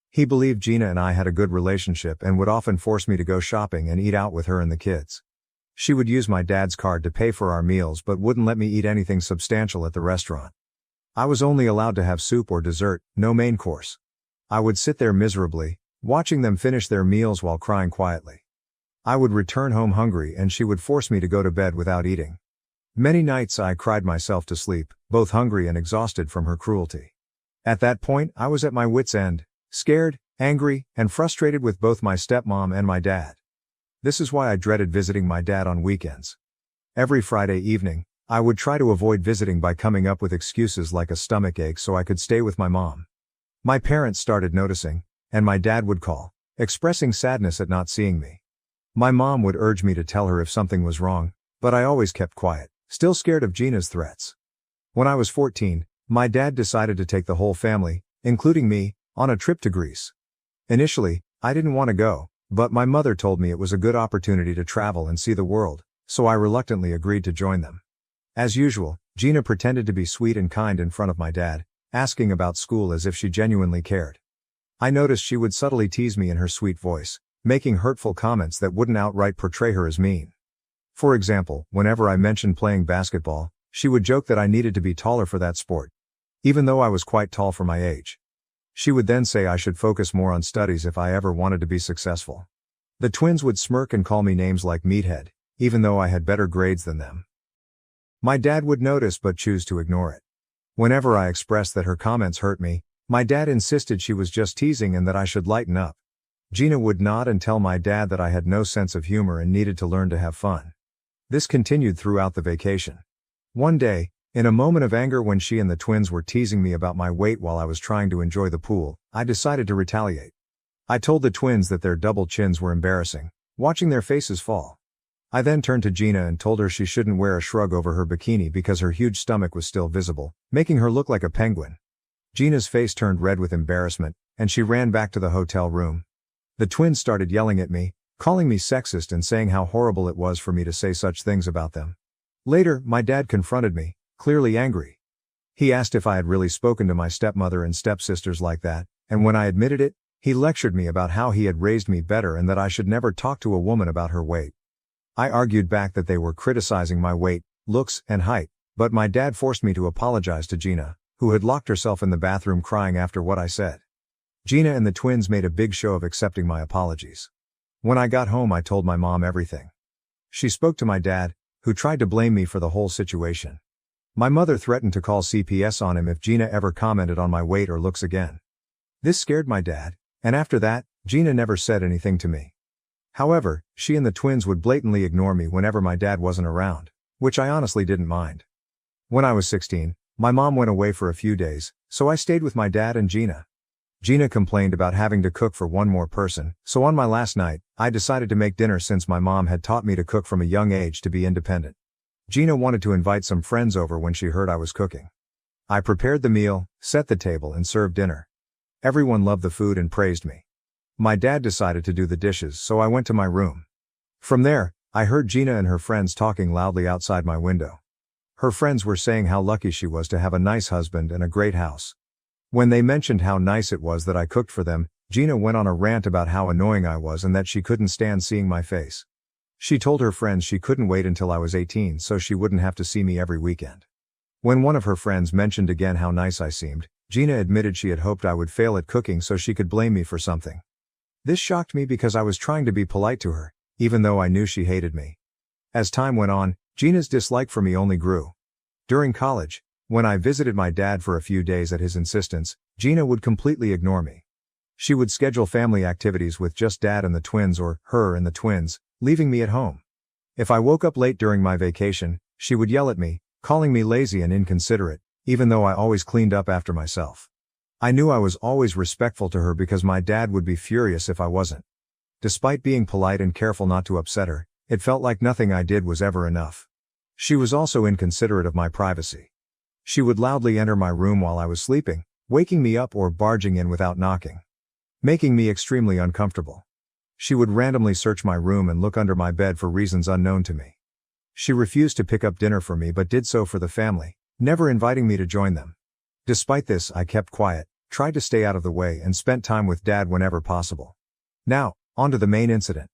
S1: He believed Gina and I had a good relationship and would often force me to go shopping and eat out with her and the kids. She would use my dad's card to pay for our meals but wouldn't let me eat anything substantial at the restaurant. I was only allowed to have soup or dessert, no main course. I would sit there miserably, watching them finish their meals while crying quietly. I would return home hungry and she would force me to go to bed without eating. Many nights I cried myself to sleep, both hungry and exhausted from her cruelty. At that point, I was at my wit's end, scared, angry, and frustrated with both my stepmom and my dad. This is why I dreaded visiting my dad on weekends. Every Friday evening, I would try to avoid visiting by coming up with excuses like a stomach ache so I could stay with my mom. My parents started noticing, and my dad would call, expressing sadness at not seeing me. My mom would urge me to tell her if something was wrong, but I always kept quiet, still scared of Gina's threats. When I was 14, my dad decided to take the whole family, including me, on a trip to Greece. Initially, I didn't want to go, but my mother told me it was a good opportunity to travel and see the world, so I reluctantly agreed to join them. As usual, Gina pretended to be sweet and kind in front of my dad, asking about school as if she genuinely cared. I noticed she would subtly tease me in her sweet voice, making hurtful comments that wouldn't outright portray her as mean. For example, whenever I mentioned playing basketball, she would joke that I needed to be taller for that sport, even though I was quite tall for my age. She would then say I should focus more on studies if I ever wanted to be successful. The twins would smirk and call me names like meathead, even though I had better grades than them. My dad would notice but choose to ignore it. Whenever I expressed that her comments hurt me, my dad insisted she was just teasing and that I should lighten up. Gina would nod and tell my dad that I had no sense of humor and needed to learn to have fun. This continued throughout the vacation. One day, in a moment of anger when she and the twins were teasing me about my weight while I was trying to enjoy the pool, I decided to retaliate. I told the twins that their double chins were embarrassing, watching their faces fall. I then turned to Gina and told her she shouldn't wear a shrug over her bikini because her huge stomach was still visible, making her look like a penguin. Gina's face turned red with embarrassment, and she ran back to the hotel room. The twins started yelling at me, calling me sexist and saying how horrible it was for me to say such things about them. Later, my dad confronted me, clearly angry. He asked if I had really spoken to my stepmother and stepsisters like that, and when I admitted it, he lectured me about how he had raised me better and that I should never talk to a woman about her weight. I argued back that they were criticizing my weight, looks, and height, but my dad forced me to apologize to Gina, who had locked herself in the bathroom crying after what I said. Gina and the twins made a big show of accepting my apologies. When I got home, I told my mom everything. She spoke to my dad, who tried to blame me for the whole situation. My mother threatened to call CPS on him if Gina ever commented on my weight or looks again. This scared my dad, and after that, Gina never said anything to me. However, she and the twins would blatantly ignore me whenever my dad wasn't around, which I honestly didn't mind. When I was 16, my mom went away for a few days, so I stayed with my dad and Gina. Gina complained about having to cook for one more person, so on my last night, I decided to make dinner since my mom had taught me to cook from a young age to be independent. Gina wanted to invite some friends over when she heard I was cooking. I prepared the meal, set the table, and served dinner. Everyone loved the food and praised me. My dad decided to do the dishes, so I went to my room. From there, I heard Gina and her friends talking loudly outside my window. Her friends were saying how lucky she was to have a nice husband and a great house. When they mentioned how nice it was that I cooked for them, Gina went on a rant about how annoying I was and that she couldn't stand seeing my face. She told her friends she couldn't wait until I was 18 so she wouldn't have to see me every weekend. When one of her friends mentioned again how nice I seemed, Gina admitted she had hoped I would fail at cooking so she could blame me for something. This shocked me because I was trying to be polite to her, even though I knew she hated me. As time went on, Gina's dislike for me only grew. During college, when I visited my dad for a few days at his insistence, Gina would completely ignore me. She would schedule family activities with just dad and the twins or her and the twins, leaving me at home. If I woke up late during my vacation, she would yell at me, calling me lazy and inconsiderate, even though I always cleaned up after myself. I knew I was always respectful to her because my dad would be furious if I wasn't. Despite being polite and careful not to upset her, it felt like nothing I did was ever enough. She was also inconsiderate of my privacy. She would loudly enter my room while I was sleeping, waking me up or barging in without knocking, making me extremely uncomfortable. She would randomly search my room and look under my bed for reasons unknown to me. She refused to pick up dinner for me but did so for the family, never inviting me to join them. Despite this, I kept quiet, tried to stay out of the way, and spent time with dad whenever possible. Now, on to the main incident.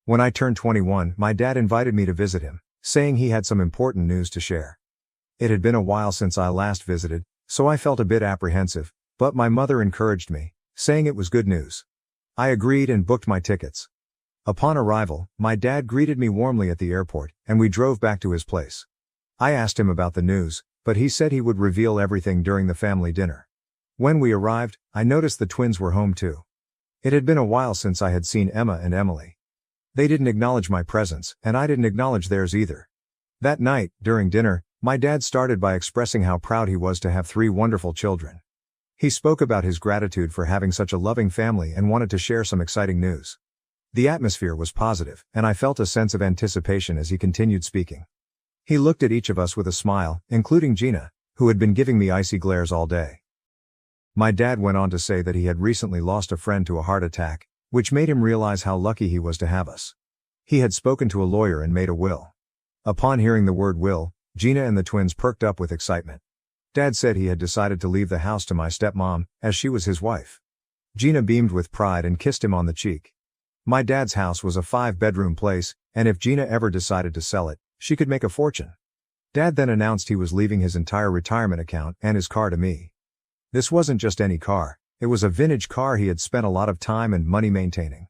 S1: When I turned 21, my dad invited me to visit him, saying he had some important news to share. It had been a while since I last visited, so I felt a bit apprehensive, but my mother encouraged me, saying it was good news. I agreed and booked my tickets. Upon arrival, my dad greeted me warmly at the airport, and we drove back to his place. I asked him about the news, but he said he would reveal everything during the family dinner. When we arrived, I noticed the twins were home too. It had been a while since I had seen Emma and Emily. They didn't acknowledge my presence, and I didn't acknowledge theirs either. That night, during dinner, my dad started by expressing how proud he was to have 3 wonderful children. He spoke about his gratitude for having such a loving family and wanted to share some exciting news. The atmosphere was positive, and I felt a sense of anticipation as he continued speaking. He looked at each of us with a smile, including Gina, who had been giving me icy glares all day. My dad went on to say that he had recently lost a friend to a heart attack, which made him realize how lucky he was to have us. He had spoken to a lawyer and made a will. Upon hearing the word will, Gina and the twins perked up with excitement. Dad said he had decided to leave the house to my stepmom, as she was his wife. Gina beamed with pride and kissed him on the cheek. My dad's house was a 5-bedroom place, and if Gina ever decided to sell it, she could make a fortune. Dad then announced he was leaving his entire retirement account and his car to me. This wasn't just any car, it was a vintage car he had spent a lot of time and money maintaining.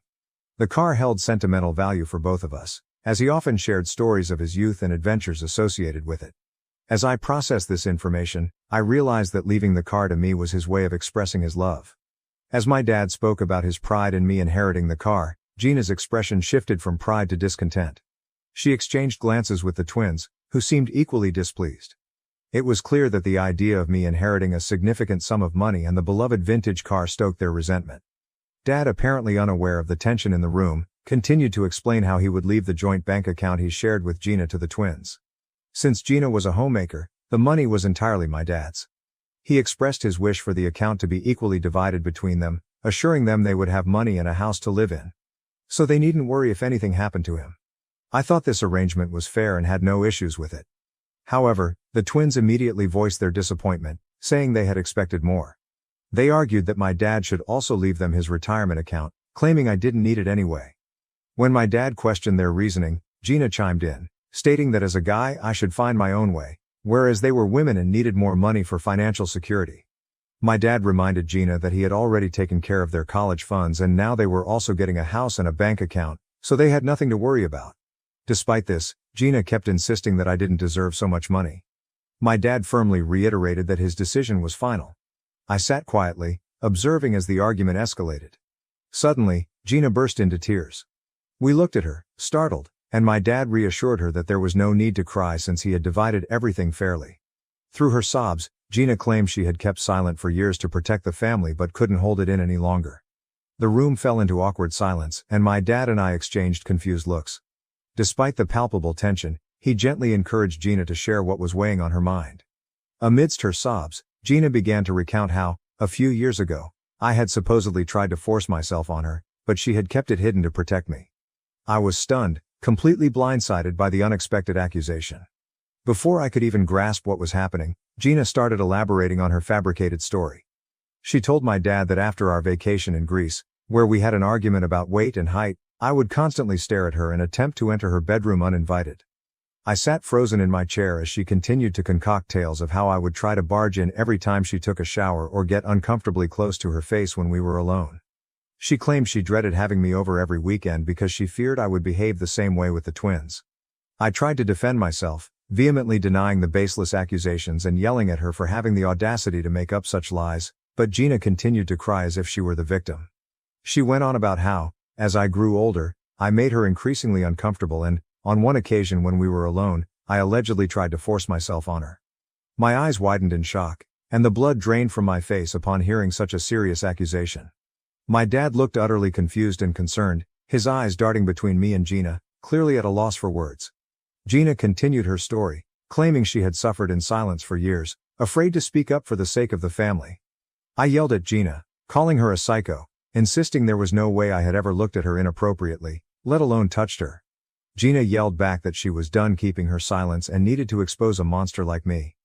S1: The car held sentimental value for both of us, as he often shared stories of his youth and adventures associated with it. As I processed this information, I realized that leaving the car to me was his way of expressing his love. As my dad spoke about his pride in me inheriting the car, Gina's expression shifted from pride to discontent. She exchanged glances with the twins, who seemed equally displeased. It was clear that the idea of me inheriting a significant sum of money and the beloved vintage car stoked their resentment. Dad, apparently unaware of the tension in the room, continued to explain how he would leave the joint bank account he shared with Gina to the twins. Since Gina was a homemaker, the money was entirely my dad's. He expressed his wish for the account to be equally divided between them, assuring them they would have money and a house to live in. So they needn't worry if anything happened to him. I thought this arrangement was fair and had no issues with it. However, the twins immediately voiced their disappointment, saying they had expected more. They argued that my dad should also leave them his retirement account, claiming I didn't need it anyway. When my dad questioned their reasoning, Gina chimed in, stating that as a guy I should find my own way, whereas they were women and needed more money for financial security. My dad reminded Gina that he had already taken care of their college funds and now they were also getting a house and a bank account, so they had nothing to worry about. Despite this, Gina kept insisting that I didn't deserve so much money. My dad firmly reiterated that his decision was final. I sat quietly, observing as the argument escalated. Suddenly, Gina burst into tears. We looked at her, startled, and my dad reassured her that there was no need to cry since he had divided everything fairly. Through her sobs, Gina claimed she had kept silent for years to protect the family but couldn't hold it in any longer. The room fell into awkward silence, and my dad and I exchanged confused looks. Despite the palpable tension, he gently encouraged Gina to share what was weighing on her mind. Amidst her sobs, Gina began to recount how, a few years ago, I had supposedly tried to force myself on her, but she had kept it hidden to protect me. I was stunned, completely blindsided by the unexpected accusation. Before I could even grasp what was happening, Gina started elaborating on her fabricated story. She told my dad that after our vacation in Greece, where we had an argument about weight and height, I would constantly stare at her and attempt to enter her bedroom uninvited. I sat frozen in my chair as she continued to concoct tales of how I would try to barge in every time she took a shower or get uncomfortably close to her face when we were alone. She claimed she dreaded having me over every weekend because she feared I would behave the same way with the twins. I tried to defend myself, vehemently denying the baseless accusations and yelling at her for having the audacity to make up such lies, but Gina continued to cry as if she were the victim. She went on about how, as I grew older, I made her increasingly uncomfortable and, on one occasion when we were alone, I allegedly tried to force myself on her. My eyes widened in shock, and the blood drained from my face upon hearing such a serious accusation. My dad looked utterly confused and concerned, his eyes darting between me and Gina, clearly at a loss for words. Gina continued her story, claiming she had suffered in silence for years, afraid to speak up for the sake of the family. I yelled at Gina, calling her a psycho, insisting there was no way I had ever looked at her inappropriately, let alone touched her. Gina yelled back that she was done keeping her silence and needed to expose a monster like me.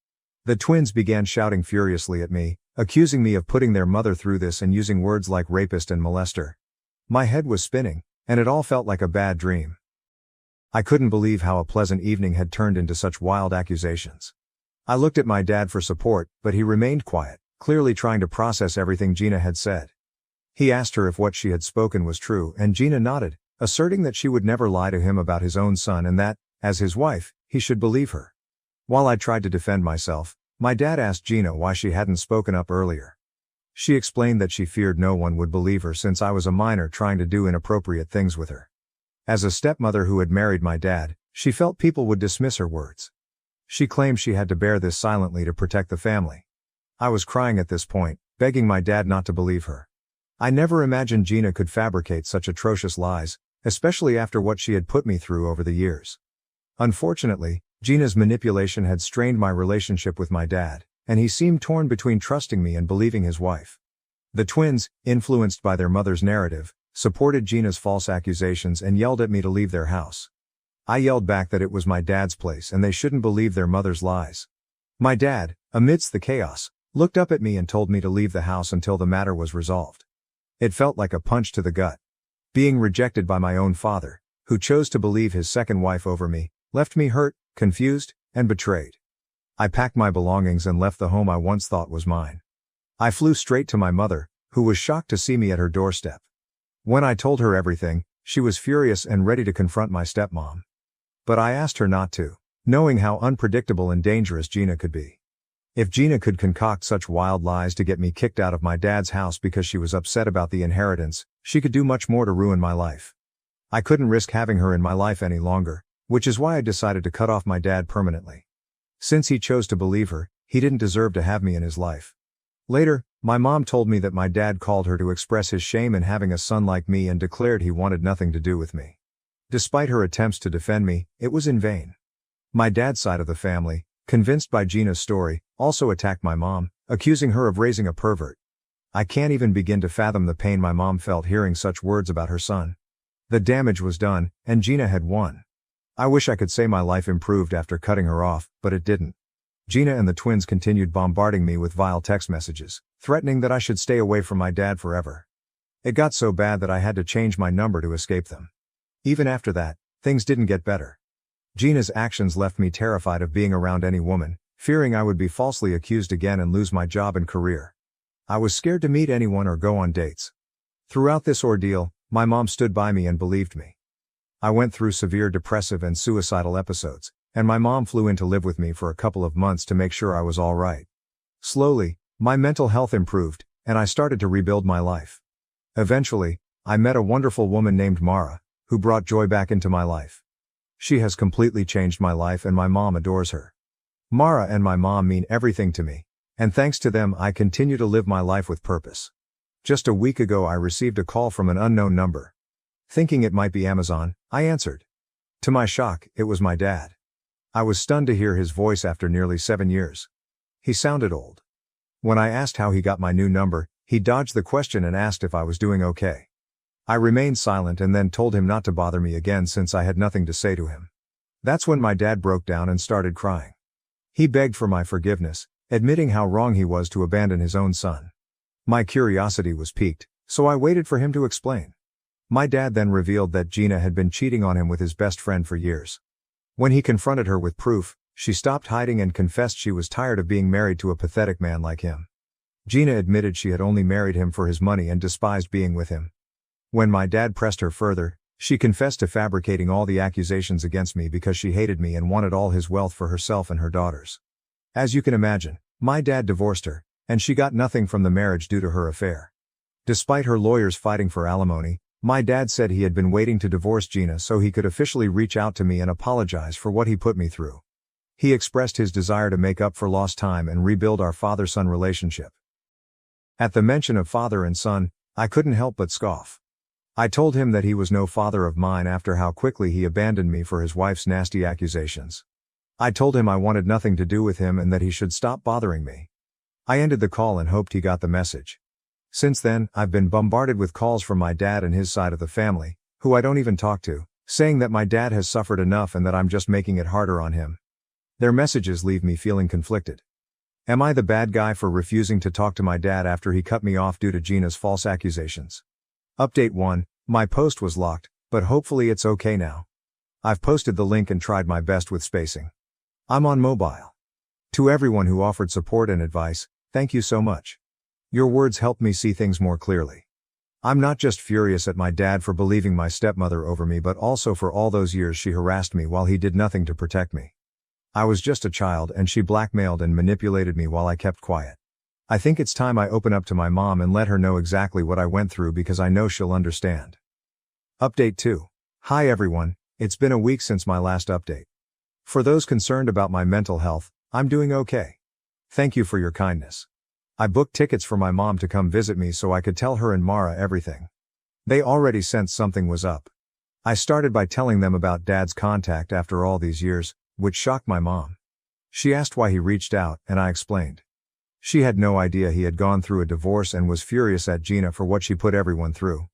S1: The twins began shouting furiously at me, accusing me of putting their mother through this and using words like rapist and molester. My head was spinning, and it all felt like a bad dream. I couldn't believe how a pleasant evening had turned into such wild accusations. I looked at my dad for support, but he remained quiet, clearly trying to process everything Gina had said. He asked her if what she had spoken was true, and Gina nodded, asserting that she would never lie to him about his own son and that, as his wife, he should believe her. While I tried to defend myself, my dad asked Gina why she hadn't spoken up earlier. She explained that she feared no one would believe her since I was a minor trying to do inappropriate things with her. As a stepmother who had married my dad, she felt people would dismiss her words. She claimed she had to bear this silently to protect the family. I was crying at this point, begging my dad not to believe her. I never imagined Gina could fabricate such atrocious lies, especially after what she had put me through over the years. Unfortunately, Gina's manipulation had strained my relationship with my dad, and he seemed torn between trusting me and believing his wife. The twins, influenced by their mother's narrative, supported Gina's false accusations and yelled at me to leave their house. I yelled back that it was my dad's place and they shouldn't believe their mother's lies. My dad, amidst the chaos, looked up at me and told me to leave the house until the matter was resolved. It felt like a punch to the gut. Being rejected by my own father, who chose to believe his second wife over me, left me hurt, confused, and betrayed. I packed my belongings and left the home I once thought was mine. I flew straight to my mother, who was shocked to see me at her doorstep. When I told her everything, she was furious and ready to confront my stepmom. But I asked her not to, knowing how unpredictable and dangerous Gina could be. If Gina could concoct such wild lies to get me kicked out of my dad's house because she was upset about the inheritance, she could do much more to ruin my life. I couldn't risk having her in my life any longer, which is why I decided to cut off my dad permanently. Since he chose to believe her, he didn't deserve to have me in his life. Later, My mom told me that my dad called her to express his shame in having a son like me and declared he wanted nothing to do with me. Despite her attempts to defend me, it was in vain. My dad's side of the family, convinced by Gina's story, also attacked my mom, accusing her of raising a pervert. I can't even begin to fathom the pain my mom felt hearing such words about her son. The damage was done, and Gina had won. I wish I could say my life improved after cutting her off, but it didn't. Gina and the twins continued bombarding me with vile text messages, threatening that I should stay away from my dad forever. It got so bad that I had to change my number to escape them. Even after that, things didn't get better. Gina's actions left me terrified of being around any woman, fearing I would be falsely accused again and lose my job and career. I was scared to meet anyone or go on dates. Throughout this ordeal, my mom stood by me and believed me. I went through severe depressive and suicidal episodes, and my mom flew in to live with me for a couple of months to make sure I was all right. Slowly, my mental health improved, and I started to rebuild my life. Eventually, I met a wonderful woman named Mara, who brought joy back into my life. She has completely changed my life and my mom adores her. Mara and my mom mean everything to me, and thanks to them I continue to live my life with purpose. Just a week ago I received a call from an unknown number. Thinking it might be Amazon, I answered. To my shock, it was my dad. I was stunned to hear his voice after nearly 7 years. He sounded old. When I asked how he got my new number, he dodged the question and asked if I was doing okay. I remained silent and then told him not to bother me again since I had nothing to say to him. That's when my dad broke down and started crying. He begged for my forgiveness, admitting how wrong he was to abandon his own son. My curiosity was piqued, so I waited for him to explain. My dad then revealed that Gina had been cheating on him with his best friend for years. When he confronted her with proof, she stopped hiding and confessed she was tired of being married to a pathetic man like him. Gina admitted she had only married him for his money and despised being with him. When my dad pressed her further, she confessed to fabricating all the accusations against me because she hated me and wanted all his wealth for herself and her daughters. As you can imagine, my dad divorced her, and she got nothing from the marriage due to her affair. Despite her lawyers fighting for alimony, my dad said he had been waiting to divorce Gina so he could officially reach out to me and apologize for what he put me through. He expressed his desire to make up for lost time and rebuild our father-son relationship. At the mention of father and son, I couldn't help but scoff. I told him that he was no father of mine after how quickly he abandoned me for his wife's nasty accusations. I told him I wanted nothing to do with him and that he should stop bothering me. I ended the call and hoped he got the message. Since then, I've been bombarded with calls from my dad and his side of the family, who I don't even talk to, saying that my dad has suffered enough and that I'm just making it harder on him. Their messages leave me feeling conflicted. Am I the bad guy for refusing to talk to my dad after he cut me off due to Gina's false accusations? Update 1, my post was locked, but hopefully it's okay now. I've posted the link and tried my best with spacing. I'm on mobile. To everyone who offered support and advice, thank you so much. Your words helped me see things more clearly. I'm not just furious at my dad for believing my stepmother over me but also for all those years she harassed me while he did nothing to protect me. I was just a child and she blackmailed and manipulated me while I kept quiet. I think it's time I open up to my mom and let her know exactly what I went through because I know she'll understand. Update 2. Hi everyone, it's been a week since my last update. For those concerned about my mental health, I'm doing okay. Thank you for your kindness. I booked tickets for my mom to come visit me so I could tell her and Mara everything. They already sensed something was up. I started by telling them about Dad's contact after all these years, which shocked my mom. She asked why he reached out, and I explained. She had no idea he had gone through a divorce and was furious at Gina for what she put everyone through.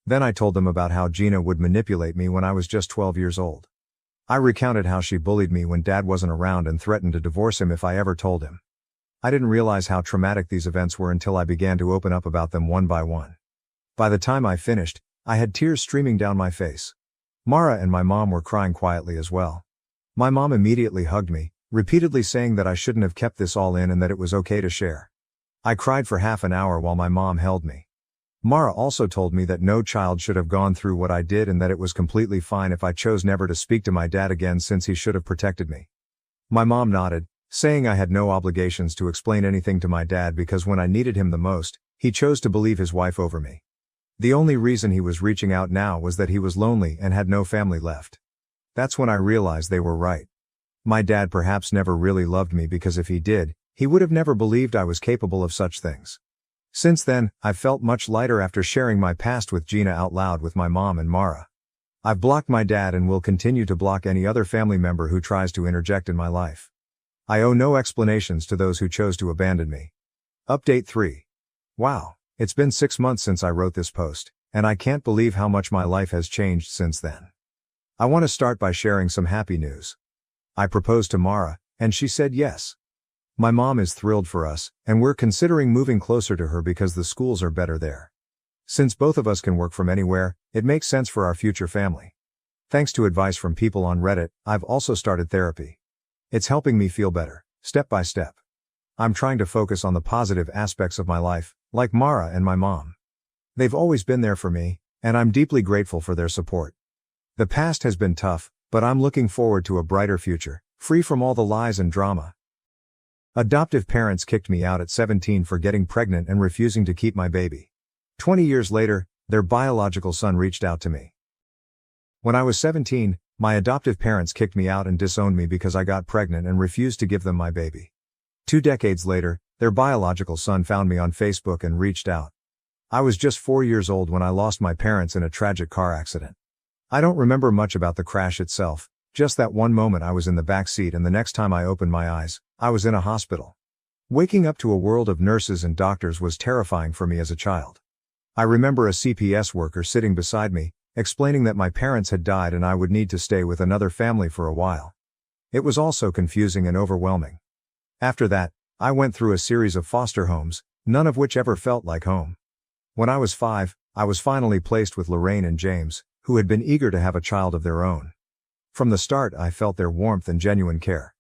S1: Then I told them about how Gina would manipulate me when I was just 12 years old. I recounted how she bullied me when Dad wasn't around and threatened to divorce him if I ever told him. I didn't realize how traumatic these events were until I began to open up about them one by one. By the time I finished, I had tears streaming down my face. Mara and my mom were crying quietly as well. My mom immediately hugged me, repeatedly saying that I shouldn't have kept this all in and that it was okay to share. I cried for half an hour while my mom held me. Mara also told me that no child should have gone through what I did and that it was completely fine if I chose never to speak to my dad again since he should have protected me. My mom nodded, saying I had no obligations to explain anything to my dad because when I needed him the most, he chose to believe his wife over me. The only reason he was reaching out now was that he was lonely and had no family left. That's when I realized they were right. My dad perhaps never really loved me because if he did, he would have never believed I was capable of such things. Since then, I've felt much lighter after sharing my past with Gina out loud with my mom and Mara. I've blocked my dad and will continue to block any other family member who tries to interject in my life. I owe no explanations to those who chose to abandon me. Update 3. Wow, it's been 6 months since I wrote this post, and I can't believe how much my life has changed since then. I want to start by sharing some happy news. I proposed to Mara, and she said yes. My mom is thrilled for us, and we're considering moving closer to her because the schools are better there. Since both of us can work from anywhere, it makes sense for our future family. Thanks to advice from people on Reddit, I've also started therapy. It's helping me feel better, step by step. I'm trying to focus on the positive aspects of my life, like Mara and my mom. They've always been there for me, and I'm deeply grateful for their support. The past has been tough, but I'm looking forward to a brighter future, free from all the lies and drama. Adoptive parents kicked me out at 17 for getting pregnant and refusing to keep my baby. 20 years later, their biological son reached out to me. When I was 17, my adoptive parents kicked me out and disowned me because I got pregnant and refused to give them my baby. 2 decades later, their biological son found me on Facebook and reached out. I was just 4 years old when I lost my parents in a tragic car accident. I don't remember much about the crash itself, just that one moment I was in the back seat and the next time I opened my eyes, I was in a hospital. Waking up to a world of nurses and doctors was terrifying for me as a child. I remember a CPS worker sitting beside me, explaining that my parents had died and I would need to stay with another family for a while. It was all so confusing and overwhelming. After that, I went through a series of foster homes, none of which ever felt like home. When I was 5, I was finally placed with Lorraine and James, who had been eager to have a child of their own. From the start, I felt their warmth and genuine care.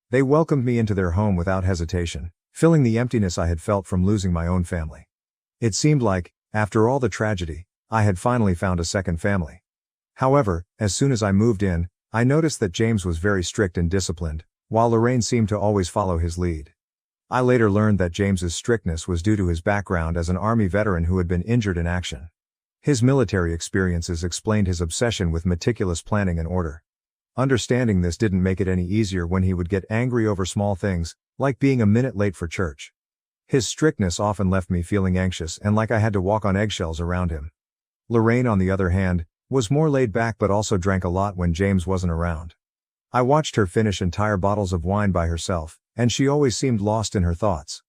S1: They welcomed me into their home without hesitation, filling the emptiness I had felt from losing my own family. It seemed like, after all the tragedy, I had finally found a second family. However, as soon as I moved in, I noticed that James was very strict and disciplined, while Lorraine seemed to always follow his lead. I later learned that James's strictness was due to his background as an Army veteran who had been injured in action. His military experiences explained his obsession with meticulous planning and order. Understanding this didn't make it any easier when he would get angry over small things, like being a minute late for church. His strictness often left me feeling anxious and like I had to walk on eggshells around him. Lorraine, on the other hand, was more laid back but also drank a lot when James wasn't around. I watched her finish entire bottles of wine by herself, and she always seemed lost in her thoughts.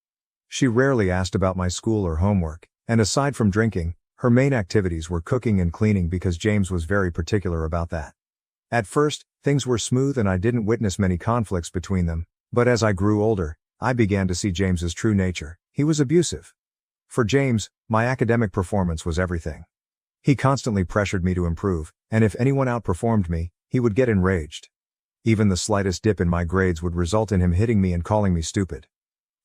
S1: She rarely asked about my school or homework, and aside from drinking, her main activities were cooking and cleaning because James was very particular about that. At first, things were smooth and I didn't witness many conflicts between them, but as I grew older, I began to see James's true nature. He was abusive. For James, my academic performance was everything. He constantly pressured me to improve, and if anyone outperformed me, he would get enraged. Even the slightest dip in my grades would result in him hitting me and calling me stupid.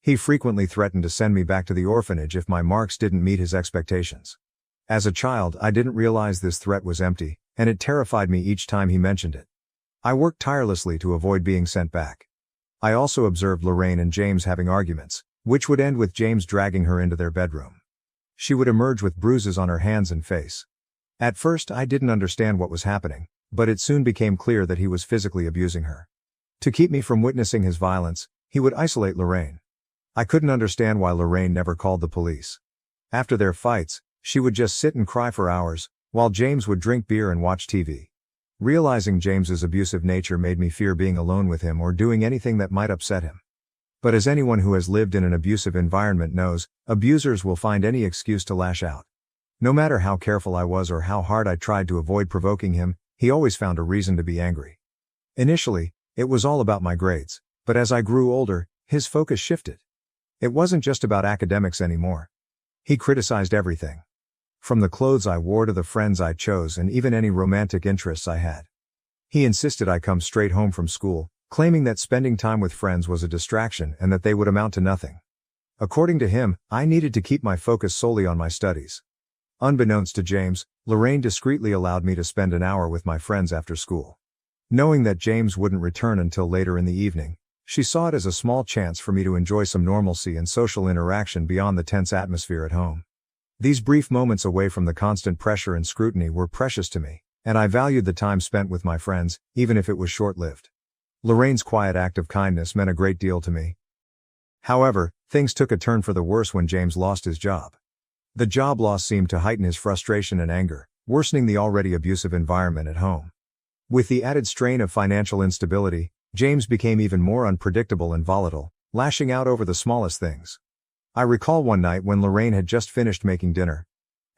S1: He frequently threatened to send me back to the orphanage if my marks didn't meet his expectations. As a child, I didn't realize this threat was empty, and it terrified me each time he mentioned it. I worked tirelessly to avoid being sent back. I also observed Lorraine and James having arguments, which would end with James dragging her into their bedroom. She would emerge with bruises on her hands and face. At first, I didn't understand what was happening, but it soon became clear that he was physically abusing her. To keep me from witnessing his violence, he would isolate Lorraine. I couldn't understand why Lorraine never called the police. After their fights, she would just sit and cry for hours, while James would drink beer and watch TV. Realizing James's abusive nature made me fear being alone with him or doing anything that might upset him. But as anyone who has lived in an abusive environment knows, abusers will find any excuse to lash out. No matter how careful I was or how hard I tried to avoid provoking him, he always found a reason to be angry. Initially, it was all about my grades, but as I grew older, his focus shifted. It wasn't just about academics anymore. He criticized everything. From the clothes I wore to the friends I chose and even any romantic interests I had. He insisted I come straight home from school, claiming that spending time with friends was a distraction and that they would amount to nothing. According to him, I needed to keep my focus solely on my studies. Unbeknownst to James, Lorraine discreetly allowed me to spend an hour with my friends after school. Knowing that James wouldn't return until later in the evening, she saw it as a small chance for me to enjoy some normalcy and social interaction beyond the tense atmosphere at home. These brief moments away from the constant pressure and scrutiny were precious to me, and I valued the time spent with my friends, even if it was short-lived. Lorraine's quiet act of kindness meant a great deal to me. However, Things took a turn for the worse when James lost his job. The job loss seemed to heighten his frustration and anger, worsening the already abusive environment at home. With the added strain of financial instability, James became even more unpredictable and volatile, lashing out over the smallest things. I recall one night when Lorraine had just finished making dinner.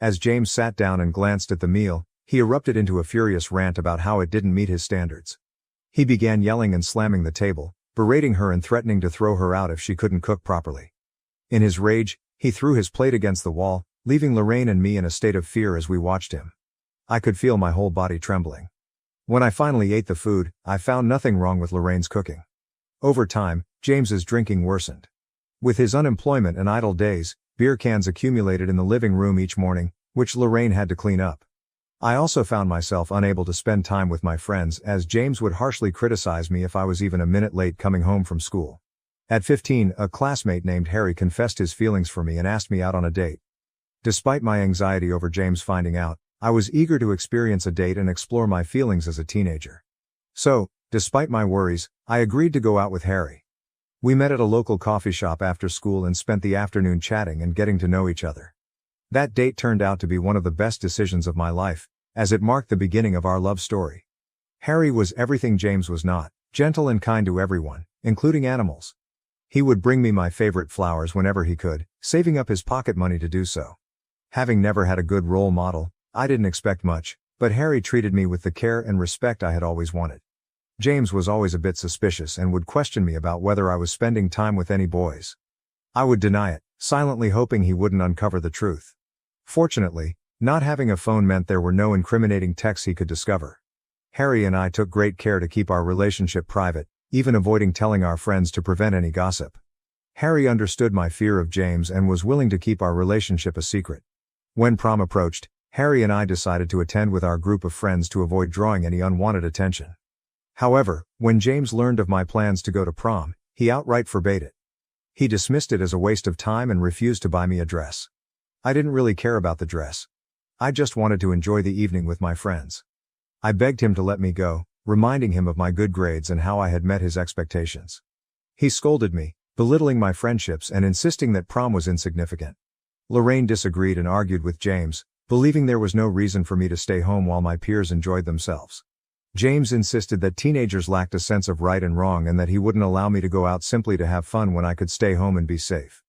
S1: As James sat down and glanced at the meal, he erupted into a furious rant about how it didn't meet his standards. He began yelling and slamming the table, berating her and threatening to throw her out if she couldn't cook properly. In his rage, he threw his plate against the wall, leaving Lorraine and me in a state of fear as we watched him. I could feel my whole body trembling. When I finally ate the food, I found nothing wrong with Lorraine's cooking. Over time, James's drinking worsened. With his unemployment and idle days, beer cans accumulated in the living room each morning, which Lorraine had to clean up. I also found myself unable to spend time with my friends as James would harshly criticize me if I was even a minute late coming home from school. At 15, a classmate named Harry confessed his feelings for me and asked me out on a date. Despite my anxiety over James finding out, I was eager to experience a date and explore my feelings as a teenager. So, despite my worries, I agreed to go out with Harry. We met at a local coffee shop after school and spent the afternoon chatting and getting to know each other. That date turned out to be one of the best decisions of my life, as it marked the beginning of our love story. Harry was everything James was not, gentle and kind to everyone, including animals. He would bring me my favorite flowers whenever he could, saving up his pocket money to do so. Having never had a good role model, I didn't expect much, but Harry treated me with the care and respect I had always wanted. James was always a bit suspicious and would question me about whether I was spending time with any boys. I would deny it, silently hoping he wouldn't uncover the truth. Fortunately, not having a phone meant there were no incriminating texts he could discover. Harry and I took great care to keep our relationship private, even avoiding telling our friends to prevent any gossip. Harry understood my fear of James and was willing to keep our relationship a secret. When prom approached, Harry and I decided to attend with our group of friends to avoid drawing any unwanted attention. However, when James learned of my plans to go to prom, he outright forbade it. He dismissed it as a waste of time and refused to buy me a dress. I didn't really care about the dress. I just wanted to enjoy the evening with my friends. I begged him to let me go, reminding him of my good grades and how I had met his expectations. He scolded me, belittling my friendships and insisting that prom was insignificant. Lorraine disagreed and argued with James, believing there was no reason for me to stay home while my peers enjoyed themselves. James insisted that teenagers lacked a sense of right and wrong and that he wouldn't allow me to go out simply to have fun when I could stay home and be safe.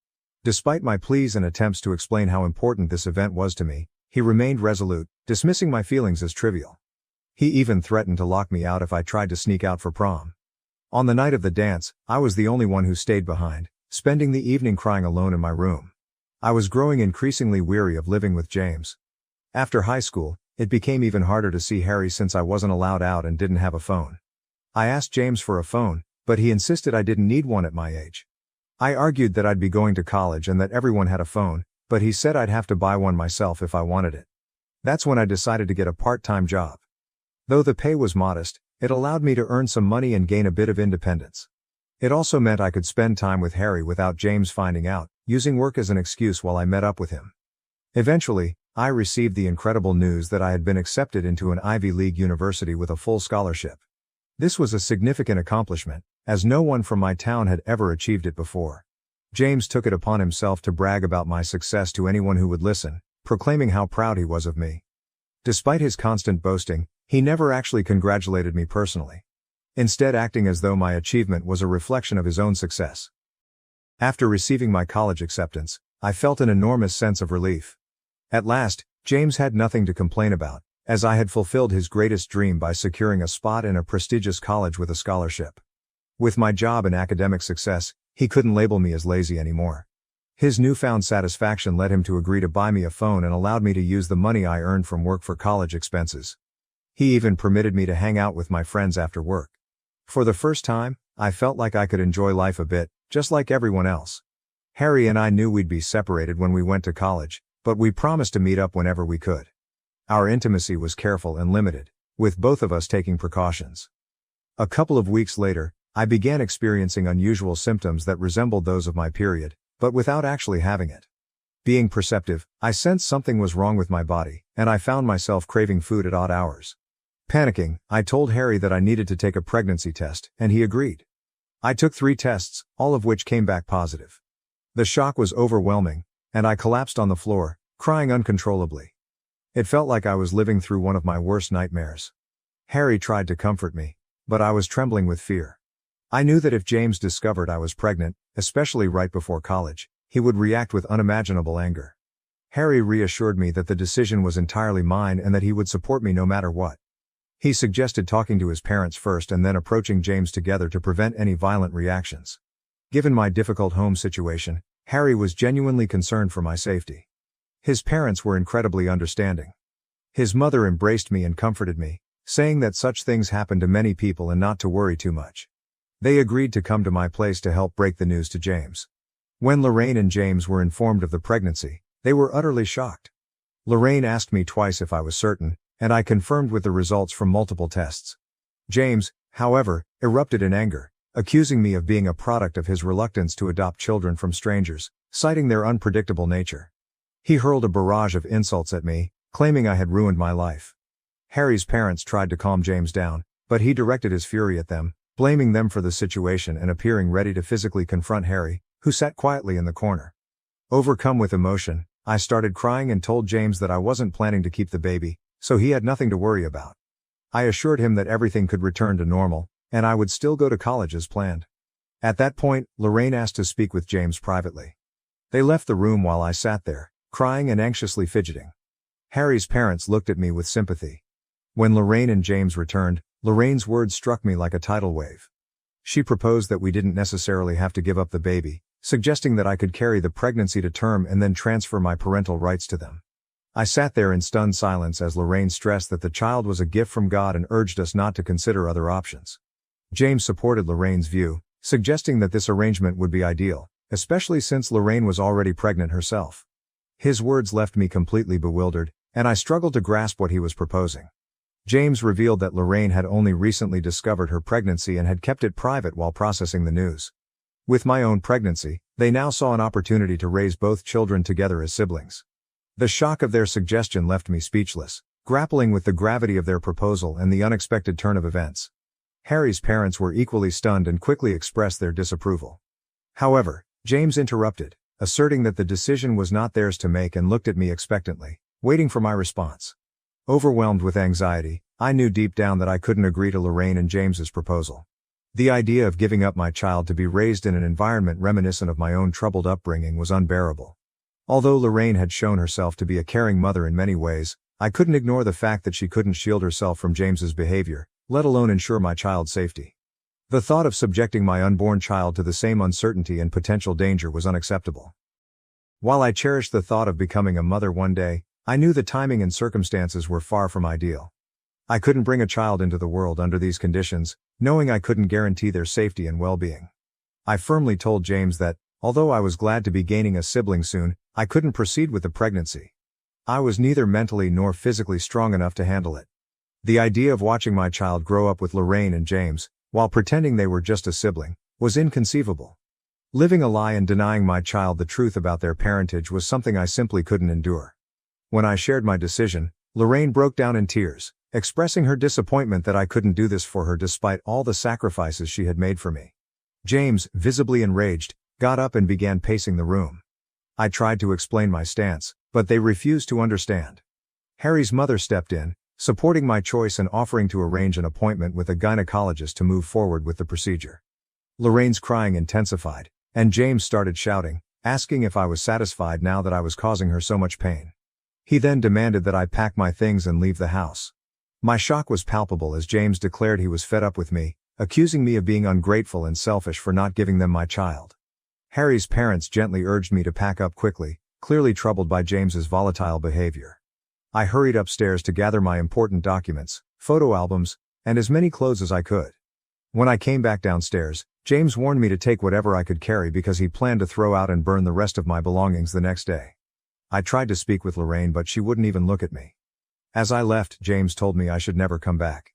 S1: Despite my pleas and attempts to explain how important this event was to me, he remained resolute, dismissing my feelings as trivial. He even threatened to lock me out if I tried to sneak out for prom. On the night of the dance, I was the only one who stayed behind, spending the evening crying alone in my room. I was growing increasingly weary of living with James. After high school, it became even harder to see Harry since I wasn't allowed out and didn't have a phone. I asked James for a phone, but he insisted I didn't need one at my age. I argued that I'd be going to college and that everyone had a phone, but he said I'd have to buy one myself if I wanted it. That's when I decided to get a part-time job. Though the pay was modest, it allowed me to earn some money and gain a bit of independence. It also meant I could spend time with Harry without James finding out, using work as an excuse while I met up with him. Eventually, I received the incredible news that I had been accepted into an Ivy League university with a full scholarship. This was a significant accomplishment, as no one from my town had ever achieved it before. James took it upon himself to brag about my success to anyone who would listen, proclaiming how proud he was of me. Despite his constant boasting, he never actually congratulated me personally, instead acting as though my achievement was a reflection of his own success. After receiving my college acceptance, I felt an enormous sense of relief. At last, James had nothing to complain about, as I had fulfilled his greatest dream by securing a spot in a prestigious college with a scholarship. With my job and academic success, he couldn't label me as lazy anymore. His newfound satisfaction led him to agree to buy me a phone and allowed me to use the money I earned from work for college expenses. He even permitted me to hang out with my friends after work. For the first time, I felt like I could enjoy life a bit, just like everyone else. Harry and I knew we'd be separated when we went to college, but we promised to meet up whenever we could. Our intimacy was careful and limited, with both of us taking precautions. A couple of weeks later, I began experiencing unusual symptoms that resembled those of my period, but without actually having it. Being perceptive, I sensed something was wrong with my body, and I found myself craving food at odd hours. Panicking, I told Harry that I needed to take a pregnancy test, and he agreed. I took 3 tests, all of which came back positive. The shock was overwhelming, and I collapsed on the floor, crying uncontrollably. It felt like I was living through one of my worst nightmares. Harry tried to comfort me, but I was trembling with fear. I knew that if James discovered I was pregnant, especially right before college, he would react with unimaginable anger. Harry reassured me that the decision was entirely mine and that he would support me no matter what. He suggested talking to his parents first and then approaching James together to prevent any violent reactions. Given my difficult home situation, Harry was genuinely concerned for my safety. His parents were incredibly understanding. His mother embraced me and comforted me, saying that such things happen to many people and not to worry too much. They agreed to come to my place to help break the news to James. When Lorraine and James were informed of the pregnancy, they were utterly shocked. Lorraine asked me twice if I was certain, and I confirmed with the results from multiple tests. James, however, erupted in anger, accusing me of being a product of his reluctance to adopt children from strangers, citing their unpredictable nature. He hurled a barrage of insults at me, claiming I had ruined my life. Harry's parents tried to calm James down, but he directed his fury at them, blaming them for the situation and appearing ready to physically confront Harry, who sat quietly in the corner. Overcome with emotion, I started crying and told James that I wasn't planning to keep the baby, so he had nothing to worry about. I assured him that everything could return to normal, and I would still go to college as planned. At that point, Lorraine asked to speak with James privately. They left the room while I sat there, crying and anxiously fidgeting. Harry's parents looked at me with sympathy. When Lorraine and James returned, Lorraine's words struck me like a tidal wave. She proposed that we didn't necessarily have to give up the baby, suggesting that I could carry the pregnancy to term and then transfer my parental rights to them. I sat there in stunned silence as Lorraine stressed that the child was a gift from God and urged us not to consider other options. James supported Lorraine's view, suggesting that this arrangement would be ideal, especially since Lorraine was already pregnant herself. His words left me completely bewildered, and I struggled to grasp what he was proposing. James revealed that Lorraine had only recently discovered her pregnancy and had kept it private while processing the news. With my own pregnancy, they now saw an opportunity to raise both children together as siblings. The shock of their suggestion left me speechless, grappling with the gravity of their proposal and the unexpected turn of events. Harry's parents were equally stunned and quickly expressed their disapproval. However, James interrupted, asserting that the decision was not theirs to make and looked at me expectantly, waiting for my response. Overwhelmed with anxiety, I knew deep down that I couldn't agree to Lorraine and James's proposal. The idea of giving up my child to be raised in an environment reminiscent of my own troubled upbringing was unbearable. Although Lorraine had shown herself to be a caring mother in many ways, I couldn't ignore the fact that she couldn't shield herself from James's behavior, let alone ensure my child's safety. The thought of subjecting my unborn child to the same uncertainty and potential danger was unacceptable. While I cherished the thought of becoming a mother one day, I knew the timing and circumstances were far from ideal. I couldn't bring a child into the world under these conditions, knowing I couldn't guarantee their safety and well-being. I firmly told James that, although I was glad to be gaining a sibling soon, I couldn't proceed with the pregnancy. I was neither mentally nor physically strong enough to handle it. The idea of watching my child grow up with Lorraine and James, while pretending they were just a sibling, was inconceivable. Living a lie and denying my child the truth about their parentage was something I simply couldn't endure. When I shared my decision, Lorraine broke down in tears, expressing her disappointment that I couldn't do this for her despite all the sacrifices she had made for me. James, visibly enraged, got up and began pacing the room. I tried to explain my stance, but they refused to understand. Harry's mother stepped in, supporting my choice and offering to arrange an appointment with a gynecologist to move forward with the procedure. Lorraine's crying intensified, and James started shouting, asking if I was satisfied now that I was causing her so much pain. He then demanded that I pack my things and leave the house. My shock was palpable as James declared he was fed up with me, accusing me of being ungrateful and selfish for not giving them my child. Harry's parents gently urged me to pack up quickly, clearly troubled by James's volatile behavior. I hurried upstairs to gather my important documents, photo albums, and as many clothes as I could. When I came back downstairs, James warned me to take whatever I could carry because he planned to throw out and burn the rest of my belongings the next day. I tried to speak with Lorraine but she wouldn't even look at me. As I left, James told me I should never come back.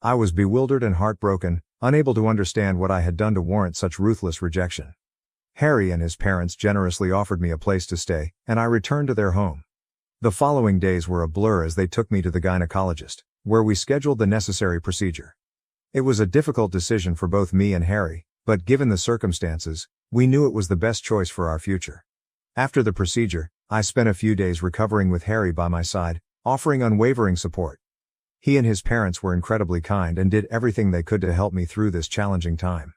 S1: I was bewildered and heartbroken, unable to understand what I had done to warrant such ruthless rejection. Harry and his parents generously offered me a place to stay, and I returned to their home. The following days were a blur as they took me to the gynecologist, where we scheduled the necessary procedure. It was a difficult decision for both me and Harry, but given the circumstances, we knew it was the best choice for our future. After the procedure, I spent a few days recovering with Harry by my side, offering unwavering support. He and his parents were incredibly kind and did everything they could to help me through this challenging time.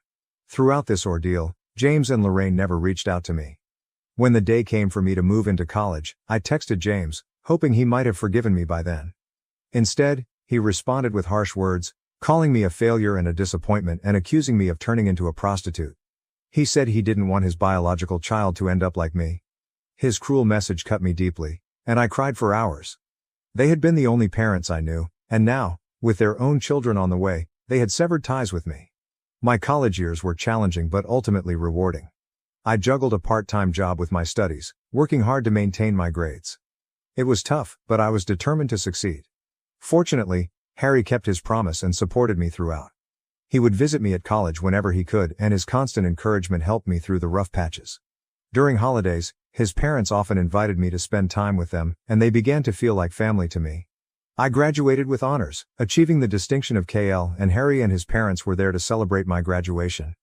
S1: Throughout this ordeal, James and Lorraine never reached out to me. When the day came for me to move into college, I texted James, hoping he might have forgiven me by then. Instead, he responded with harsh words, calling me a failure and a disappointment and accusing me of turning into a prostitute. He said he didn't want his biological child to end up like me. His cruel message cut me deeply, and I cried for hours. They had been the only parents I knew, and now, with their own children on the way, they had severed ties with me. My college years were challenging but ultimately rewarding. I juggled a part-time job with my studies, working hard to maintain my grades. It was tough, but I was determined to succeed. Fortunately, Harry kept his promise and supported me throughout. He would visit me at college whenever he could, and his constant encouragement helped me through the rough patches. During holidays, his parents often invited me to spend time with them, and they began to feel like family to me. I graduated with honors, achieving the distinction of KL, and Harry and his parents were there to celebrate my graduation.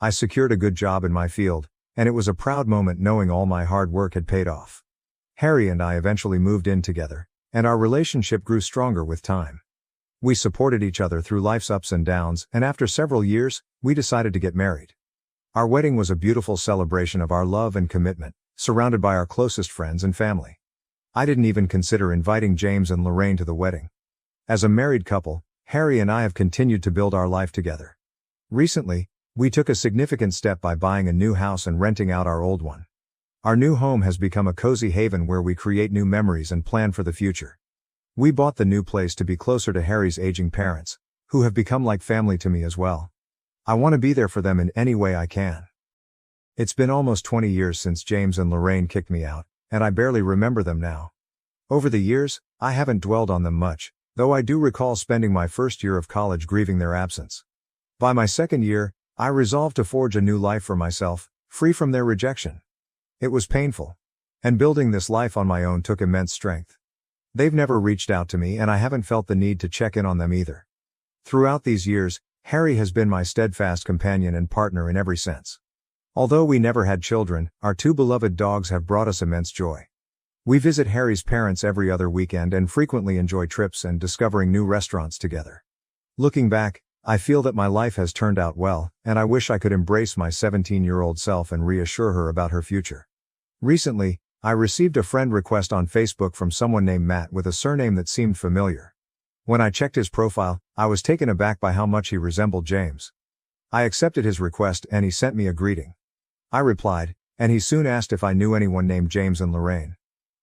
S1: I secured a good job in my field, and it was a proud moment knowing all my hard work had paid off. Harry and I eventually moved in together, and our relationship grew stronger with time. We supported each other through life's ups and downs, and after several years, we decided to get married. Our wedding was a beautiful celebration of our love and commitment, surrounded by our closest friends and family. I didn't even consider inviting James and Lorraine to the wedding. As a married couple, Harry and I have continued to build our life together. Recently, we took a significant step by buying a new house and renting out our old one. Our new home has become a cozy haven where we create new memories and plan for the future. We bought the new place to be closer to Harry's aging parents, who have become like family to me as well. I want to be there for them in any way I can. It's been almost 20 years since James and Lorraine kicked me out, and I barely remember them now. Over the years, I haven't dwelled on them much, though I do recall spending my first year of college grieving their absence. By my second year, I resolved to forge a new life for myself, free from their rejection. It was painful. And building this life on my own took immense strength. They've never reached out to me, and I haven't felt the need to check in on them either. Throughout these years, Harry has been my steadfast companion and partner in every sense. Although we never had children, our two beloved dogs have brought us immense joy. We visit Harry's parents every other weekend and frequently enjoy trips and discovering new restaurants together. Looking back, I feel that my life has turned out well, and I wish I could embrace my 17-year-old self and reassure her about her future. Recently, I received a friend request on Facebook from someone named Matt with a surname that seemed familiar. When I checked his profile, I was taken aback by how much he resembled James. I accepted his request and he sent me a greeting. I replied, and he soon asked if I knew anyone named James and Lorraine.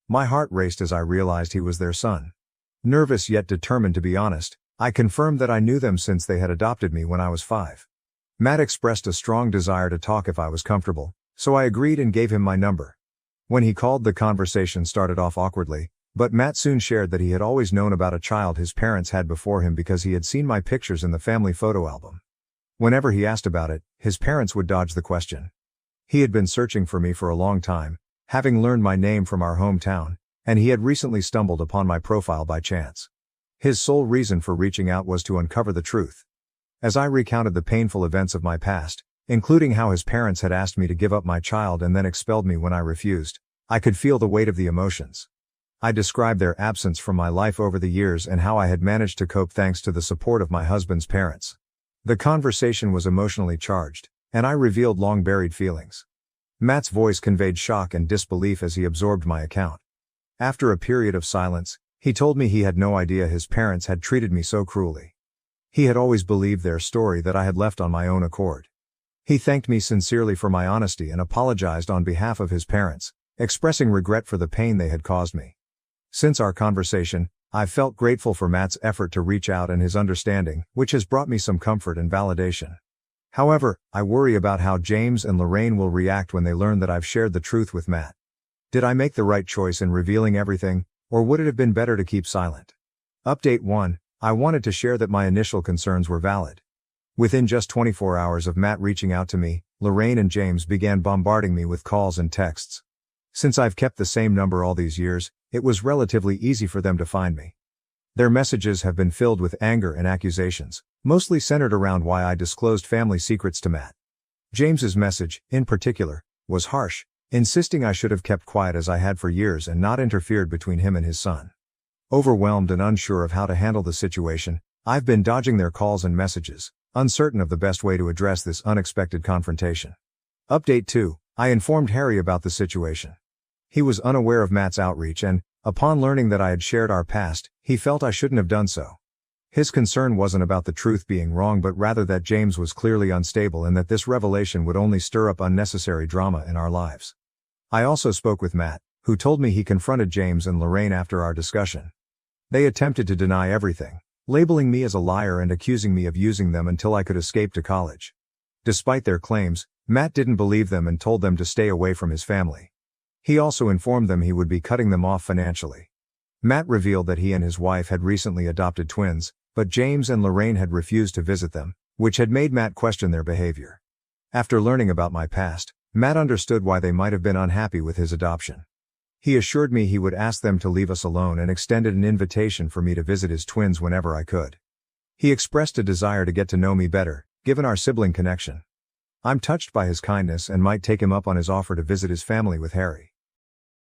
S1: My heart raced as I realized he was their son. Nervous yet determined to be honest, I confirmed that I knew them since they had adopted me when I was 5. Matt expressed a strong desire to talk if I was comfortable, so I agreed and gave him my number. When he called, the conversation started off awkwardly, but Matt soon shared that he had always known about a child his parents had before him because he had seen my pictures in the family photo album. Whenever he asked about it, his parents would dodge the question. He had been searching for me for a long time, having learned my name from our hometown, and he had recently stumbled upon my profile by chance. His sole reason for reaching out was to uncover the truth. As I recounted the painful events of my past, including how his parents had asked me to give up my child and then expelled me when I refused, I could feel the weight of the emotions. I described their absence from my life over the years and how I had managed to cope thanks to the support of my husband's parents. The conversation was emotionally charged, and I revealed long-buried feelings. Matt's voice conveyed shock and disbelief as he absorbed my account. After a period of silence, he told me he had no idea his parents had treated me so cruelly. He had always believed their story that I had left on my own accord. He thanked me sincerely for my honesty and apologized on behalf of his parents, expressing regret for the pain they had caused me. Since our conversation, I've felt grateful for Matt's effort to reach out and his understanding, which has brought me some comfort and validation. However, I worry about how James and Lorraine will react when they learn that I've shared the truth with Matt. Did I make the right choice in revealing everything, or would it have been better to keep silent? Update 1. I wanted to share that my initial concerns were valid. Within just 24 hours of Matt reaching out to me, Lorraine and James began bombarding me with calls and texts. Since I've kept the same number all these years, it was relatively easy for them to find me. Their messages have been filled with anger and accusations, mostly centered around why I disclosed family secrets to Matt. James's message, in particular, was harsh, insisting I should have kept quiet as I had for years and not interfered between him and his son. Overwhelmed and unsure of how to handle the situation, I've been dodging their calls and messages, uncertain of the best way to address this unexpected confrontation. Update 2. I informed Harry about the situation. He was unaware of Matt's outreach and, upon learning that I had shared our past, he felt I shouldn't have done so. His concern wasn't about the truth being wrong but rather that James was clearly unstable and that this revelation would only stir up unnecessary drama in our lives. I also spoke with Matt, who told me he confronted James and Lorraine after our discussion. They attempted to deny everything, labeling me as a liar and accusing me of using them until I could escape to college. Despite their claims, Matt didn't believe them and told them to stay away from his family. He also informed them he would be cutting them off financially. Matt revealed that he and his wife had recently adopted twins, but James and Lorraine had refused to visit them, which had made Matt question their behavior. After learning about my past, Matt understood why they might have been unhappy with his adoption. He assured me he would ask them to leave us alone and extended an invitation for me to visit his twins whenever I could. He expressed a desire to get to know me better, given our sibling connection. I'm touched by his kindness and might take him up on his offer to visit his family with Harry.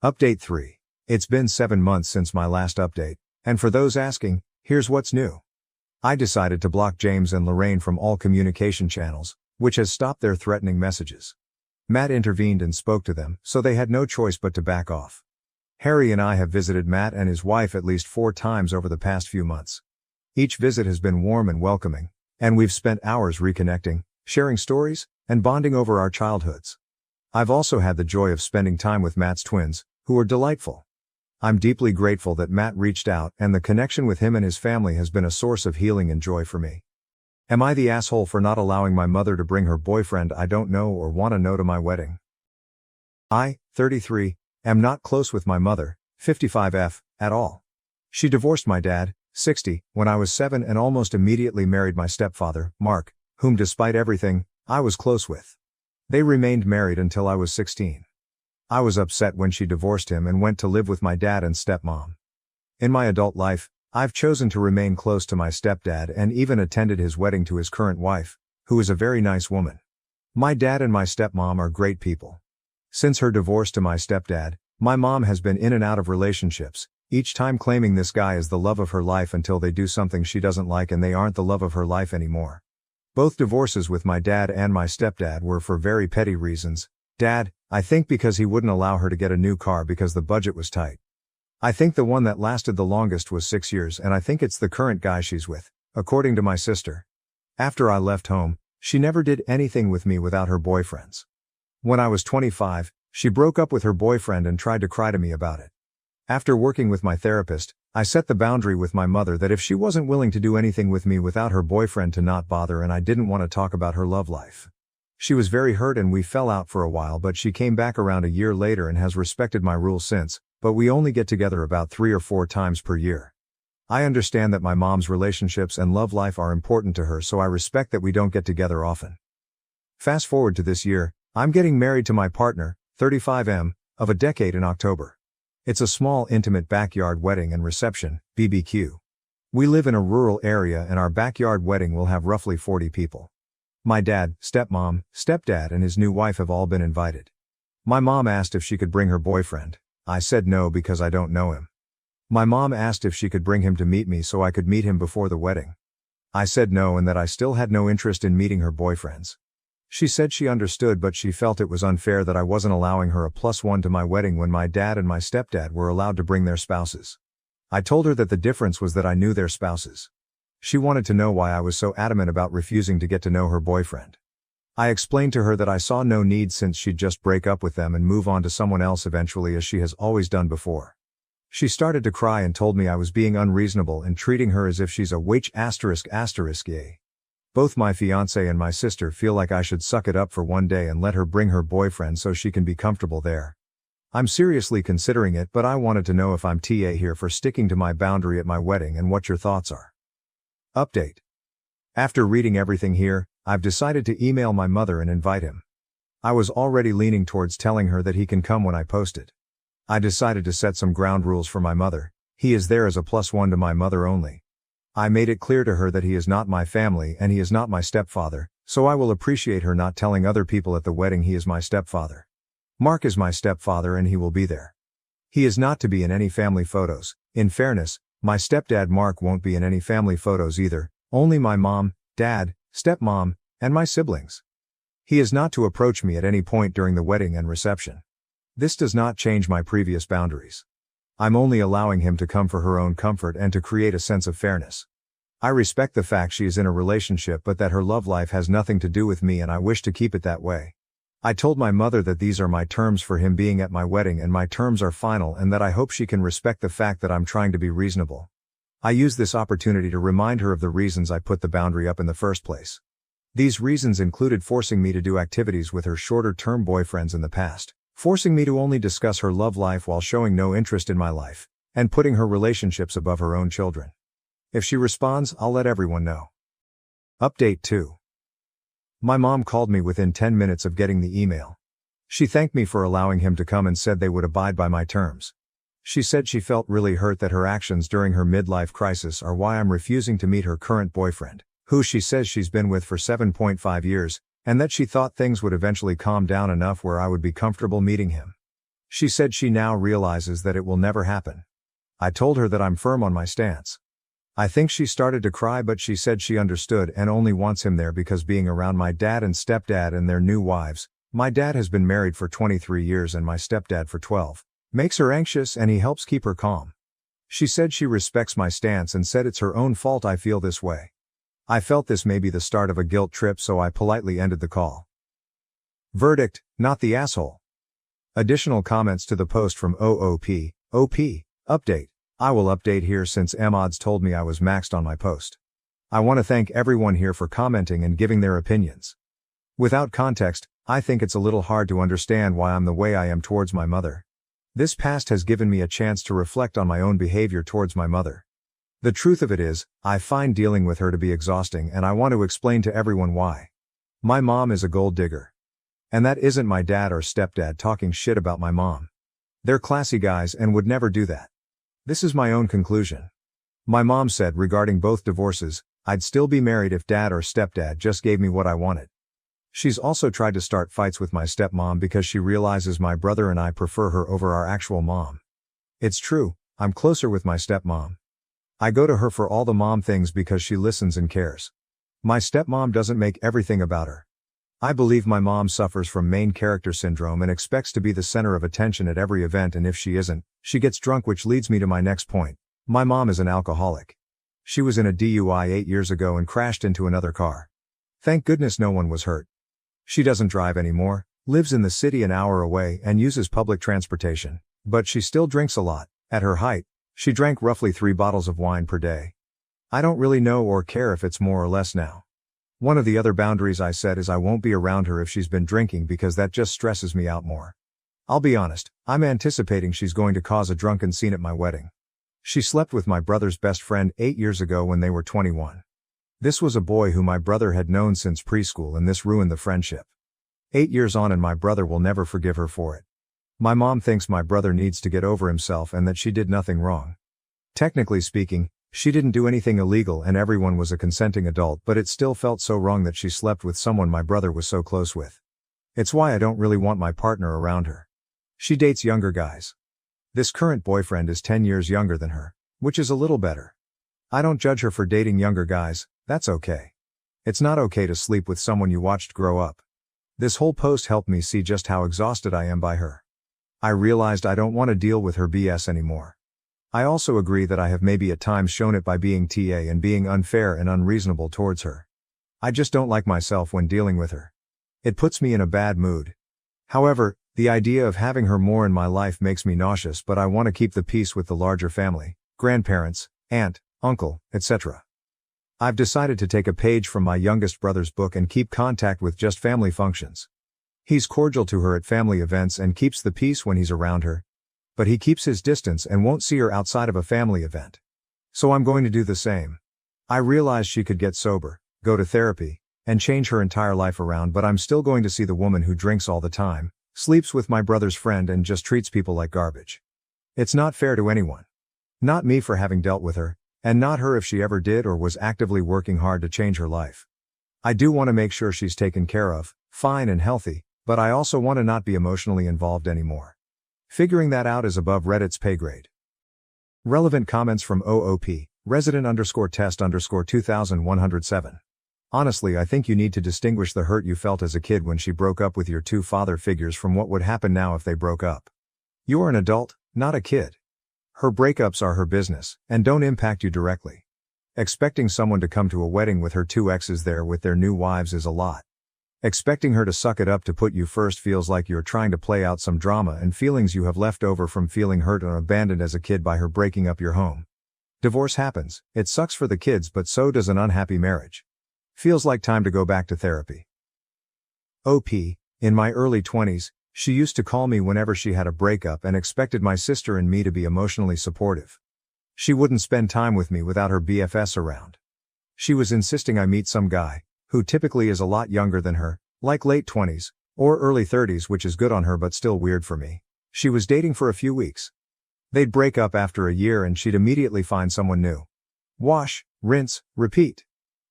S1: Update 3. It's been 7 months since my last update, and for those asking, here's what's new. I decided to block James and Lorraine from all communication channels, which has stopped their threatening messages. Matt intervened and spoke to them, so they had no choice but to back off. Harry and I have visited Matt and his wife at least 4 times over the past few months. Each visit has been warm and welcoming, and we've spent hours reconnecting, sharing stories, and bonding over our childhoods. I've also had the joy of spending time with Matt's twins, who are delightful. I'm deeply grateful that Matt reached out and the connection with him and his family has been a source of healing and joy for me. Am I the asshole for not allowing my mother to bring her boyfriend I don't know or want to know to my wedding? I, 33, am not close with my mother, 55F, at all. She divorced my dad, 60, when I was 7 and almost immediately married my stepfather, Mark, whom despite everything, I was close with. They remained married until I was 16. I was upset when she divorced him and went to live with my dad and stepmom. In my adult life, I've chosen to remain close to my stepdad and even attended his wedding to his current wife, who is a very nice woman. My dad and my stepmom are great people. Since her divorce to my stepdad, my mom has been in and out of relationships, each time claiming this guy is the love of her life until they do something she doesn't like and they aren't the love of her life anymore. Both divorces with my dad and my stepdad were for very petty reasons. Dad, I think because he wouldn't allow her to get a new car because the budget was tight. I think the one that lasted the longest was 6 years and I think it's the current guy she's with, according to my sister. After I left home, she never did anything with me without her boyfriends. When I was 25, she broke up with her boyfriend and tried to cry to me about it. After working with my therapist, I set the boundary with my mother that if she wasn't willing to do anything with me without her boyfriend to not bother and I didn't want to talk about her love life. She was very hurt and we fell out for a while but she came back around a year later and has respected my rules since, but we only get together about 3 or 4 times per year. I understand that my mom's relationships and love life are important to her so I respect that we don't get together often. Fast forward to this year, I'm getting married to my partner, 35M, of a decade in October. It's a small intimate backyard wedding and reception, BBQ. We live in a rural area and our backyard wedding will have roughly 40 people. My dad, stepmom, stepdad and his new wife have all been invited. My mom asked if she could bring her boyfriend. I said no because I don't know him. My mom asked if she could bring him to meet me so I could meet him before the wedding. I said no and that I still had no interest in meeting her boyfriends. She said she understood but she felt it was unfair that I wasn't allowing her a +1 to my wedding when my dad and my stepdad were allowed to bring their spouses. I told her that the difference was that I knew their spouses. She wanted to know why I was so adamant about refusing to get to know her boyfriend. I explained to her that I saw no need since she'd just break up with them and move on to someone else eventually as she has always done before. She started to cry and told me I was being unreasonable and treating her as if she's a witch ****. Both my fiancé and my sister feel like I should suck it up for one day and let her bring her boyfriend so she can be comfortable there. I'm seriously considering it but I wanted to know if I'm TA here for sticking to my boundary at my wedding and what your thoughts are. Update. After reading everything here, I've decided to email my mother and invite him. I was already leaning towards telling her that he can come when I post it. I decided to set some ground rules for my mother. He is there as a +1 to my mother only. I made it clear to her that he is not my family and he is not my stepfather, so I will appreciate her not telling other people at the wedding he is my stepfather. Mark is my stepfather and he will be there. He is not to be in any family photos. In fairness, my stepdad Mark won't be in any family photos either, only my mom, dad, stepmom, and my siblings. He is not to approach me at any point during the wedding and reception. This does not change my previous boundaries. I'm only allowing him to come for her own comfort and to create a sense of fairness. I respect the fact she is in a relationship but that her love life has nothing to do with me and I wish to keep it that way. I told my mother that these are my terms for him being at my wedding and my terms are final and that I hope she can respect the fact that I'm trying to be reasonable. I use this opportunity to remind her of the reasons I put the boundary up in the first place. These reasons included forcing me to do activities with her shorter-term boyfriends in the past, forcing me to only discuss her love life while showing no interest in my life, and putting her relationships above her own children. If she responds, I'll let everyone know. Update 2. My mom called me within 10 minutes of getting the email. She thanked me for allowing him to come and said they would abide by my terms. She said she felt really hurt that her actions during her midlife crisis are why I'm refusing to meet her current boyfriend, who she says she's been with for 7.5 years, and that she thought things would eventually calm down enough where I would be comfortable meeting him. She said she now realizes that it will never happen. I told her that I'm firm on my stance. I think she started to cry but she said she understood and only wants him there because being around my dad and stepdad and their new wives, my dad has been married for 23 years and my stepdad for 12, makes her anxious and he helps keep her calm. She said she respects my stance and said it's her own fault I feel this way. I felt this may be the start of a guilt trip so I politely ended the call. Verdict, not the asshole. Additional comments to the post from OP, update. I will update here since Mods told me I was maxed on my post. I want to thank everyone here for commenting and giving their opinions. Without context, I think it's a little hard to understand why I'm the way I am towards my mother. This past has given me a chance to reflect on my own behavior towards my mother. The truth of it is, I find dealing with her to be exhausting and I want to explain to everyone why. My mom is a gold digger. And that isn't my dad or stepdad talking shit about my mom. They're classy guys and would never do that. This is my own conclusion. My mom said regarding both divorces, I'd still be married if dad or stepdad just gave me what I wanted. She's also tried to start fights with my stepmom because she realizes my brother and I prefer her over our actual mom. It's true, I'm closer with my stepmom. I go to her for all the mom things because she listens and cares. My stepmom doesn't make everything about her. I believe my mom suffers from main character syndrome and expects to be the center of attention at every event, and if she isn't, she gets drunk, which leads me to my next point. My mom is an alcoholic. She was in a DUI 8 years ago and crashed into another car. Thank goodness no one was hurt. She doesn't drive anymore, lives in the city an hour away and uses public transportation, but she still drinks a lot. At her height, she drank roughly 3 bottles of wine per day. I don't really know or care if it's more or less now. One of the other boundaries I set is I won't be around her if she's been drinking because that just stresses me out more. I'll be honest, I'm anticipating she's going to cause a drunken scene at my wedding. She slept with my brother's best friend 8 years ago when they were 21. This was a boy who my brother had known since preschool and this ruined the friendship. 8 years on and my brother will never forgive her for it. My mom thinks my brother needs to get over himself and that she did nothing wrong. Technically speaking, she didn't do anything illegal and everyone was a consenting adult, but it still felt so wrong that she slept with someone my brother was so close with. It's why I don't really want my partner around her. She dates younger guys. This current boyfriend is 10 years younger than her, which is a little better. I don't judge her for dating younger guys, that's okay. It's not okay to sleep with someone you watched grow up. This whole post helped me see just how exhausted I am by her. I realized I don't want to deal with her BS anymore. I also agree that I have maybe at times shown it by being TA and being unfair and unreasonable towards her. I just don't like myself when dealing with her. It puts me in a bad mood. However, the idea of having her more in my life makes me nauseous, but I want to keep the peace with the larger family, grandparents, aunt, uncle, etc. I've decided to take a page from my youngest brother's book and keep contact with just family functions. He's cordial to her at family events and keeps the peace when he's around her. But he keeps his distance and won't see her outside of a family event. So I'm going to do the same. I realized she could get sober, go to therapy, and change her entire life around, but I'm still going to see the woman who drinks all the time, sleeps with my brother's friend and just treats people like garbage. It's not fair to anyone. Not me for having dealt with her, And not her if she ever did or was actively working hard to change her life. I do want to make sure she's taken care of, fine and healthy, but I also want to not be emotionally involved anymore. Figuring that out is above Reddit's pay grade. Relevant comments from OOP, resident_test_2107. Honestly, I think you need to distinguish the hurt you felt as a kid when she broke up with your two father figures from what would happen now if they broke up. You're an adult, not a kid. Her breakups are her business, and don't impact you directly. Expecting someone to come to a wedding with her two exes there with their new wives is a lot. Expecting her to suck it up to put you first feels like you're trying to play out some drama and feelings you have left over from feeling hurt and abandoned as a kid by her breaking up your home. Divorce happens, it sucks for the kids, but so does an unhappy marriage. Feels like time to go back to therapy. OP, in my early 20s, she used to call me whenever she had a breakup and expected my sister and me to be emotionally supportive. She wouldn't spend time with me without her BFS around. She was insisting I meet some guy, who typically is a lot younger than her, like late 20s, or early 30s, which is good on her but still weird for me. She was dating for a few weeks. They'd break up after a year and she'd immediately find someone new. Wash, rinse, repeat.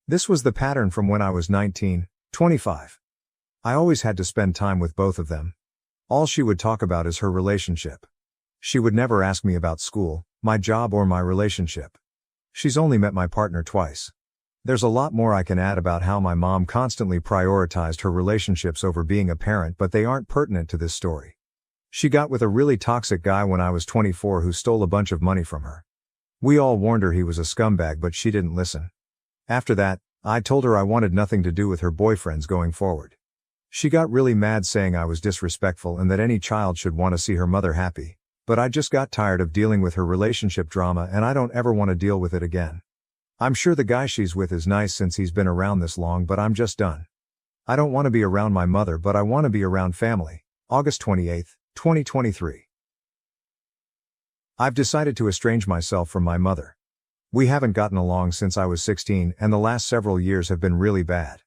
S1: This was the pattern from when I was 19, 25. I always had to spend time with both of them. All she would talk about is her relationship. She would never ask me about school, my job or my relationship. She's only met my partner twice. There's a lot more I can add about how my mom constantly prioritized her relationships over being a parent, but they aren't pertinent to this story. She got with a really toxic guy when I was 24 who stole a bunch of money from her. We all warned her he was a scumbag, but she didn't listen. After that, I told her I wanted nothing to do with her boyfriends going forward. She got really mad, saying I was disrespectful and that any child should want to see her mother happy, but I just got tired of dealing with her relationship drama and I don't ever want to deal with it again. I'm sure the guy she's with is nice since he's been around this long, but I'm just done. I don't want to be around my mother, but I want to be around family. August 28, 2023. I've decided to estrange myself from my mother. We haven't gotten along since I was 16 and the last several years have been really bad.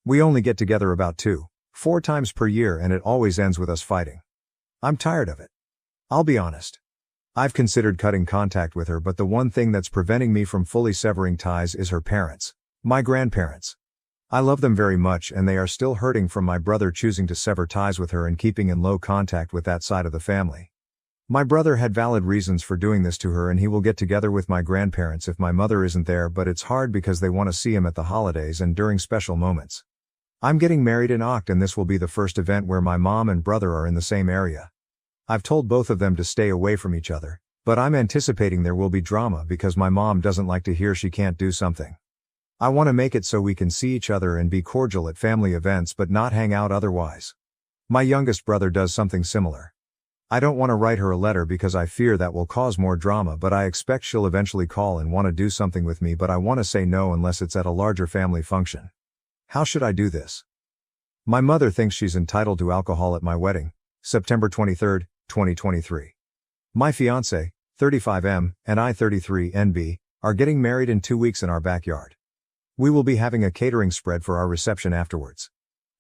S1: We only get together about 2-4 times per year and it always ends with us fighting. I'm tired of it. I'll be honest. I've considered cutting contact with her, but the one thing that's preventing me from fully severing ties is her parents, my grandparents. I love them very much and they are still hurting from my brother choosing to sever ties with her and keeping in low contact with that side of the family. My brother had valid reasons for doing this to her and he will get together with my grandparents if my mother isn't there, but it's hard because they want to see him at the holidays and during special moments. I'm getting married in Oct and this will be the first event where my mom and brother are in the same area. I've told both of them to stay away from each other, but I'm anticipating there will be drama because my mom doesn't like to hear she can't do something. I want to make it so we can see each other and be cordial at family events but not hang out otherwise. My youngest brother does something similar. I don't want to write her a letter because I fear that will cause more drama, but I expect she'll eventually call and want to do something with me, but I want to say no unless it's at a larger family function. How should I do this? My mother thinks she's entitled to alcohol at my wedding, September 23, 2023. My fiancé, 35M, and I, 33NB, are getting married in 2 weeks in our backyard. We will be having a catering spread for our reception afterwards.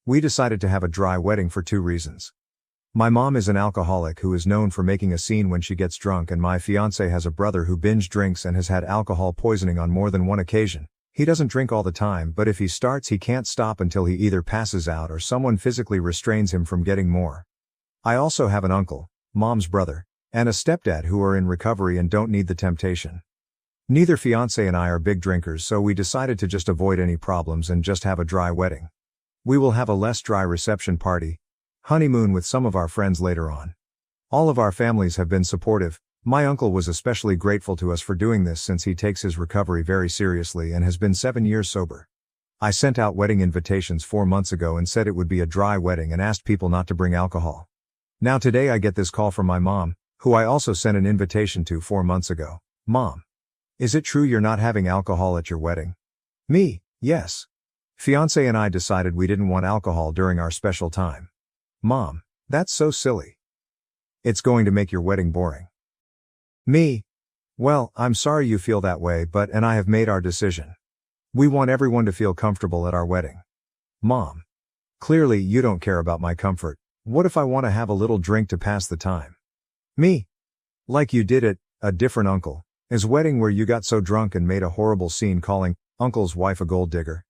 S1: We decided to have a dry wedding for 2 reasons. My mom is an alcoholic who is known for making a scene when she gets drunk, and my fiancé has a brother who binge drinks and has had alcohol poisoning on more than one occasion. He doesn't drink all the time, but if he starts he can't stop until he either passes out or someone physically restrains him from getting more. I also have an uncle, mom's brother, and a stepdad who are in recovery and don't need the temptation. Neither fiancé and I are big drinkers, so we decided to just avoid any problems and just have a dry wedding. We will have a less dry reception party, honeymoon with some of our friends later on. All of our families have been supportive. My uncle was especially grateful to us for doing this since he takes his recovery very seriously and has been 7 years sober. I sent out wedding invitations 4 months ago and said it would be a dry wedding and asked people not to bring alcohol. Now today I get this call from my mom, who I also sent an invitation to 4 months ago. Mom, is it true you're not having alcohol at your wedding? Me, yes. Fiancé and I decided we didn't want alcohol during our special time. Mom, that's so silly. It's going to make your wedding boring. Me? Well, I'm sorry you feel that way, and I have made our decision. We want everyone to feel comfortable at our wedding. Mom. Clearly you don't care about my comfort. What if I want to have a little drink to pass the time? Me. Like you did at a different uncle. His wedding where you got so drunk and made a horrible scene calling uncle's wife a gold digger.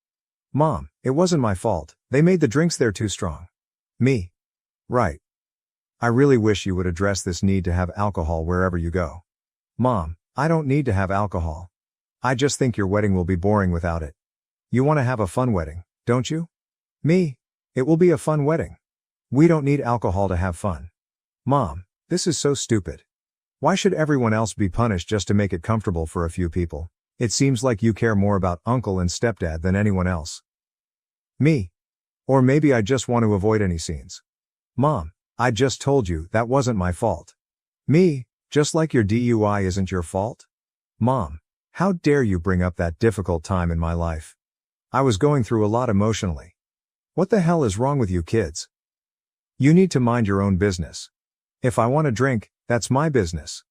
S1: Mom, it wasn't my fault, they made the drinks there too strong. Me. Right. I really wish you would address this need to have alcohol wherever you go. Mom, I don't need to have alcohol. I just think your wedding will be boring without it. You want to have a fun wedding, don't you? Me. It will be a fun wedding. We don't need alcohol to have fun. Mom, this is so stupid. Why should everyone else be punished just to make it comfortable for a few people? It seems like you care more about uncle and stepdad than anyone else. Me. Or maybe I just want to avoid any scenes. Mom, I just told you that wasn't my fault. Me, just like your DUI isn't your fault? Mom, how dare you bring up that difficult time in my life? I was going through a lot emotionally. What the hell is wrong with you kids? You need to mind your own business. If I want to drink, that's my business.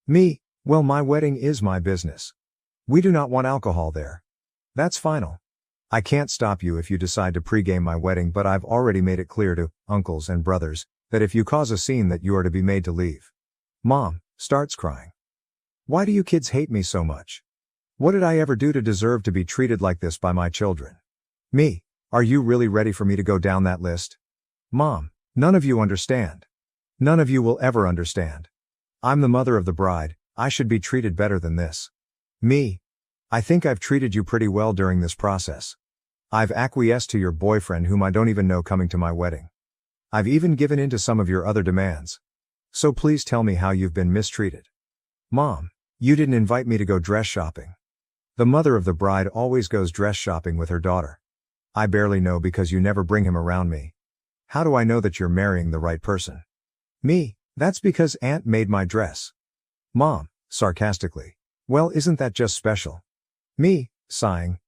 S1: Me, well, my wedding is my business. We do not want alcohol there. That's final. I can't stop you if you decide to pregame my wedding, but I've already made it clear to uncles and brothers that if you cause a scene that you are to be made to leave. Mom starts crying. Why do you kids hate me so much? What did I ever do to deserve to be treated like this by my children? Me, are you really ready for me to go down that list? Mom, none of you understand. None of you will ever understand. I'm the mother of the bride, I should be treated better than this. Me. I think I've treated you pretty well during this process. I've acquiesced to your boyfriend whom I don't even know coming to my wedding. I've even given in to some of your other demands. So please tell me how you've been mistreated. Mom, you didn't invite me to go dress shopping. The mother of the bride always goes dress shopping with her daughter. I barely know because you never bring him around me. How do I know that you're marrying the right person? Me, that's because Aunt made my dress. Mom, sarcastically. Well, isn't that just special? Me, sighing.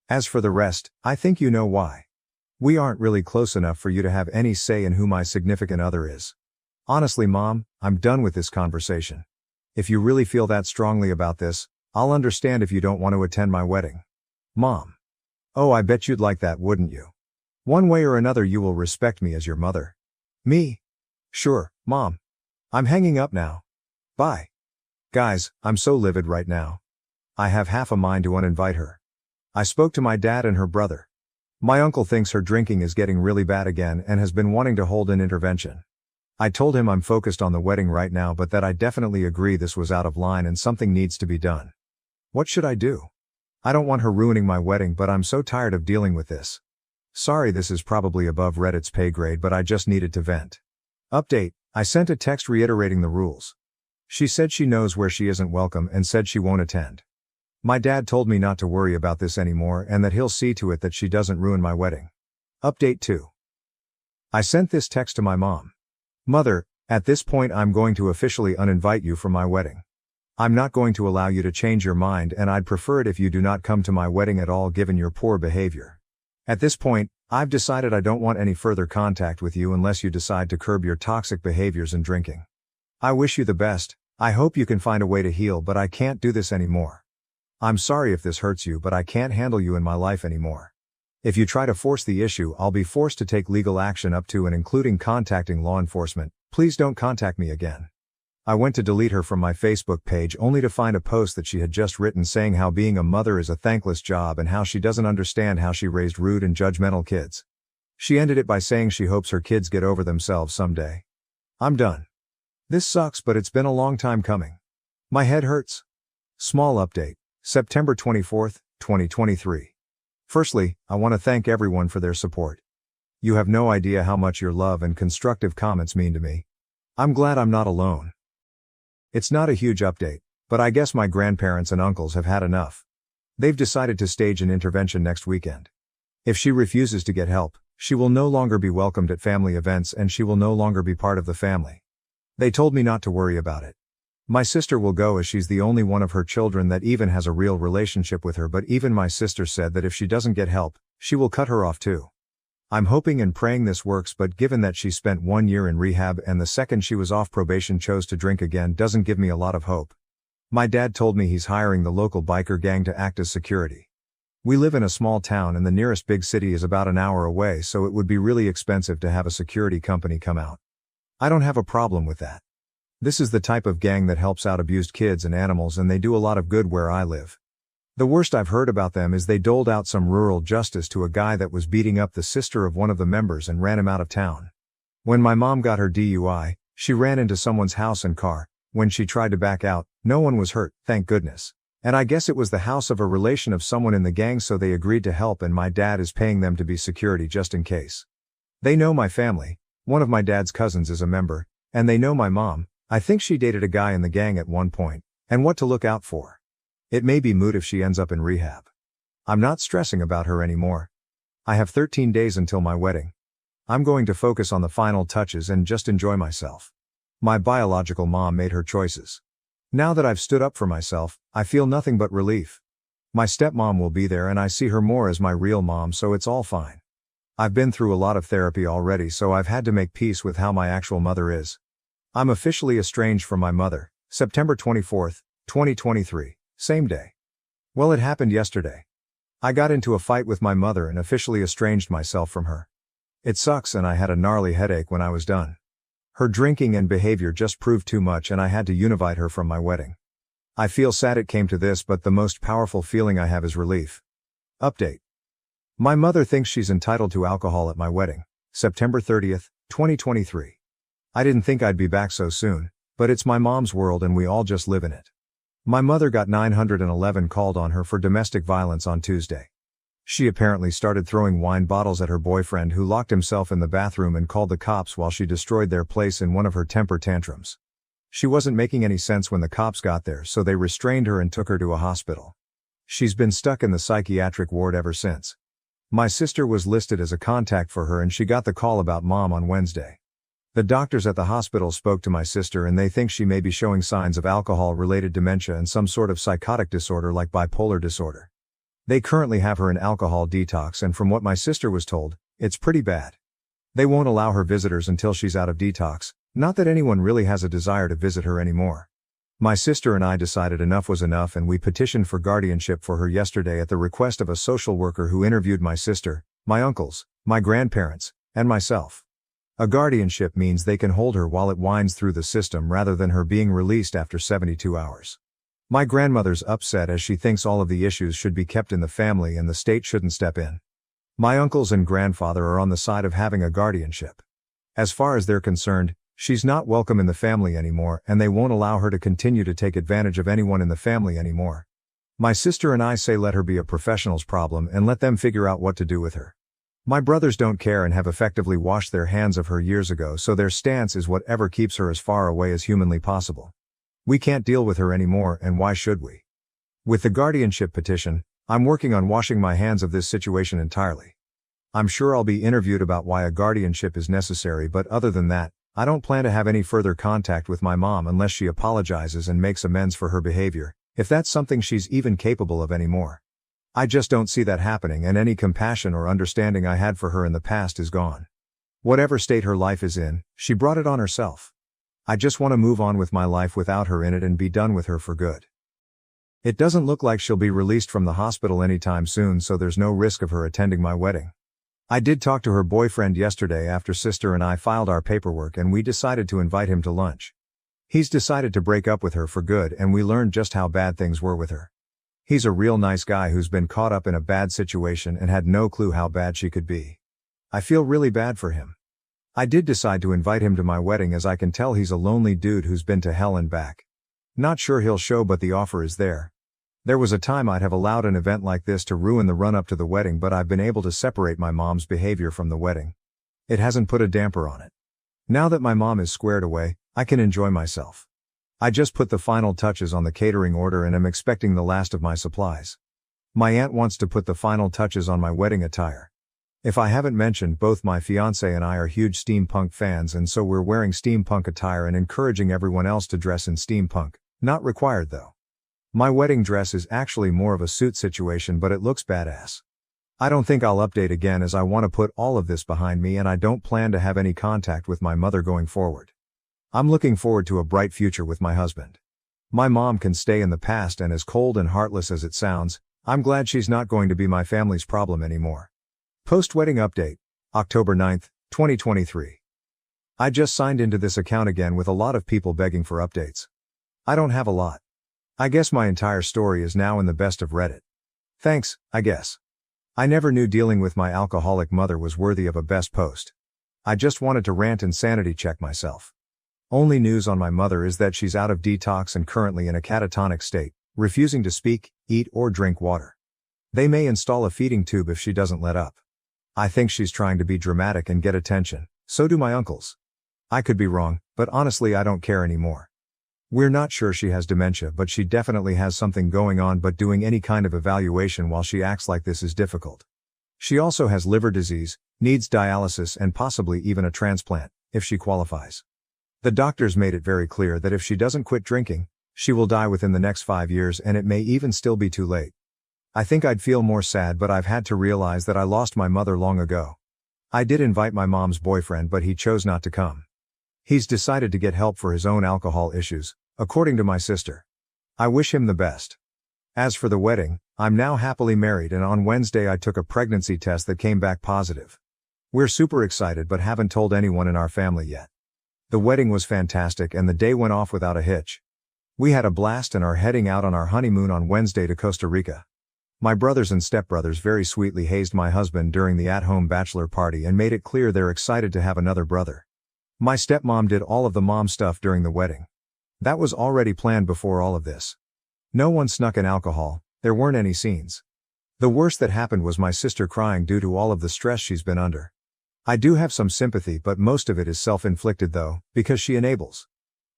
S1: As for the rest, I think you know why. We aren't really close enough for you to have any say in who my significant other is. Honestly, Mom, I'm done with this conversation. If you really feel that strongly about this, I'll understand if you don't want to attend my wedding. Mom. Oh, I bet you'd like that, wouldn't you? One way or another you will respect me as your mother. Me. Sure, Mom. I'm hanging up now. Bye. Guys, I'm so livid right now. I have half a mind to uninvite her. I spoke to my dad and her brother. My uncle thinks her drinking is getting really bad again and has been wanting to hold an intervention. I told him I'm focused on the wedding right now, but that I definitely agree this was out of line and something needs to be done. What should I do? I don't want her ruining my wedding, but I'm so tired of dealing with this. Sorry, this is probably above Reddit's pay grade, but I just needed to vent. Update, I sent a text reiterating the rules. She said she knows where she isn't welcome and said she won't attend. My dad told me not to worry about this anymore and that he'll see to it that she doesn't ruin my wedding. Update 2. I sent this text to my mom. Mother, at this point I'm going to officially uninvite you from my wedding. I'm not going to allow you to change your mind, and I'd prefer it if you do not come to my wedding at all given your poor behavior. At this point, I've decided I don't want any further contact with you unless you decide to curb your toxic behaviors and drinking. I wish you the best, I hope you can find a way to heal, but I can't do this anymore. I'm sorry if this hurts you, but I can't handle you in my life anymore. If you try to force the issue, I'll be forced to take legal action up to and including contacting law enforcement. Please don't contact me again. I went to delete her from my Facebook page only to find a post that she had just written saying how being a mother is a thankless job and how she doesn't understand how she raised rude and judgmental kids. She ended it by saying she hopes her kids get over themselves someday. I'm done. This sucks, but it's been a long time coming. My head hurts. Small update, September 24th, 2023. Firstly, I want to thank everyone for their support. You have no idea how much your love and constructive comments mean to me. I'm glad I'm not alone. It's not a huge update, but I guess my grandparents and uncles have had enough. They've decided to stage an intervention next weekend. If she refuses to get help, she will no longer be welcomed at family events and she will no longer be part of the family. They told me not to worry about it. My sister will go as she's the only one of her children that even has a real relationship with her, but even my sister said that if she doesn't get help, she will cut her off too. I'm hoping and praying this works, but given that she spent 1 year in rehab and the second she was off probation chose to drink again doesn't give me a lot of hope. My dad told me he's hiring the local biker gang to act as security. We live in a small town and the nearest big city is about an hour away, so it would be really expensive to have a security company come out. I don't have a problem with that. This is the type of gang that helps out abused kids and animals, and they do a lot of good where I live. The worst I've heard about them is they doled out some rural justice to a guy that was beating up the sister of one of the members and ran him out of town. When my mom got her DUI, she ran into someone's house and car. When she tried to back out, no one was hurt, thank goodness. And I guess it was the house of a relation of someone in the gang, so they agreed to help, and my dad is paying them to be security just in case. They know my family, one of my dad's cousins is a member, and they know my mom. I think she dated a guy in the gang at one point, and what to look out for. It may be moot if she ends up in rehab. I'm not stressing about her anymore. I have 13 days until my wedding. I'm going to focus on the final touches and just enjoy myself. My biological mom made her choices. Now that I've stood up for myself, I feel nothing but relief. My stepmom will be there, and I see her more as my real mom, so it's all fine. I've been through a lot of therapy already, so I've had to make peace with how my actual mother is. I'm officially estranged from my mother, September 24th, 2023, same day. Well, it happened yesterday. I got into a fight with my mother and officially estranged myself from her. It sucks, and I had a gnarly headache when I was done. Her drinking and behavior just proved too much, and I had to univite her from my wedding. I feel sad it came to this, but the most powerful feeling I have is relief. Update. My mother thinks she's entitled to alcohol at my wedding, September 30th, 2023. I didn't think I'd be back so soon, but it's my mom's world and we all just live in it. My mother got 911 called on her for domestic violence on Tuesday. She apparently started throwing wine bottles at her boyfriend, who locked himself in the bathroom and called the cops while she destroyed their place in one of her temper tantrums. She wasn't making any sense when the cops got there, so they restrained her and took her to a hospital. She's been stuck in the psychiatric ward ever since. My sister was listed as a contact for her, and she got the call about mom on Wednesday. The doctors at the hospital spoke to my sister, and they think she may be showing signs of alcohol-related dementia and some sort of psychotic disorder like bipolar disorder. They currently have her in alcohol detox, and from what my sister was told, it's pretty bad. They won't allow her visitors until she's out of detox, not that anyone really has a desire to visit her anymore. My sister and I decided enough was enough, and we petitioned for guardianship for her yesterday at the request of a social worker who interviewed my sister, my uncles, my grandparents, and myself. A guardianship means they can hold her while it winds through the system rather than her being released after 72 hours. My grandmother's upset as she thinks all of the issues should be kept in the family and the state shouldn't step in. My uncles and grandfather are on the side of having a guardianship. As far as they're concerned, she's not welcome in the family anymore, and they won't allow her to continue to take advantage of anyone in the family anymore. My sister and I say let her be a professional's problem and let them figure out what to do with her. My brothers don't care and have effectively washed their hands of her years ago, so their stance is whatever keeps her as far away as humanly possible. We can't deal with her anymore, and why should we? With the guardianship petition, I'm working on washing my hands of this situation entirely. I'm sure I'll be interviewed about why a guardianship is necessary, but other than that, I don't plan to have any further contact with my mom unless she apologizes and makes amends for her behavior, if that's something she's even capable of anymore. I just don't see that happening, and any compassion or understanding I had for her in the past is gone. Whatever state her life is in, she brought it on herself. I just want to move on with my life without her in it and be done with her for good. It doesn't look like she'll be released from the hospital anytime soon, so there's no risk of her attending my wedding. I did talk to her boyfriend yesterday after sister and I filed our paperwork, and we decided to invite him to lunch. He's decided to break up with her for good, and we learned just how bad things were with her. He's a real nice guy who's been caught up in a bad situation and had no clue how bad she could be. I feel really bad for him. I did decide to invite him to my wedding, as I can tell he's a lonely dude who's been to hell and back. Not sure he'll show, but the offer is there. There was a time I'd have allowed an event like this to ruin the run-up to the wedding, but I've been able to separate my mom's behavior from the wedding. It hasn't put a damper on it. Now that my mom is squared away, I can enjoy myself. I just put the final touches on the catering order and am expecting the last of my supplies. My aunt wants to put the final touches on my wedding attire. If I haven't mentioned, both my fiancé and I are huge steampunk fans, and so we're wearing steampunk attire and encouraging everyone else to dress in steampunk. Not required though. My wedding dress is actually more of a suit situation, but it looks badass. I don't think I'll update again, as I want to put all of this behind me, and I don't plan to have any contact with my mother going forward. I'm looking forward to a bright future with my husband. My mom can stay in the past, and as cold and heartless as it sounds, I'm glad she's not going to be my family's problem anymore. Post-wedding update, October 9th, 2023. I just signed into this account again with a lot of people begging for updates. I don't have a lot. I guess my entire story is now in the best of Reddit. Thanks, I guess. I never knew dealing with my alcoholic mother was worthy of a best post. I just wanted to rant and sanity check myself. Only news on my mother is that she's out of detox and currently in a catatonic state, refusing to speak, eat or drink water. They may install a feeding tube if she doesn't let up. I think she's trying to be dramatic and get attention, so do my uncles. I could be wrong, but honestly I don't care anymore. We're not sure she has dementia, but she definitely has something going on, but doing any kind of evaluation while she acts like this is difficult. She also has liver disease, needs dialysis and possibly even a transplant, if she qualifies. The doctors made it very clear that if she doesn't quit drinking, she will die within the next 5 years, and it may even still be too late. I think I'd feel more sad, but I've had to realize that I lost my mother long ago. I did invite my mom's boyfriend, but he chose not to come. He's decided to get help for his own alcohol issues, according to my sister. I wish him the best. As for the wedding, I'm now happily married, and on Wednesday I took a pregnancy test that came back positive. We're super excited but haven't told anyone in our family yet. The wedding was fantastic and the day went off without a hitch. We had a blast and are heading out on our honeymoon on Wednesday to Costa Rica. My brothers and stepbrothers very sweetly hazed my husband during the at-home bachelor party and made it clear they're excited to have another brother. My stepmom did all of the mom stuff during the wedding. That was already planned before all of this. No one snuck in alcohol, there weren't any scenes. The worst that happened was my sister crying due to all of the stress she's been under. I do have some sympathy, but most of it is self-inflicted though, because she enables.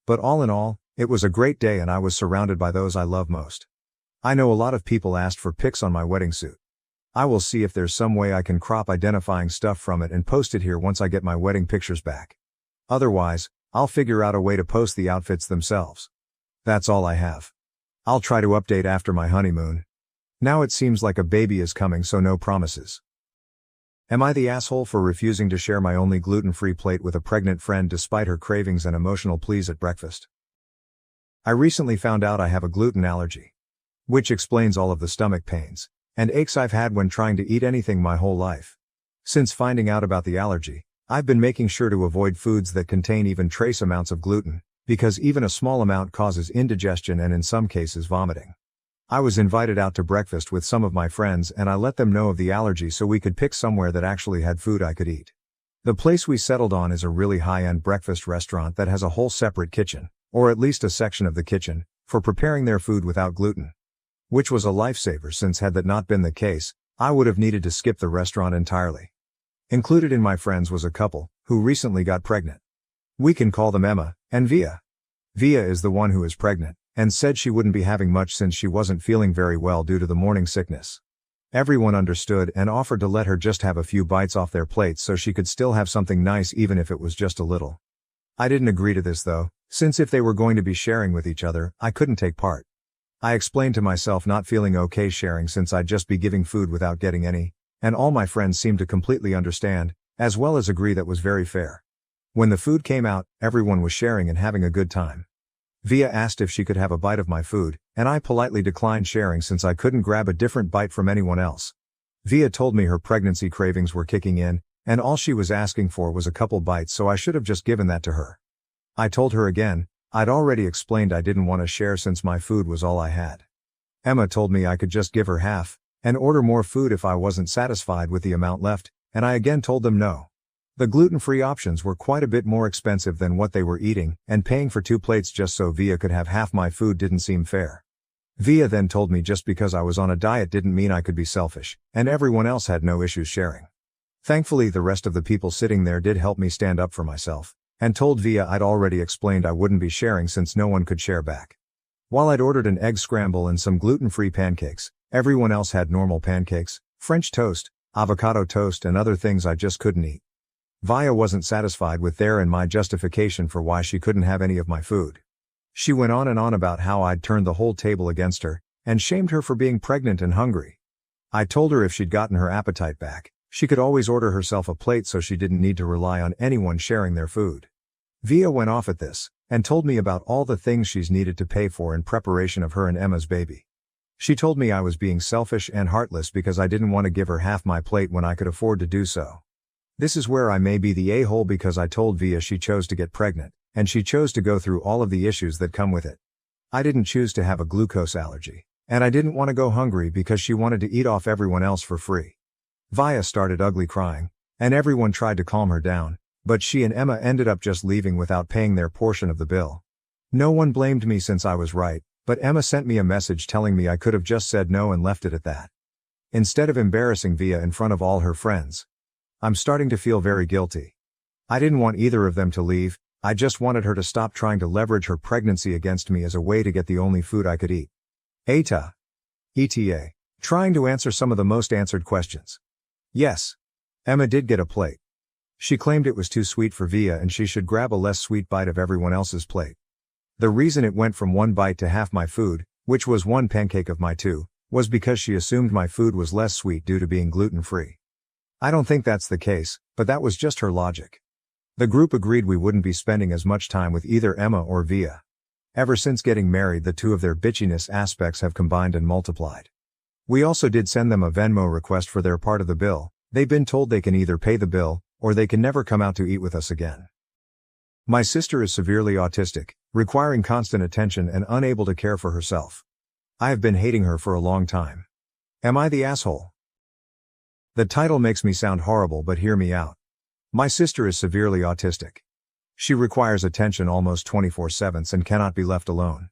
S1: But all in all, it was a great day and I was surrounded by those I love most. I know a lot of people asked for pics on my wedding suit. I will see if there's some way I can crop identifying stuff from it and post it here once I get my wedding pictures back. Otherwise, I'll figure out a way to post the outfits themselves. That's all I have. I'll try to update after my honeymoon. Now it seems like a baby is coming, so no promises. Am I the asshole for refusing to share my only gluten-free plate with a pregnant friend despite her cravings and emotional pleas at breakfast? I recently found out I have a gluten allergy, which explains all of the stomach pains and aches I've had when trying to eat anything my whole life. Since finding out about the allergy, I've been making sure to avoid foods that contain even trace amounts of gluten, because even a small amount causes indigestion and in some cases vomiting. I was invited out to breakfast with some of my friends and I let them know of the allergy so we could pick somewhere that actually had food I could eat. The place we settled on is a really high-end breakfast restaurant that has a whole separate kitchen, or at least a section of the kitchen, for preparing their food without gluten. Which was a lifesaver, since had that not been the case, I would have needed to skip the restaurant entirely. Included in my friends was a couple who recently got pregnant. We can call them Emma and Via. Via is the one who is pregnant, and said she wouldn't be having much since she wasn't feeling very well due to the morning sickness. Everyone understood and offered to let her just have a few bites off their plates so she could still have something nice even if it was just a little. I didn't agree to this though, since if they were going to be sharing with each other, I couldn't take part. I explained to myself not feeling okay sharing since I'd just be giving food without getting any, and all my friends seemed to completely understand, as well as agree that was very fair. When the food came out, everyone was sharing and having a good time. Via asked if she could have a bite of my food, and I politely declined sharing since I couldn't grab a different bite from anyone else. Via told me her pregnancy cravings were kicking in, and all she was asking for was a couple bites, so I should have just given that to her. I told her again, I'd already explained I didn't want to share since my food was all I had. Emma told me I could just give her half, and order more food if I wasn't satisfied with the amount left, and I again told them no. The gluten-free options were quite a bit more expensive than what they were eating, and paying for 2 plates just so Via could have half my food didn't seem fair. Via then told me just because I was on a diet didn't mean I could be selfish, and everyone else had no issues sharing. Thankfully the rest of the people sitting there did help me stand up for myself, and told Via I'd already explained I wouldn't be sharing since no one could share back. While I'd ordered an egg scramble and some gluten-free pancakes, everyone else had normal pancakes, French toast, avocado toast and other things I just couldn't eat. Via wasn't satisfied with their and my justification for why she couldn't have any of my food. She went on and on about how I'd turned the whole table against her, and shamed her for being pregnant and hungry. I told her if she'd gotten her appetite back, she could always order herself a plate so she didn't need to rely on anyone sharing their food. Via went off at this, and told me about all the things she's needed to pay for in preparation of her and Emma's baby. She told me I was being selfish and heartless because I didn't want to give her half my plate when I could afford to do so. This is where I may be the a-hole because I told Via she chose to get pregnant, and she chose to go through all of the issues that come with it. I didn't choose to have a glucose allergy, and I didn't want to go hungry because she wanted to eat off everyone else for free. Via started ugly crying, and everyone tried to calm her down, but she and Emma ended up just leaving without paying their portion of the bill. No one blamed me since I was right, but Emma sent me a message telling me I could have just said no and left it at that. Instead of embarrassing Via in front of all her friends. I'm starting to feel very guilty. I didn't want either of them to leave, I just wanted her to stop trying to leverage her pregnancy against me as a way to get the only food I could eat. AITA. ETA. Trying to answer some of the most answered questions. Yes. Emma did get a plate. She claimed it was too sweet for Via and she should grab a less sweet bite of everyone else's plate. The reason it went from one bite to half my food, which was one pancake of my two, was because she assumed my food was less sweet due to being gluten-free. I don't think that's the case, but that was just her logic. The group agreed we wouldn't be spending as much time with either Emma or Via. Ever since getting married, the two of their bitchiness aspects have combined and multiplied. We also did send them a Venmo request for their part of the bill. They've been told they can either pay the bill, or they can never come out to eat with us again. My sister is severely autistic, requiring constant attention and unable to care for herself. I have been hating her for a long time. Am I the asshole? The title makes me sound horrible, but hear me out. My sister is severely autistic. She requires attention almost 24/7 and cannot be left alone.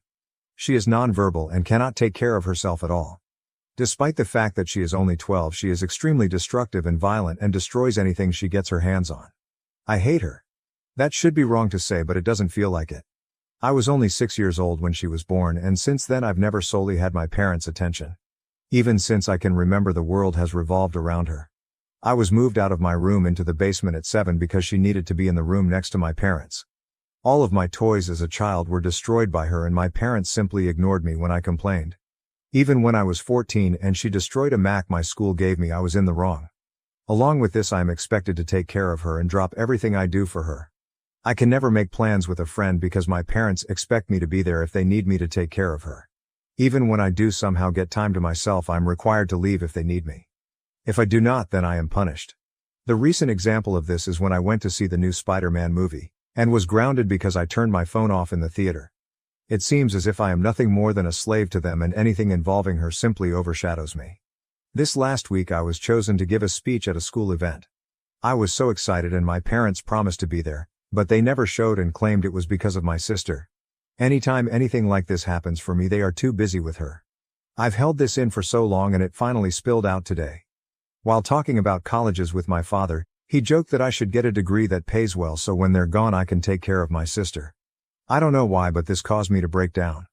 S1: She is nonverbal and cannot take care of herself at all. Despite the fact that she is only 12, she is extremely destructive and violent and destroys anything she gets her hands on. I hate her. That should be wrong to say, but it doesn't feel like it. I was only 6 years old when she was born, and since then I've never solely had my parents' attention. Even since I can remember, the world has revolved around her. I was moved out of my room into the basement at 7 because she needed to be in the room next to my parents. All of my toys as a child were destroyed by her, and my parents simply ignored me when I complained. Even when I was 14 and she destroyed a Mac my school gave me, I was in the wrong. Along with this, I am expected to take care of her and drop everything I do for her. I can never make plans with a friend because my parents expect me to be there if they need me to take care of her. Even when I do somehow get time to myself, I'm required to leave if they need me. If I do not, then I am punished. The recent example of this is when I went to see the new Spider-Man movie, and was grounded because I turned my phone off in the theater. It seems as if I am nothing more than a slave to them, and anything involving her simply overshadows me. This last week I was chosen to give a speech at a school event. I was so excited, and my parents promised to be there, but they never showed and claimed it was because of my sister. Anytime anything like this happens for me, they are too busy with her. I've held this in for so long, and it finally spilled out today. While talking about colleges with my father, he joked that I should get a degree that pays well so when they're gone I can take care of my sister. I don't know why, but this caused me to break down.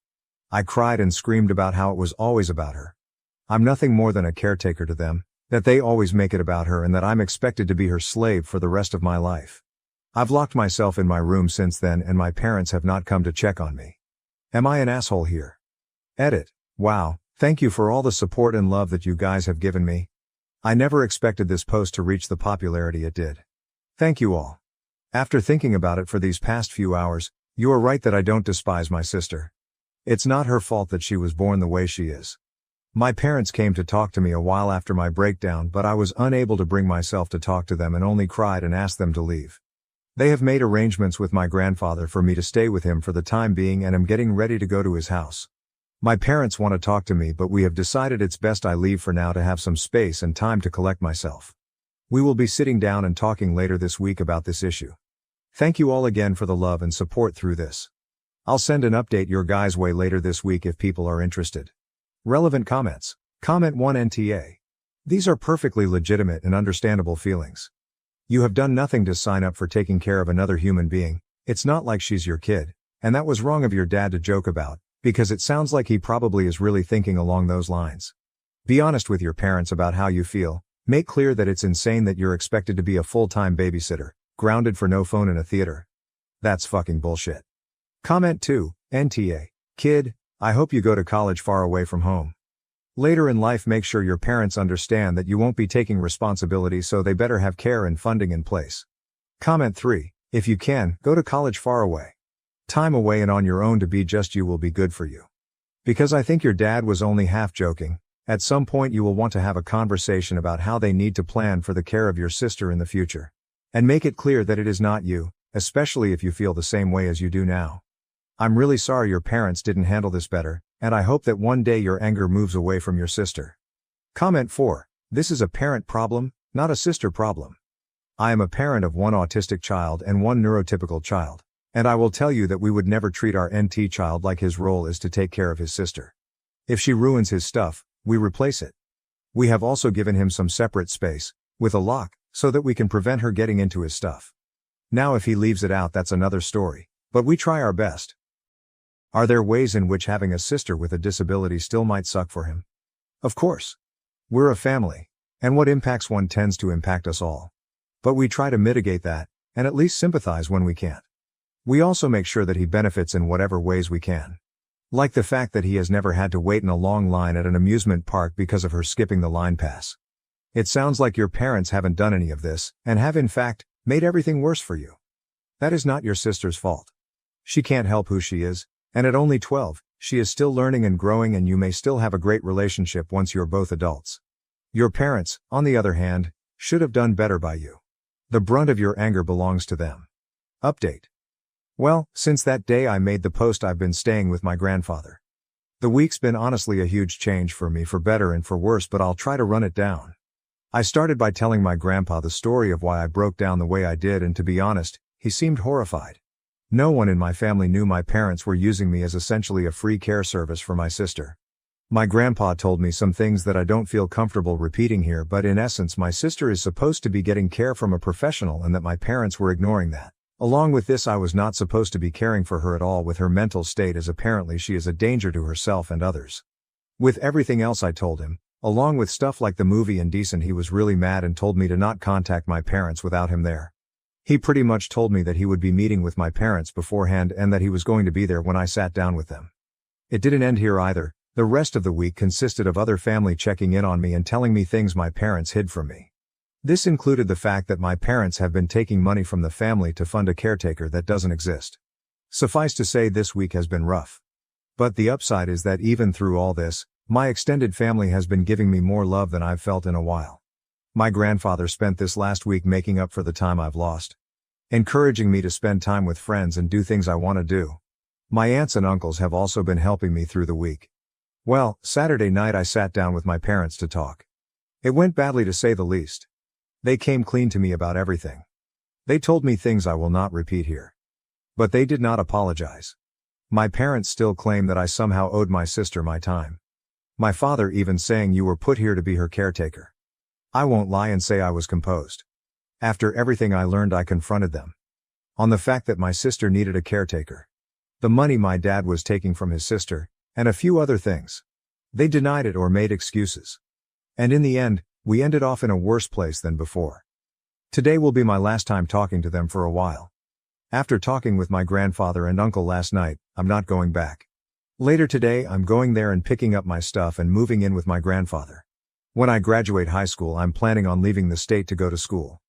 S1: I cried and screamed about how it was always about her. I'm nothing more than a caretaker to them, that they always make it about her, and that I'm expected to be her slave for the rest of my life. I've locked myself in my room since then, and my parents have not come to check on me. Am I an asshole here? Edit. Wow, thank you for all the support and love that you guys have given me. I never expected this post to reach the popularity it did. Thank you all. After thinking about it for these past few hours, you are right that I don't despise my sister. It's not her fault that she was born the way she is. My parents came to talk to me a while after my breakdown, but I was unable to bring myself to talk to them and only cried and asked them to leave. They have made arrangements with my grandfather for me to stay with him for the time being, and am getting ready to go to his house. My parents want to talk to me, but we have decided it's best I leave for now to have some space and time to collect myself. We will be sitting down and talking later this week about this issue. Thank you all again for the love and support through this. I'll send an update your guys' way later this week if people are interested. Relevant comments. Comment 1 NTA. These are perfectly legitimate and understandable feelings. You have done nothing to sign up for taking care of another human being. It's not like she's your kid, and that was wrong of your dad to joke about, because it sounds like he probably is really thinking along those lines. Be honest with your parents about how you feel. Make clear that it's insane that you're expected to be a full-time babysitter, grounded for no phone in a theater. That's fucking bullshit. Comment 2, NTA. Kid, I hope you go to college far away from home. Later in life, make sure your parents understand that you won't be taking responsibility, so they better have care and funding in place. Comment 3, if you can, go to college far away. Time away and on your own to be just you will be good for you. Because I think your dad was only half joking. At some point you will want to have a conversation about how they need to plan for the care of your sister in the future. And make it clear that it is not you, especially if you feel the same way as you do now. I'm really sorry your parents didn't handle this better, and I hope that one day your anger moves away from your sister. Comment 4. This is a parent problem, not a sister problem. I am a parent of one autistic child and one neurotypical child. And I will tell you that we would never treat our NT child like his role is to take care of his sister. If she ruins his stuff, we replace it. We have also given him some separate space, with a lock, so that we can prevent her getting into his stuff. Now if he leaves it out, that's another story, but we try our best. Are there ways in which having a sister with a disability still might suck for him? Of course. We're a family, and what impacts one tends to impact us all. But we try to mitigate that, and at least sympathize when we can't. We also make sure that he benefits in whatever ways we can. Like the fact that he has never had to wait in a long line at an amusement park because of her skipping the line pass. It sounds like your parents haven't done any of this, and have in fact, made everything worse for you. That is not your sister's fault. She can't help who she is, and at only 12, she is still learning and growing, and you may still have a great relationship once you're both adults. Your parents, on the other hand, should have done better by you. The brunt of your anger belongs to them. Update. Well, since that day I made the post, I've been staying with my grandfather. The week's been honestly a huge change for me, for better and for worse, but I'll try to run it down. I started by telling my grandpa the story of why I broke down the way I did, and to be honest, he seemed horrified. No one in my family knew my parents were using me as essentially a free care service for my sister. My grandpa told me some things that I don't feel comfortable repeating here, but in essence my sister is supposed to be getting care from a professional and that my parents were ignoring that. Along with this, I was not supposed to be caring for her at all with her mental state, as apparently she is a danger to herself and others. With everything else I told him, along with stuff like the movie Indecent, he was really mad and told me to not contact my parents without him there. He pretty much told me that he would be meeting with my parents beforehand and that he was going to be there when I sat down with them. It didn't end here either. The rest of the week consisted of other family checking in on me and telling me things my parents hid from me. This included the fact that my parents have been taking money from the family to fund a caretaker that doesn't exist. Suffice to say, this week has been rough. But the upside is that even through all this, my extended family has been giving me more love than I've felt in a while. My grandfather spent this last week making up for the time I've lost, encouraging me to spend time with friends and do things I want to do. My aunts and uncles have also been helping me through the week. Well, Saturday night I sat down with my parents to talk. It went badly, to say the least. They came clean to me about everything. They told me things I will not repeat here. But they did not apologize. My parents still claim that I somehow owed my sister my time. My father even saying, "You were put here to be her caretaker." I won't lie and say I was composed. After everything I learned, I confronted them on the fact that my sister needed a caretaker, the money my dad was taking from his sister, and a few other things. They denied it or made excuses. And in the end, we ended off in a worse place than before. Today will be my last time talking to them for a while. After talking with my grandfather and uncle last night, I'm not going back. Later today I'm going there and picking up my stuff and moving in with my grandfather. When I graduate high school, I'm planning on leaving the state to go to school.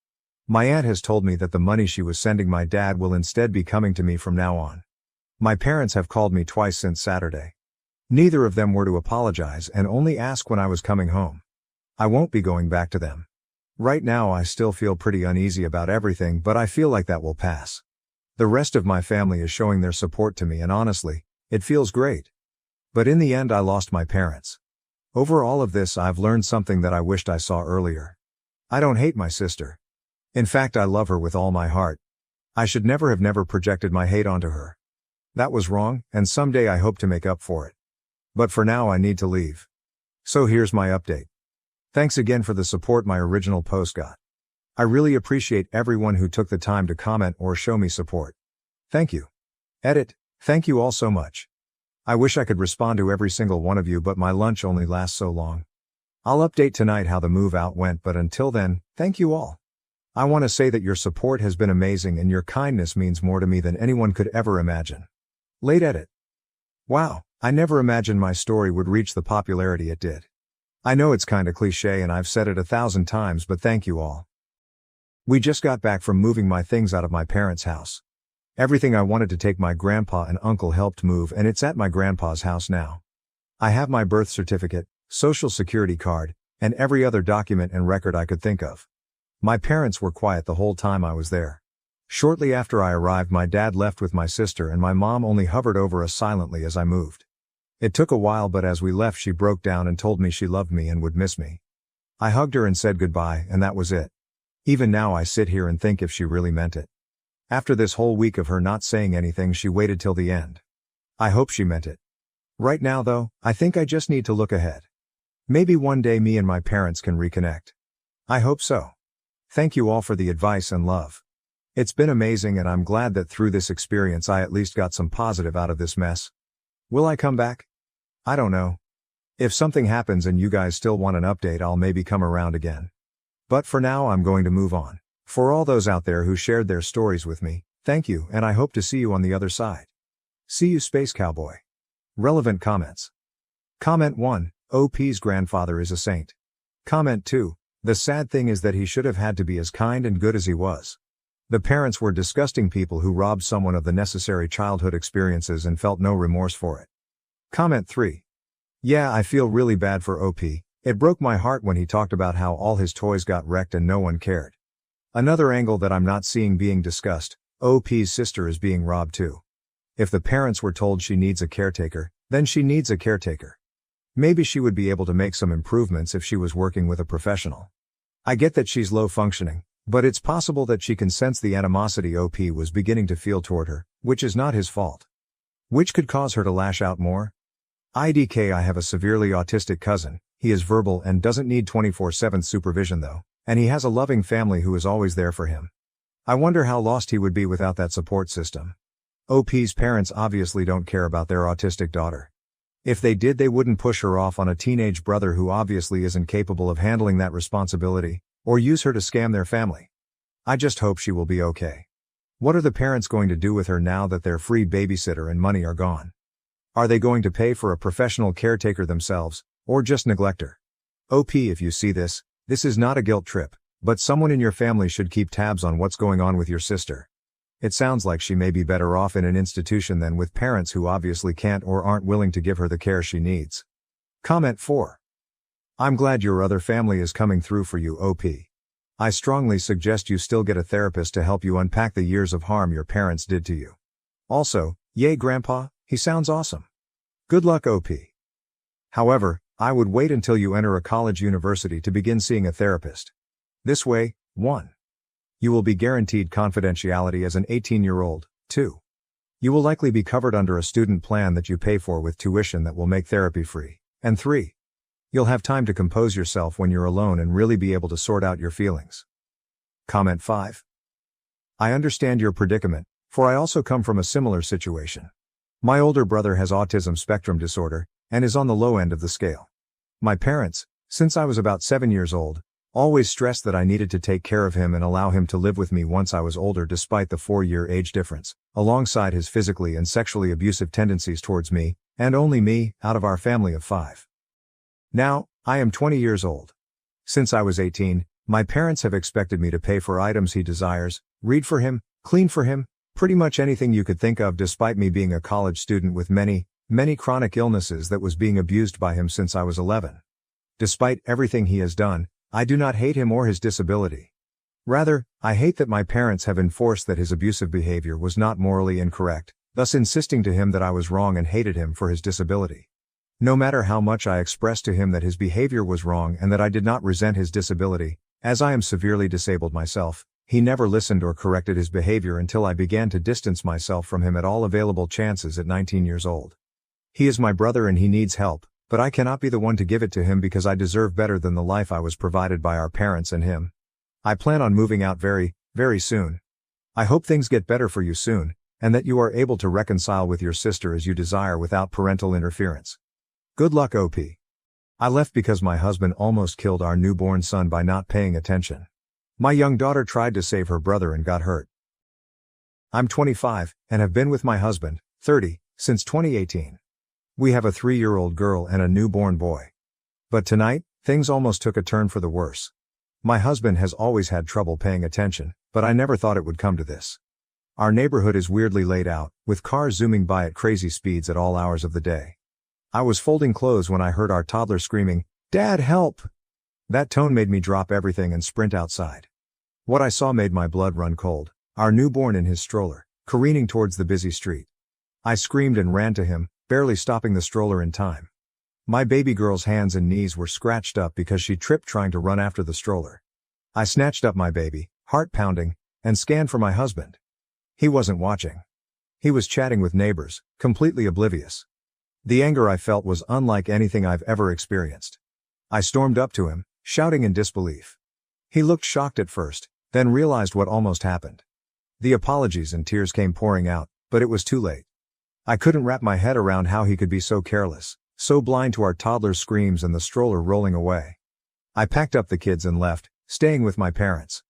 S1: My aunt has told me that the money she was sending my dad will instead be coming to me from now on. My parents have called me twice since Saturday. Neither of them were to apologize and only ask when I was coming home. I won't be going back to them. Right now I still feel pretty uneasy about everything, but I feel like that will pass. The rest of my family is showing their support to me, and honestly, it feels great. But in the end I lost my parents. Over all of this I've learned something that I wished I saw earlier. I don't hate my sister. In fact, I love her with all my heart. I should never have projected my hate onto her. That was wrong, and someday I hope to make up for it. But for now I need to leave. So here's my update. Thanks again for the support my original post got. I really appreciate everyone who took the time to comment or show me support. Thank you. Edit. Thank you all so much. I wish I could respond to every single one of you, but my lunch only lasts so long. I'll update tonight how the move out went, but until then, thank you all. I want to say that your support has been amazing and your kindness means more to me than anyone could ever imagine. Late edit. Wow, I never imagined my story would reach the popularity it did. I know it's kinda cliche and I've said it 1,000 times, but thank you all. We just got back from moving my things out of my parents' house. Everything I wanted to take my grandpa and uncle helped move, and it's at my grandpa's house now. I have my birth certificate, social security card, and every other document and record I could think of. My parents were quiet the whole time I was there. Shortly after I arrived, my dad left with my sister and my mom only hovered over us silently as I moved. It took a while, but as we left she broke down and told me she loved me and would miss me. I hugged her and said goodbye, and that was it. Even now I sit here and think if she really meant it. After this whole week of her not saying anything, she waited till the end. I hope she meant it. Right now though, I think I just need to look ahead. Maybe one day me and my parents can reconnect. I hope so. Thank you all for the advice and love. It's been amazing, and I'm glad that through this experience I at least got some positive out of this mess. Will I come back? I don't know. If something happens and you guys still want an update, I'll maybe come around again. But for now I'm going to move on. For all those out there who shared their stories with me, thank you, and I hope to see you on the other side. See you, Space Cowboy. Relevant comments. Comment 1, OP's grandfather is a saint. Comment 2, the sad thing is that he should have had to be as kind and good as he was. The parents were disgusting people who robbed someone of the necessary childhood experiences and felt no remorse for it. Comment 3. Yeah, I feel really bad for OP. It broke my heart when he talked about how all his toys got wrecked and no one cared. Another angle that I'm not seeing being discussed, OP's sister is being robbed too. If the parents were told she needs a caretaker, then she needs a caretaker. Maybe she would be able to make some improvements if she was working with a professional. I get that she's low functioning, but it's possible that she can sense the animosity OP was beginning to feel toward her, which is not his fault. Which could cause her to lash out more. IDK, I have a severely autistic cousin. He is verbal and doesn't need 24/7 supervision though, and he has a loving family who is always there for him. I wonder how lost he would be without that support system. OP's parents obviously don't care about their autistic daughter. If they did, they wouldn't push her off on a teenage brother who obviously isn't capable of handling that responsibility, or use her to scam their family. I just hope she will be okay. What are the parents going to do with her now that their free babysitter and money are gone? Are they going to pay for a professional caretaker themselves, or just neglect her? OP, if you see this, this is not a guilt trip, but someone in your family should keep tabs on what's going on with your sister. It sounds like she may be better off in an institution than with parents who obviously can't or aren't willing to give her the care she needs. Comment 4. I'm glad your other family is coming through for you, OP. I strongly suggest you still get a therapist to help you unpack the years of harm your parents did to you. Also, yay Grandpa, he sounds awesome. Good luck, OP. However, I would wait until you enter a college university to begin seeing a therapist. This way, 1. You will be guaranteed confidentiality as an 18-year-old, 2. You will likely be covered under a student plan that you pay for with tuition that will make therapy free, and 3. You'll have time to compose yourself when you're alone and really be able to sort out your feelings. Comment 5. I understand your predicament, for I also come from a similar situation. My older brother has autism spectrum disorder, and is on the low end of the scale. My parents, since I was about 7 years old, always stressed that I needed to take care of him and allow him to live with me once I was older, despite the 4-year age difference, alongside his physically and sexually abusive tendencies towards me, and only me, out of our family of 5. Now, I am 20 years old. Since I was 18, my parents have expected me to pay for items he desires, read for him, clean for him, pretty much anything you could think of, despite me being a college student with many chronic illnesses that was being abused by him since I was 11. Despite everything he has done, I do not hate him or his disability. Rather, I hate that my parents have enforced that his abusive behavior was not morally incorrect, thus insisting to him that I was wrong and hated him for his disability. No matter how much I expressed to him that his behavior was wrong and that I did not resent his disability, as I am severely disabled myself, he never listened or corrected his behavior until I began to distance myself from him at all available chances at 19 years old. He is my brother and he needs help, but I cannot be the one to give it to him because I deserve better than the life I was provided by our parents and him. I plan on moving out very soon. I hope things get better for you soon, and that you are able to reconcile with your sister as you desire without parental interference. Good luck, OP. I left because my husband almost killed our newborn son by not paying attention. My young daughter tried to save her brother and got hurt. I'm 25, and have been with my husband, 30, since 2018. We have a 3-year-old girl and a newborn boy. But tonight, things almost took a turn for the worse. My husband has always had trouble paying attention, but I never thought it would come to this. Our neighborhood is weirdly laid out, with cars zooming by at crazy speeds at all hours of the day. I was folding clothes when I heard our toddler screaming, "Dad, help!" That tone made me drop everything and sprint outside. What I saw made my blood run cold. Our newborn in his stroller, careening towards the busy street. I screamed and ran to him, barely stopping the stroller in time. My baby girl's hands and knees were scratched up because she tripped trying to run after the stroller. I snatched up my baby, heart pounding, and scanned for my husband. He wasn't watching. He was chatting with neighbors, completely oblivious. The anger I felt was unlike anything I've ever experienced. I stormed up to him, shouting in disbelief. He looked shocked at first, then realized what almost happened. The apologies and tears came pouring out, but it was too late. I couldn't wrap my head around how he could be so careless, so blind to our toddler's screams and the stroller rolling away. I packed up the kids and left, staying with my parents.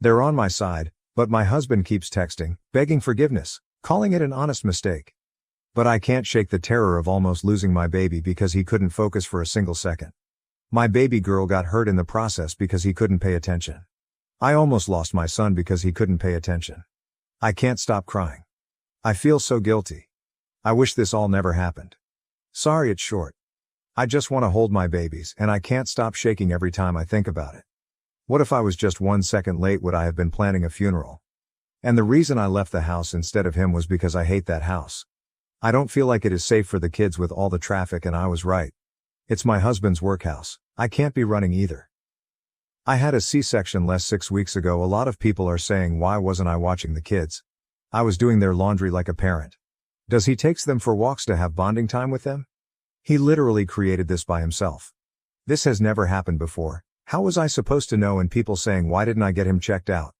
S1: They're on my side, but my husband keeps texting, begging forgiveness, calling it an honest mistake. But I can't shake the terror of almost losing my baby because he couldn't focus for a single second. My baby girl got hurt in the process because he couldn't pay attention. I almost lost my son because he couldn't pay attention. I can't stop crying. I feel so guilty. I wish this all never happened. Sorry it's short. I just want to hold my babies and I can't stop shaking every time I think about it. What if I was just 1 second late? Would I have been planning a funeral? And the reason I left the house instead of him was because I hate that house. I don't feel like it is safe for the kids with all the traffic, and I was right. It's my husband's workhouse. I can't be running either. I had a C-section less 6 weeks ago. A lot of people are saying, why wasn't I watching the kids? I was doing their laundry like a parent. Does he takes them for walks to have bonding time with them? He literally created this by himself. This has never happened before. How was I supposed to know? And people saying, why didn't I get him checked out?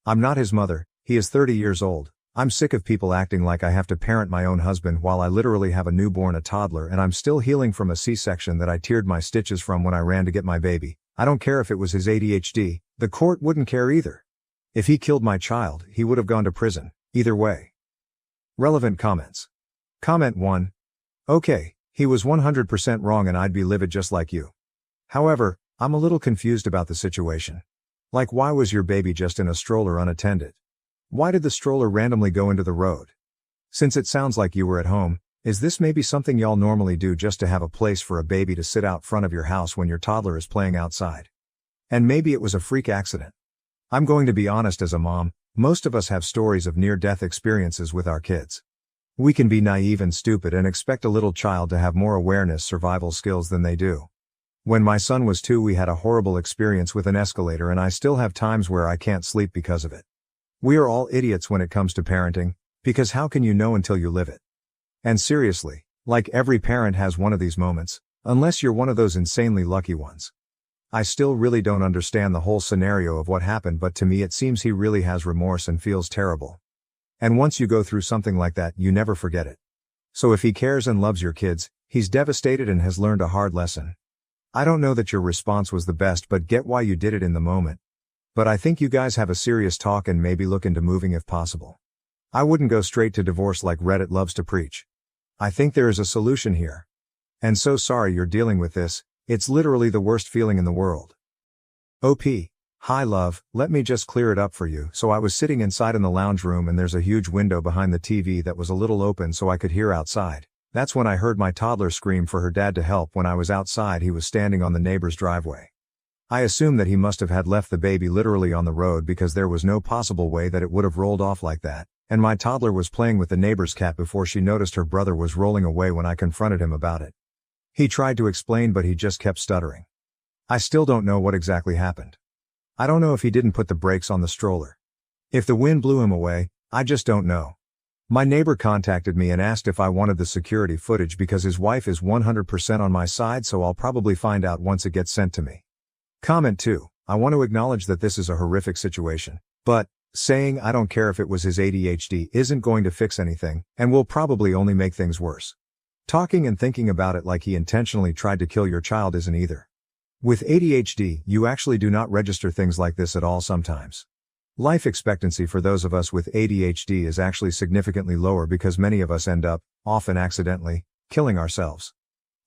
S1: I'm not his mother. He is 30 years old. I'm sick of people acting like I have to parent my own husband while I literally have a newborn, a toddler, and I'm still healing from a C-section that I teared my stitches from when I ran to get my baby. I don't care if it was his ADHD. The court wouldn't care either. If he killed my child, he would have gone to prison. Either way. Relevant comments. Comment 1. Okay, he was 100% wrong and I'd be livid just like you. However, I'm a little confused about the situation. Like, why was your baby just in a stroller unattended? Why did the stroller randomly go into the road? Since it sounds like you were at home, is this maybe something y'all normally do just to have a place for a baby to sit out front of your house when your toddler is playing outside? And maybe it was a freak accident. I'm going to be honest, as a mom, most of us have stories of near-death experiences with our kids. We can be naive and stupid and expect a little child to have more awareness, survival skills than they do. When my son was 2, we had a horrible experience with an escalator, and I still have times where I can't sleep because of it. We are all idiots when it comes to parenting, because how can you know until you live it? And seriously, like, every parent has one of these moments, unless you're one of those insanely lucky ones. I still really don't understand the whole scenario of what happened, but to me it seems he really has remorse and feels terrible. And once you go through something like that, you never forget it. So if he cares and loves your kids, he's devastated and has learned a hard lesson. I don't know that your response was the best, but get why you did it in the moment. But I think you guys have a serious talk and maybe look into moving if possible. I wouldn't go straight to divorce like Reddit loves to preach. I think there is a solution here. And so sorry you're dealing with this. It's literally the worst feeling in the world. OP. Hi love, let me just clear it up for you. So I was sitting inside in the lounge room and there's a huge window behind the TV that was a little open so I could hear outside. That's when I heard my toddler scream for her dad to help. When I was outside, he was standing on the neighbor's driveway. I assume that he must have had left the baby literally on the road because there was no possible way that it would have rolled off like that, and my toddler was playing with the neighbor's cat before she noticed her brother was rolling away when I confronted him about it. He tried to explain but he just kept stuttering. I still don't know what exactly happened. I don't know if he didn't put the brakes on the stroller. If the wind blew him away, I just don't know. My neighbor contacted me and asked if I wanted the security footage because his wife is 100% on my side, so I'll probably find out once it gets sent to me. Comment 2. I want to acknowledge that this is a horrific situation, but saying I don't care if it was his ADHD isn't going to fix anything, and will probably only make things worse. Talking and thinking about it like he intentionally tried to kill your child isn't either. With ADHD, you actually do not register things like this at all sometimes. Life expectancy for those of us with ADHD is actually significantly lower because many of us end up, often accidentally, killing ourselves.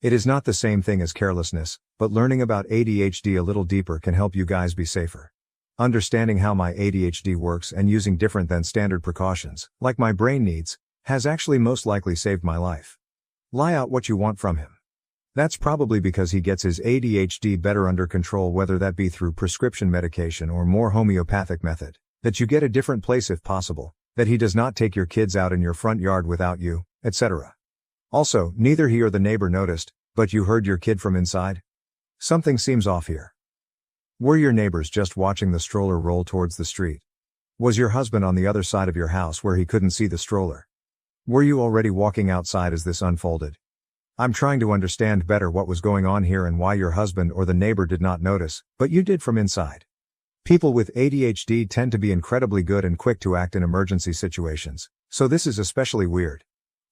S1: It is not the same thing as carelessness, but learning about ADHD a little deeper can help you guys be safer. Understanding how my ADHD works and using different than standard precautions, like my brain needs, has actually most likely saved my life. Lie out what you want from him. That's probably because he gets his ADHD better under control, whether that be through prescription medication or more homeopathic method. That you get a different place if possible, that he does not take your kids out in your front yard without you, etc. Also, neither he or the neighbor noticed, but you heard your kid from inside? Something seems off here. Were your neighbors just watching the stroller roll towards the street? Was your husband on the other side of your house where he couldn't see the stroller? Were you already walking outside as this unfolded? I'm trying to understand better what was going on here and why your husband or the neighbor did not notice, but you did from inside. People with ADHD tend to be incredibly good and quick to act in emergency situations, so this is especially weird.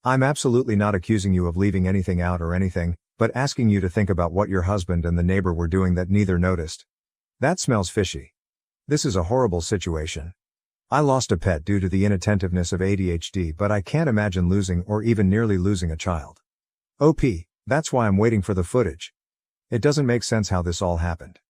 S1: I'm absolutely not accusing you of leaving anything out or anything, but asking you to think about what your husband and the neighbor were doing that neither noticed. That smells fishy. This is a horrible situation. I lost a pet due to the inattentiveness of ADHD, but I can't imagine losing or even nearly losing a child. OP, that's why I'm waiting for the footage. It doesn't make sense how this all happened.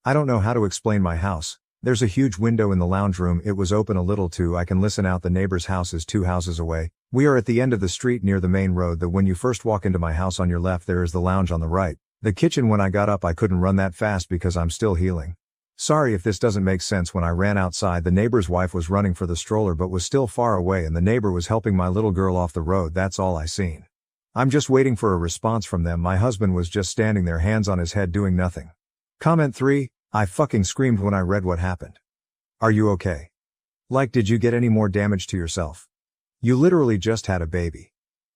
S1: I don't know how to explain my house. There's a huge window in the lounge room, it was open a little too, I can listen out, the neighbor's house is 2 houses away. We are at the end of the street near the main road, that when you first walk into my house on your left there is the lounge on the right. The kitchen, when I got up I couldn't run that fast because I'm still healing. Sorry if this doesn't make sense. When I ran outside the neighbor's wife was running for the stroller but was still far away, and the neighbor was helping my little girl off the road. That's all I seen. I'm just waiting for a response from them. My husband was just standing there, hands on his head, doing nothing. Comment 3, I fucking screamed when I read what happened. Are you okay? Like, did you get any more damage to yourself? You literally just had a baby.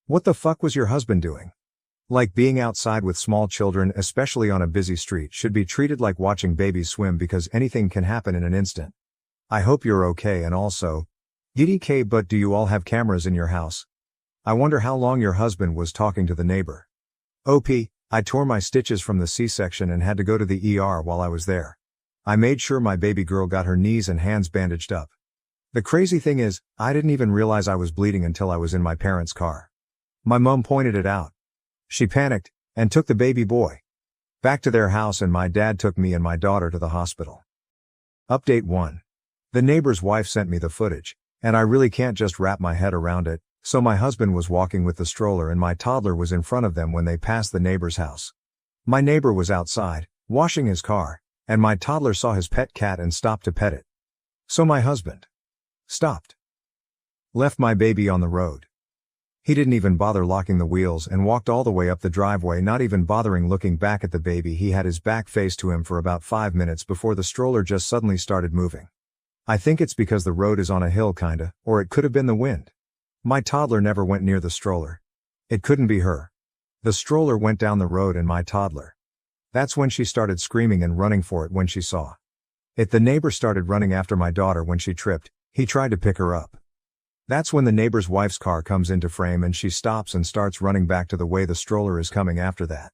S1: What the fuck was your husband doing? Like, being outside with small children, especially on a busy street, should be treated like watching babies swim because anything can happen in an instant. I hope you're okay. And also, DDK, but do you all have cameras in your house? I wonder how long your husband was talking to the neighbor. OP, I tore my stitches from the C-section and had to go to the ER while I was there. I made sure my baby girl got her knees and hands bandaged up. The crazy thing is, I didn't even realize I was bleeding until I was in my parents' car. My mom pointed it out. She panicked and took the baby boy back to their house, and my dad took me and my daughter to the hospital. Update 1. The neighbor's wife sent me the footage, and I really can't just wrap my head around it. So my husband was walking with the stroller and my toddler was in front of them when they passed the neighbor's house. My neighbor was outside, washing his car, and my toddler saw his pet cat and stopped to pet it. So my husband stopped. Left my baby on the road. He didn't even bother locking the wheels and walked all the way up the driveway, not even bothering looking back at the baby. He had his back faced to him for about 5 minutes before the stroller just suddenly started moving. I think it's because the road is on a hill kinda, or it could have been the wind. My toddler never went near the stroller. It couldn't be her. The stroller went down the road and my toddler. That's when she started screaming and running for it when she saw it. The neighbor started running after my daughter when she tripped. He tried to pick her up. That's when the neighbor's wife's car comes into frame and she stops and starts running back to the way the stroller is coming after that.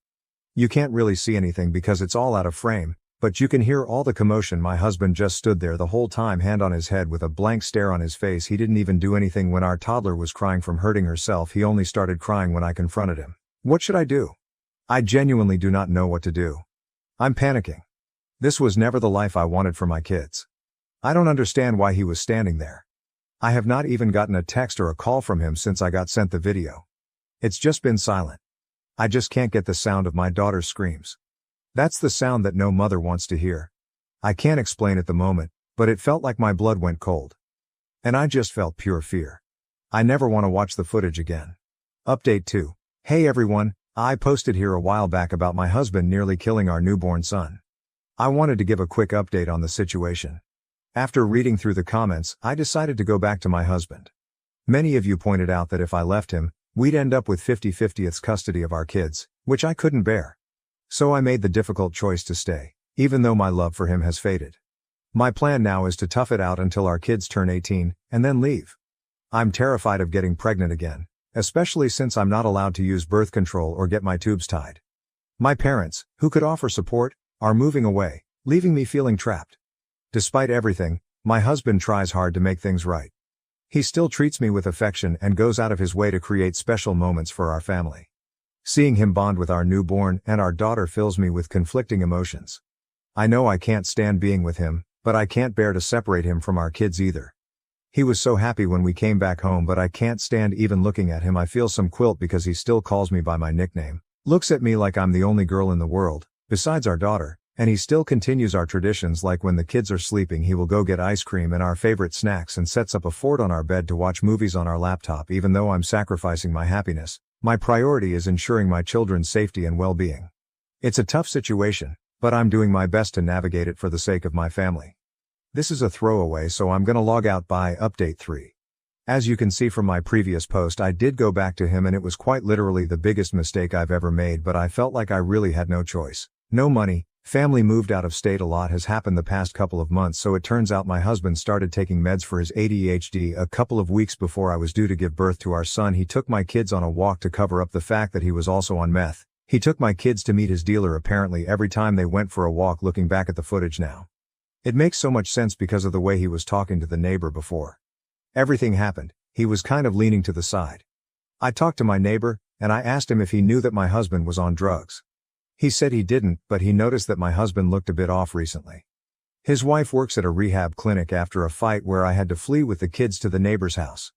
S1: You can't really see anything because it's all out of frame, but you can hear all the commotion. My husband just stood there the whole time, hand on his head with a blank stare on his face. He didn't even do anything when our toddler was crying from hurting herself. He only started crying when I confronted him. What should I do? I genuinely do not know what to do. I'm panicking. This was never the life I wanted for my kids. I don't understand why he was standing there. I have not even gotten a text or a call from him since I got sent the video. It's just been silent. I just can't get the sound of my daughter's screams. That's the sound that no mother wants to hear. I can't explain at the moment, but it felt like my blood went cold. And I just felt pure fear. I never want to watch the footage again. Update 2. Hey everyone, I posted here a while back about my husband nearly killing our newborn son. I wanted to give a quick update on the situation. After reading through the comments, I decided to go back to my husband. Many of you pointed out that if I left him, we'd end up with 50-50 custody of our kids, which I couldn't bear. So I made the difficult choice to stay, even though my love for him has faded. My plan now is to tough it out until our kids turn 18, and then leave. I'm terrified of getting pregnant again, especially since I'm not allowed to use birth control or get my tubes tied. My parents, who could offer support, are moving away, leaving me feeling trapped. Despite everything, my husband tries hard to make things right. He still treats me with affection and goes out of his way to create special moments for our family. Seeing him bond with our newborn and our daughter fills me with conflicting emotions. I know I can't stand being with him, but I can't bear to separate him from our kids either. He was so happy when we came back home, but I can't stand even looking at him. I feel some guilt because he still calls me by my nickname, Looks at me like I'm the only girl in the world, besides our daughter, and he still continues our traditions like when the kids are sleeping he will go get ice cream and our favorite snacks and sets up a fort on our bed to watch movies on our laptop even though I'm sacrificing my happiness. My priority is ensuring my children's safety and well-being. It's a tough situation, but I'm doing my best to navigate it for the sake of my family. This is a throwaway so I'm gonna log out by update 3. As you can see from my previous post I did go back to him and it was quite literally the biggest mistake I've ever made but I felt like I really had no choice. No money, family moved out of state, a lot has happened the past couple of months so it turns out my husband started taking meds for his ADHD a couple of weeks before I was due to give birth to our son. He took my kids on a walk to cover up the fact that he was also on meth. He took my kids to meet his dealer apparently every time they went for a walk. Looking back at the footage now, it makes so much sense because of the way he was talking to the neighbor before everything happened. He was kind of leaning to the side. I talked to my neighbor, and I asked him if he knew that my husband was on drugs. He said he didn't, but he noticed that my husband looked a bit off recently. His wife works at a rehab clinic after a fight where I had to flee with the kids to the neighbor's house.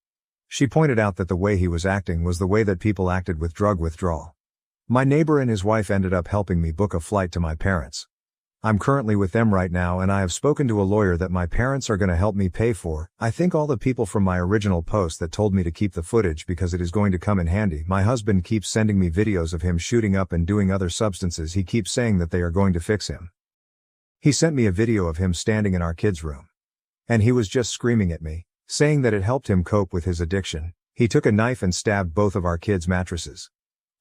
S1: She pointed out that the way he was acting was the way that people acted with drug withdrawal. My neighbor and his wife ended up helping me book a flight to my parents. I'm currently with them right now and I have spoken to a lawyer that my parents are going to help me pay for. I thank all the people from my original post that told me to keep the footage because it is going to come in handy. My husband keeps sending me videos of him shooting up and doing other substances. He keeps saying that they are going to fix him. He sent me a video of him standing in our kids' room. And he was just screaming at me, saying that it helped him cope with his addiction. He took a knife and stabbed both of our kids' mattresses.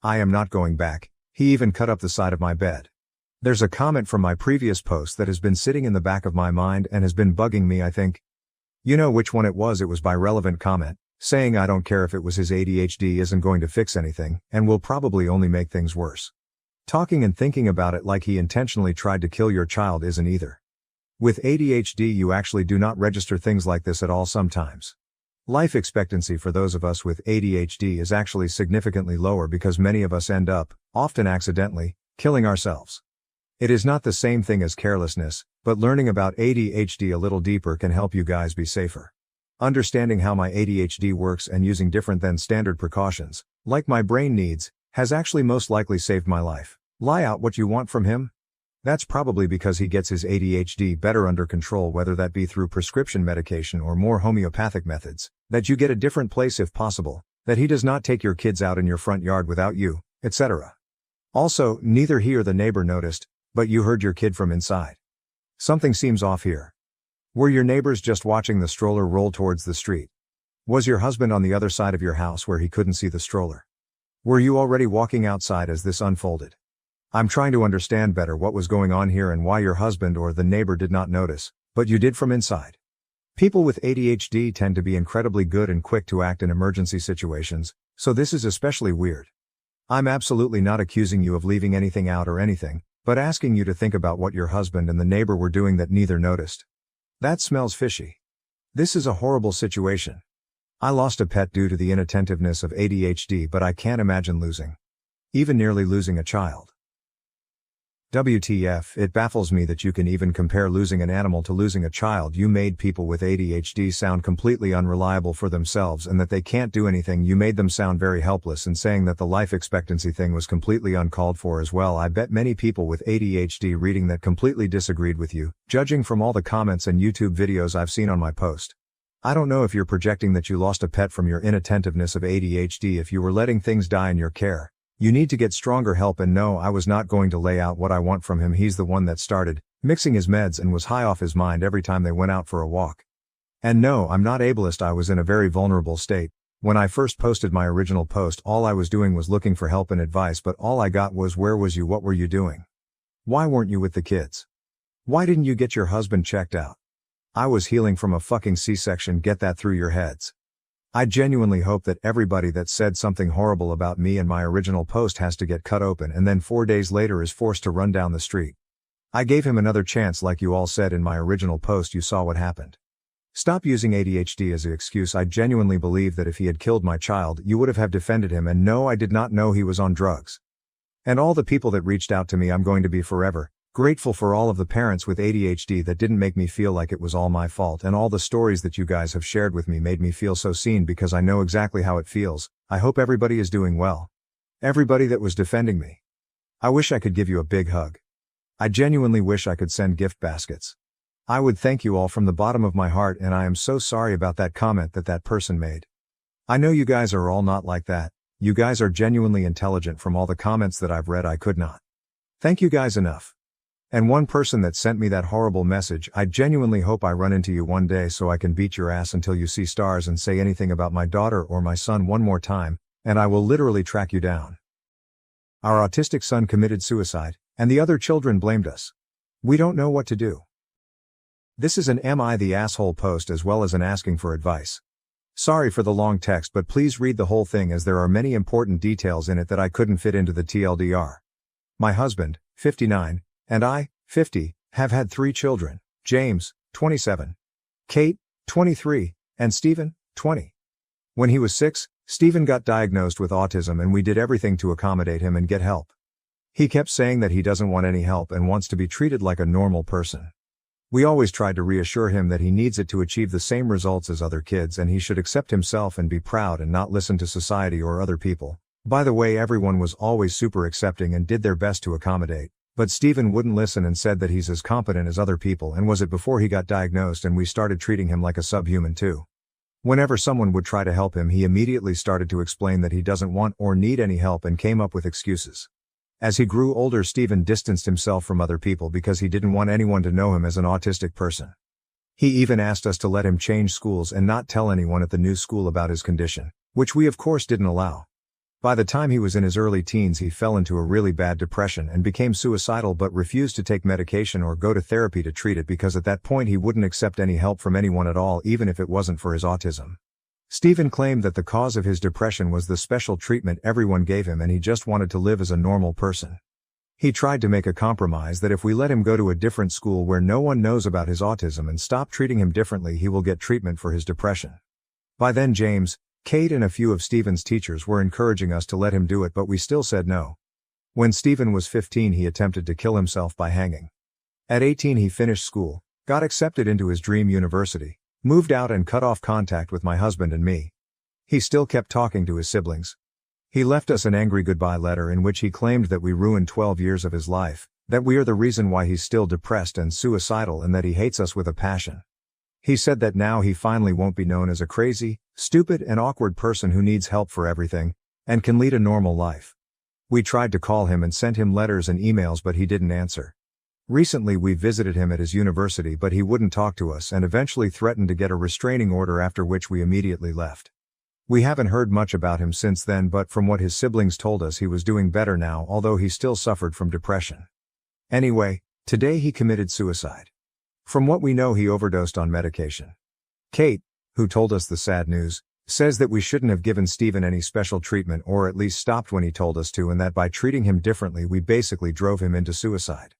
S1: I am not going back. He even cut up the side of my bed. There's a comment from my previous post that has been sitting in the back of my mind and has been bugging me. I think you know which one it was. It was by relevant comment, saying I don't care if it was his ADHD isn't going to fix anything, and will probably only make things worse. Talking and thinking about it like he intentionally tried to kill your child isn't either. With ADHD you actually do not register things like this at all sometimes. Life expectancy for those of us with ADHD is actually significantly lower because many of us end up, often accidentally, killing ourselves. It is not the same thing as carelessness, but learning about ADHD a little deeper can help you guys be safer. Understanding how my ADHD works and using different than standard precautions, like my brain needs, has actually most likely saved my life. Lie out what you want from him? That's probably because he gets his ADHD better under control, whether that be through prescription medication or more homeopathic methods, that you get a different place if possible, that he does not take your kids out in your front yard without you, etc. Also, neither he or the neighbor noticed, but you heard your kid from inside. Something seems off here. Were your neighbors just watching the stroller roll towards the street? Was your husband on the other side of your house where he couldn't see the stroller? Were you already walking outside as this unfolded? I'm trying to understand better what was going on here and why your husband or the neighbor did not notice, but you did from inside. People with ADHD tend to be incredibly good and quick to act in emergency situations, so this is especially weird. I'm absolutely not accusing you of leaving anything out or anything, but asking you to think about what your husband and the neighbor were doing that neither noticed. That smells fishy. This is a horrible situation. I lost a pet due to the inattentiveness of ADHD, but I can't imagine even nearly losing a child. WTF, it baffles me that you can even compare losing an animal to losing a child. You made people with ADHD sound completely unreliable for themselves and that they can't do anything. You made them sound very helpless, and saying that the life expectancy thing was completely uncalled for as well. I bet many people with ADHD reading that completely disagreed with you, judging from all the comments and YouTube videos I've seen on my post. I don't know if you're projecting that you lost a pet from your inattentiveness of ADHD. If you were letting things die in your care, you need to get stronger help. And no, I was not going to lay out what I want from him. He's the one that started mixing his meds and was high off his mind every time they went out for a walk. And no, I'm not ableist. I was in a very vulnerable state. When I first posted my original post, all I was doing was looking for help and advice, but all I got was, where was you? What were you doing? Why weren't you with the kids? Why didn't you get your husband checked out? I was healing from a fucking C-section. Get that through your heads. I genuinely hope that everybody that said something horrible about me in my original post has to get cut open and then 4 days later is forced to run down the street. I gave him another chance like you all said in my original post. You saw what happened. Stop using ADHD as an excuse. I genuinely believe that if he had killed my child, you would have defended him. And no, I did not know he was on drugs. And all the people that reached out to me, I'm going to be forever grateful for all of the parents with ADHD that didn't make me feel like it was all my fault, and all the stories that you guys have shared with me made me feel so seen because I know exactly how it feels. I hope everybody is doing well. Everybody that was defending me. I wish I could give you a big hug. I genuinely wish I could send gift baskets. I would thank you all from the bottom of my heart, and I am so sorry about that comment that person made. I know you guys are all not like that. You guys are genuinely intelligent. From all the comments that I've read, I could not thank you guys enough. And one person that sent me that horrible message, I genuinely hope I run into you one day so I can beat your ass until you see stars and say anything about my daughter or my son one more time, and I will literally track you down. Our autistic son committed suicide, and the other children blamed us. We don't know what to do. This is an Am I the Asshole post as well as an asking for advice. Sorry for the long text, but please read the whole thing as there are many important details in it that I couldn't fit into the TLDR. My husband, 59, and I, 50, have had 3 children, James, 27, Kate, 23, and Stephen, 20. When he was 6, Stephen got diagnosed with autism and we did everything to accommodate him and get help. He kept saying that he doesn't want any help and wants to be treated like a normal person. We always tried to reassure him that he needs it to achieve the same results as other kids and he should accept himself and be proud and not listen to society or other people. By the way, everyone was always super accepting and did their best to accommodate. But Stephen wouldn't listen and said that he's as competent as other people, and was it before he got diagnosed, and we started treating him like a subhuman too. Whenever someone would try to help him, he immediately started to explain that he doesn't want or need any help and came up with excuses. As he grew older, Stephen distanced himself from other people because he didn't want anyone to know him as an autistic person. He even asked us to let him change schools and not tell anyone at the new school about his condition, which we of course didn't allow. By the time he was in his early teens, he fell into a really bad depression and became suicidal, but refused to take medication or go to therapy to treat it because at that point he wouldn't accept any help from anyone at all, even if it wasn't for his autism. Stephen claimed that the cause of his depression was the special treatment everyone gave him and he just wanted to live as a normal person. He tried to make a compromise that if we let him go to a different school where no one knows about his autism and stop treating him differently, he will get treatment for his depression. By then James, Kate and a few of Stephen's teachers were encouraging us to let him do it, but we still said no. When Stephen was 15, he attempted to kill himself by hanging. At 18 he finished school, got accepted into his dream university, moved out and cut off contact with my husband and me. He still kept talking to his siblings. He left us an angry goodbye letter in which he claimed that we ruined 12 years of his life, that we are the reason why he's still depressed and suicidal, and that he hates us with a passion. He said that now he finally won't be known as a crazy, stupid and awkward person who needs help for everything, and can lead a normal life. We tried to call him and sent him letters and emails, but he didn't answer. Recently we visited him at his university, but he wouldn't talk to us and eventually threatened to get a restraining order, after which we immediately left. We haven't heard much about him since then, but from what his siblings told us, he was doing better now, although he still suffered from depression. Anyway, today he committed suicide. From what we know, he overdosed on medication. Kate, who told us the sad news, says that we shouldn't have given Stephen any special treatment, or at least stopped when he told us to, and that by treating him differently we basically drove him into suicide.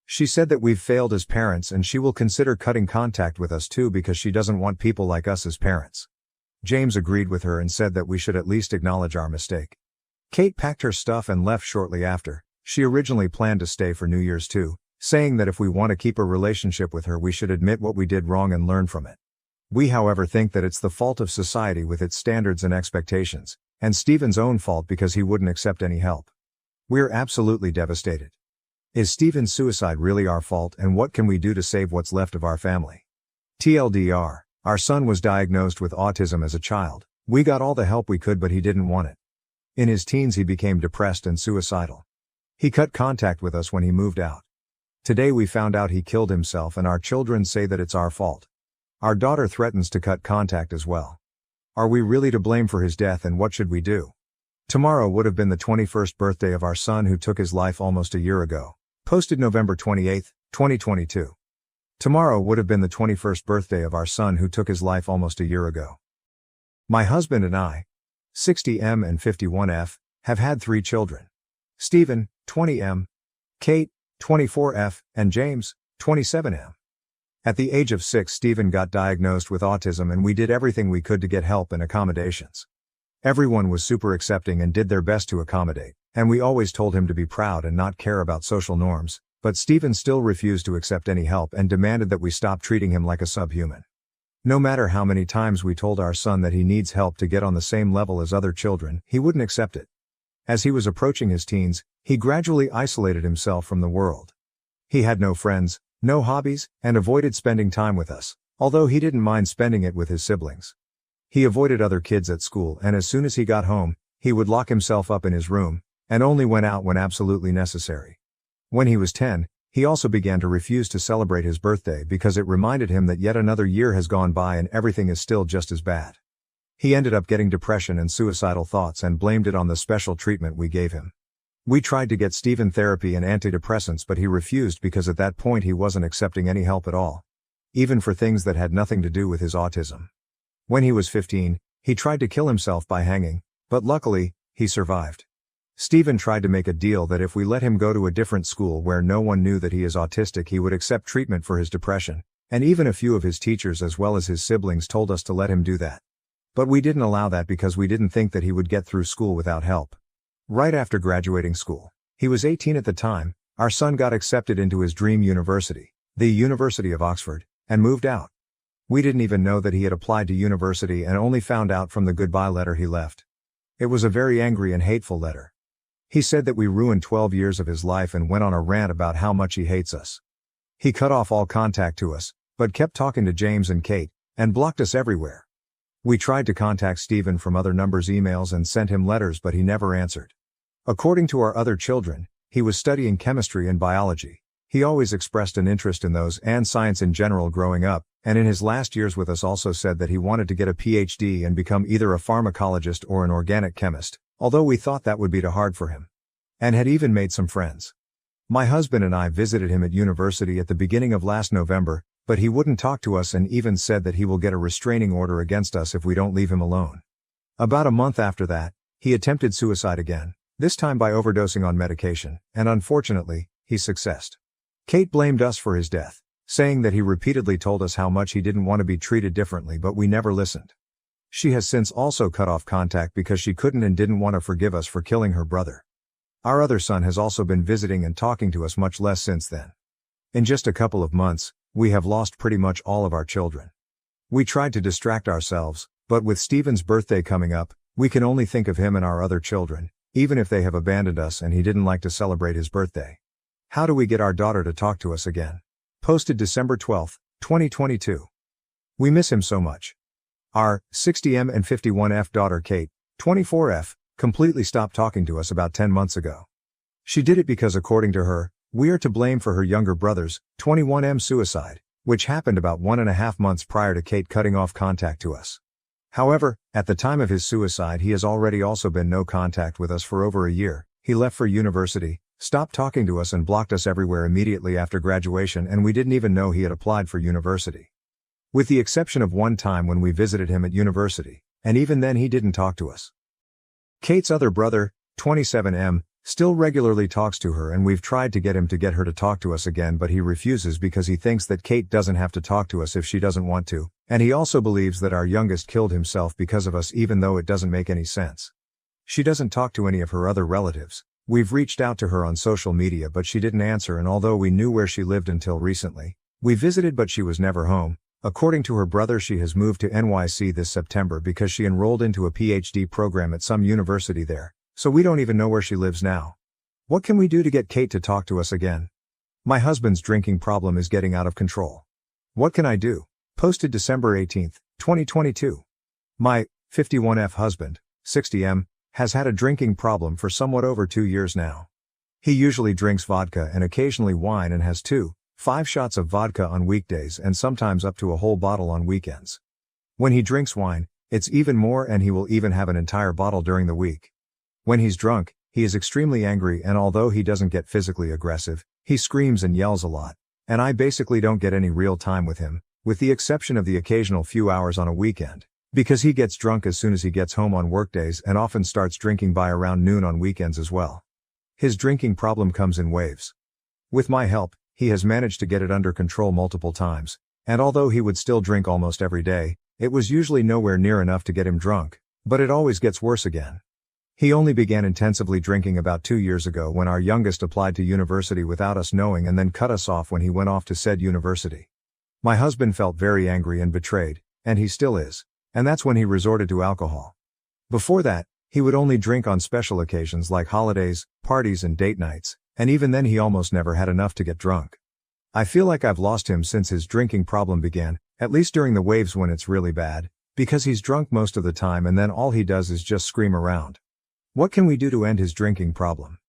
S1: She said that we've failed as parents and she will consider cutting contact with us too because she doesn't want people like us as parents. James agreed with her and said that we should at least acknowledge our mistake. Kate packed her stuff and left shortly after. She originally planned to stay for New Year's too, saying that if we want to keep a relationship with her, we should admit what we did wrong and learn from it. We, however, think that it's the fault of society with its standards and expectations, and Stephen's own fault because he wouldn't accept any help. We're absolutely devastated. Is Stephen's suicide really our fault, and what can we do to save what's left of our family? TLDR, our son was diagnosed with autism as a child. We got all the help we could, but he didn't want it. In his teens he became depressed and suicidal. He cut contact with us when he moved out. Today we found out he killed himself, and our children say that it's our fault. Our daughter threatens to cut contact as well. Are we really to blame for his death, and what should we do? Tomorrow would have been the 21st birthday of our son who took his life almost a year ago. Posted November 28, 2022. Tomorrow would have been the 21st birthday of our son who took his life almost a year ago. My husband and I, 60M and 51F, have had 3 children. Stephen, 20M, Kate, 24F, and James, 27M. At the age of 6, Stephen got diagnosed with autism and we did everything we could to get help and accommodations. Everyone was super accepting and did their best to accommodate, and we always told him to be proud and not care about social norms, but Stephen still refused to accept any help and demanded that we stop treating him like a subhuman. No matter how many times we told our son that he needs help to get on the same level as other children, he wouldn't accept it. As he was approaching his teens, he gradually isolated himself from the world. He had no friends, no hobbies, and avoided spending time with us, although he didn't mind spending it with his siblings. He avoided other kids at school, and as soon as he got home, he would lock himself up in his room, and only went out when absolutely necessary. When he was 10, he also began to refuse to celebrate his birthday because it reminded him that yet another year has gone by and everything is still just as bad. He ended up getting depression and suicidal thoughts and blamed it on the special treatment we gave him. We tried to get Steven therapy and antidepressants, but he refused because at that point he wasn't accepting any help at all, even for things that had nothing to do with his autism. When he was 15, he tried to kill himself by hanging, but luckily, he survived. Steven tried to make a deal that if we let him go to a different school where no one knew that he is autistic, he would accept treatment for his depression, and even a few of his teachers as well as his siblings told us to let him do that. But we didn't allow that because we didn't think that he would get through school without help. Right after graduating school, he was 18 at the time, our son got accepted into his dream university, the University of Oxford, and moved out. We didn't even know that he had applied to university and only found out from the goodbye letter he left. It was a very angry and hateful letter. He said that we ruined 12 years of his life and went on a rant about how much he hates us. He cut off all contact to us, but kept talking to James and Kate, and blocked us everywhere. We tried to contact Steven from other numbers, emails, and sent him letters, but he never answered. According to our other children, he was studying chemistry and biology. He always expressed an interest in those and science in general growing up, and in his last years with us also said that he wanted to get a PhD and become either a pharmacologist or an organic chemist, although we thought that would be too hard for him. And had even made some friends. My husband and I visited him at university at the beginning of last November, but he wouldn't talk to us and even said that he will get a restraining order against us if we don't leave him alone. About a month after that, he attempted suicide again, this time by overdosing on medication, and unfortunately, he succeeded. Kate blamed us for his death, saying that he repeatedly told us how much he didn't want to be treated differently, but we never listened. She has since also cut off contact because she couldn't and didn't want to forgive us for killing her brother. Our other son has also been visiting and talking to us much less since then. In just a couple of months, we have lost pretty much all of our children. We tried to distract ourselves, but with Steven's birthday coming up, we can only think of him and our other children, even if they have abandoned us and he didn't like to celebrate his birthday. How do we get our daughter to talk to us again? Posted December 12, 2022. We miss him so much. Our 60M and 51F daughter Kate, 24F, completely stopped talking to us about 10 months ago. She did it because according to her, we are to blame for her younger brother's 21M suicide, which happened about 1.5 months prior to Kate cutting off contact to us. However, at the time of his suicide he has already also been no contact with us for over a year. He left for university, stopped talking to us and blocked us everywhere immediately after graduation, and we didn't even know he had applied for university. With the exception of one time when we visited him at university, and even then he didn't talk to us. Kate's other brother, 27M, still regularly talks to her, and we've tried to get him to get her to talk to us again, but he refuses because he thinks that Kate doesn't have to talk to us if she doesn't want to, and he also believes that our youngest killed himself because of us, even though it doesn't make any sense. She doesn't talk to any of her other relatives. We've reached out to her on social media but she didn't answer, and although we knew where she lived until recently, we visited but she was never home. According to her brother, she has moved to NYC this September because she enrolled into a PhD program at some university there. So we don't even know where she lives now. What can we do to get Kate to talk to us again? My husband's drinking problem is getting out of control. What can I do? Posted December 18, 2022. My 51F husband, 60M, has had a drinking problem for somewhat over 2 years now. He usually drinks vodka and occasionally wine and has 5 shots of vodka on weekdays and sometimes up to a whole bottle on weekends. When he drinks wine, it's even more, and he will even have an entire bottle during the week. When he's drunk, he is extremely angry, and although he doesn't get physically aggressive, he screams and yells a lot, and I basically don't get any real time with him, with the exception of the occasional few hours on a weekend, because he gets drunk as soon as he gets home on workdays and often starts drinking by around noon on weekends as well. His drinking problem comes in waves. With my help, he has managed to get it under control multiple times, and although he would still drink almost every day, it was usually nowhere near enough to get him drunk, but it always gets worse again. He only began intensively drinking about 2 years ago when our youngest applied to university without us knowing and then cut us off when he went off to said university. My husband felt very angry and betrayed, and he still is, and that's when he resorted to alcohol. Before that, He would only drink on special occasions like holidays, parties and date nights, and even then he almost never had enough to get drunk. I feel like I've lost him since his drinking problem began, at least during the waves when it's really bad, because he's drunk most of the time and then all he does is just scream around. What can we do to end his drinking problem?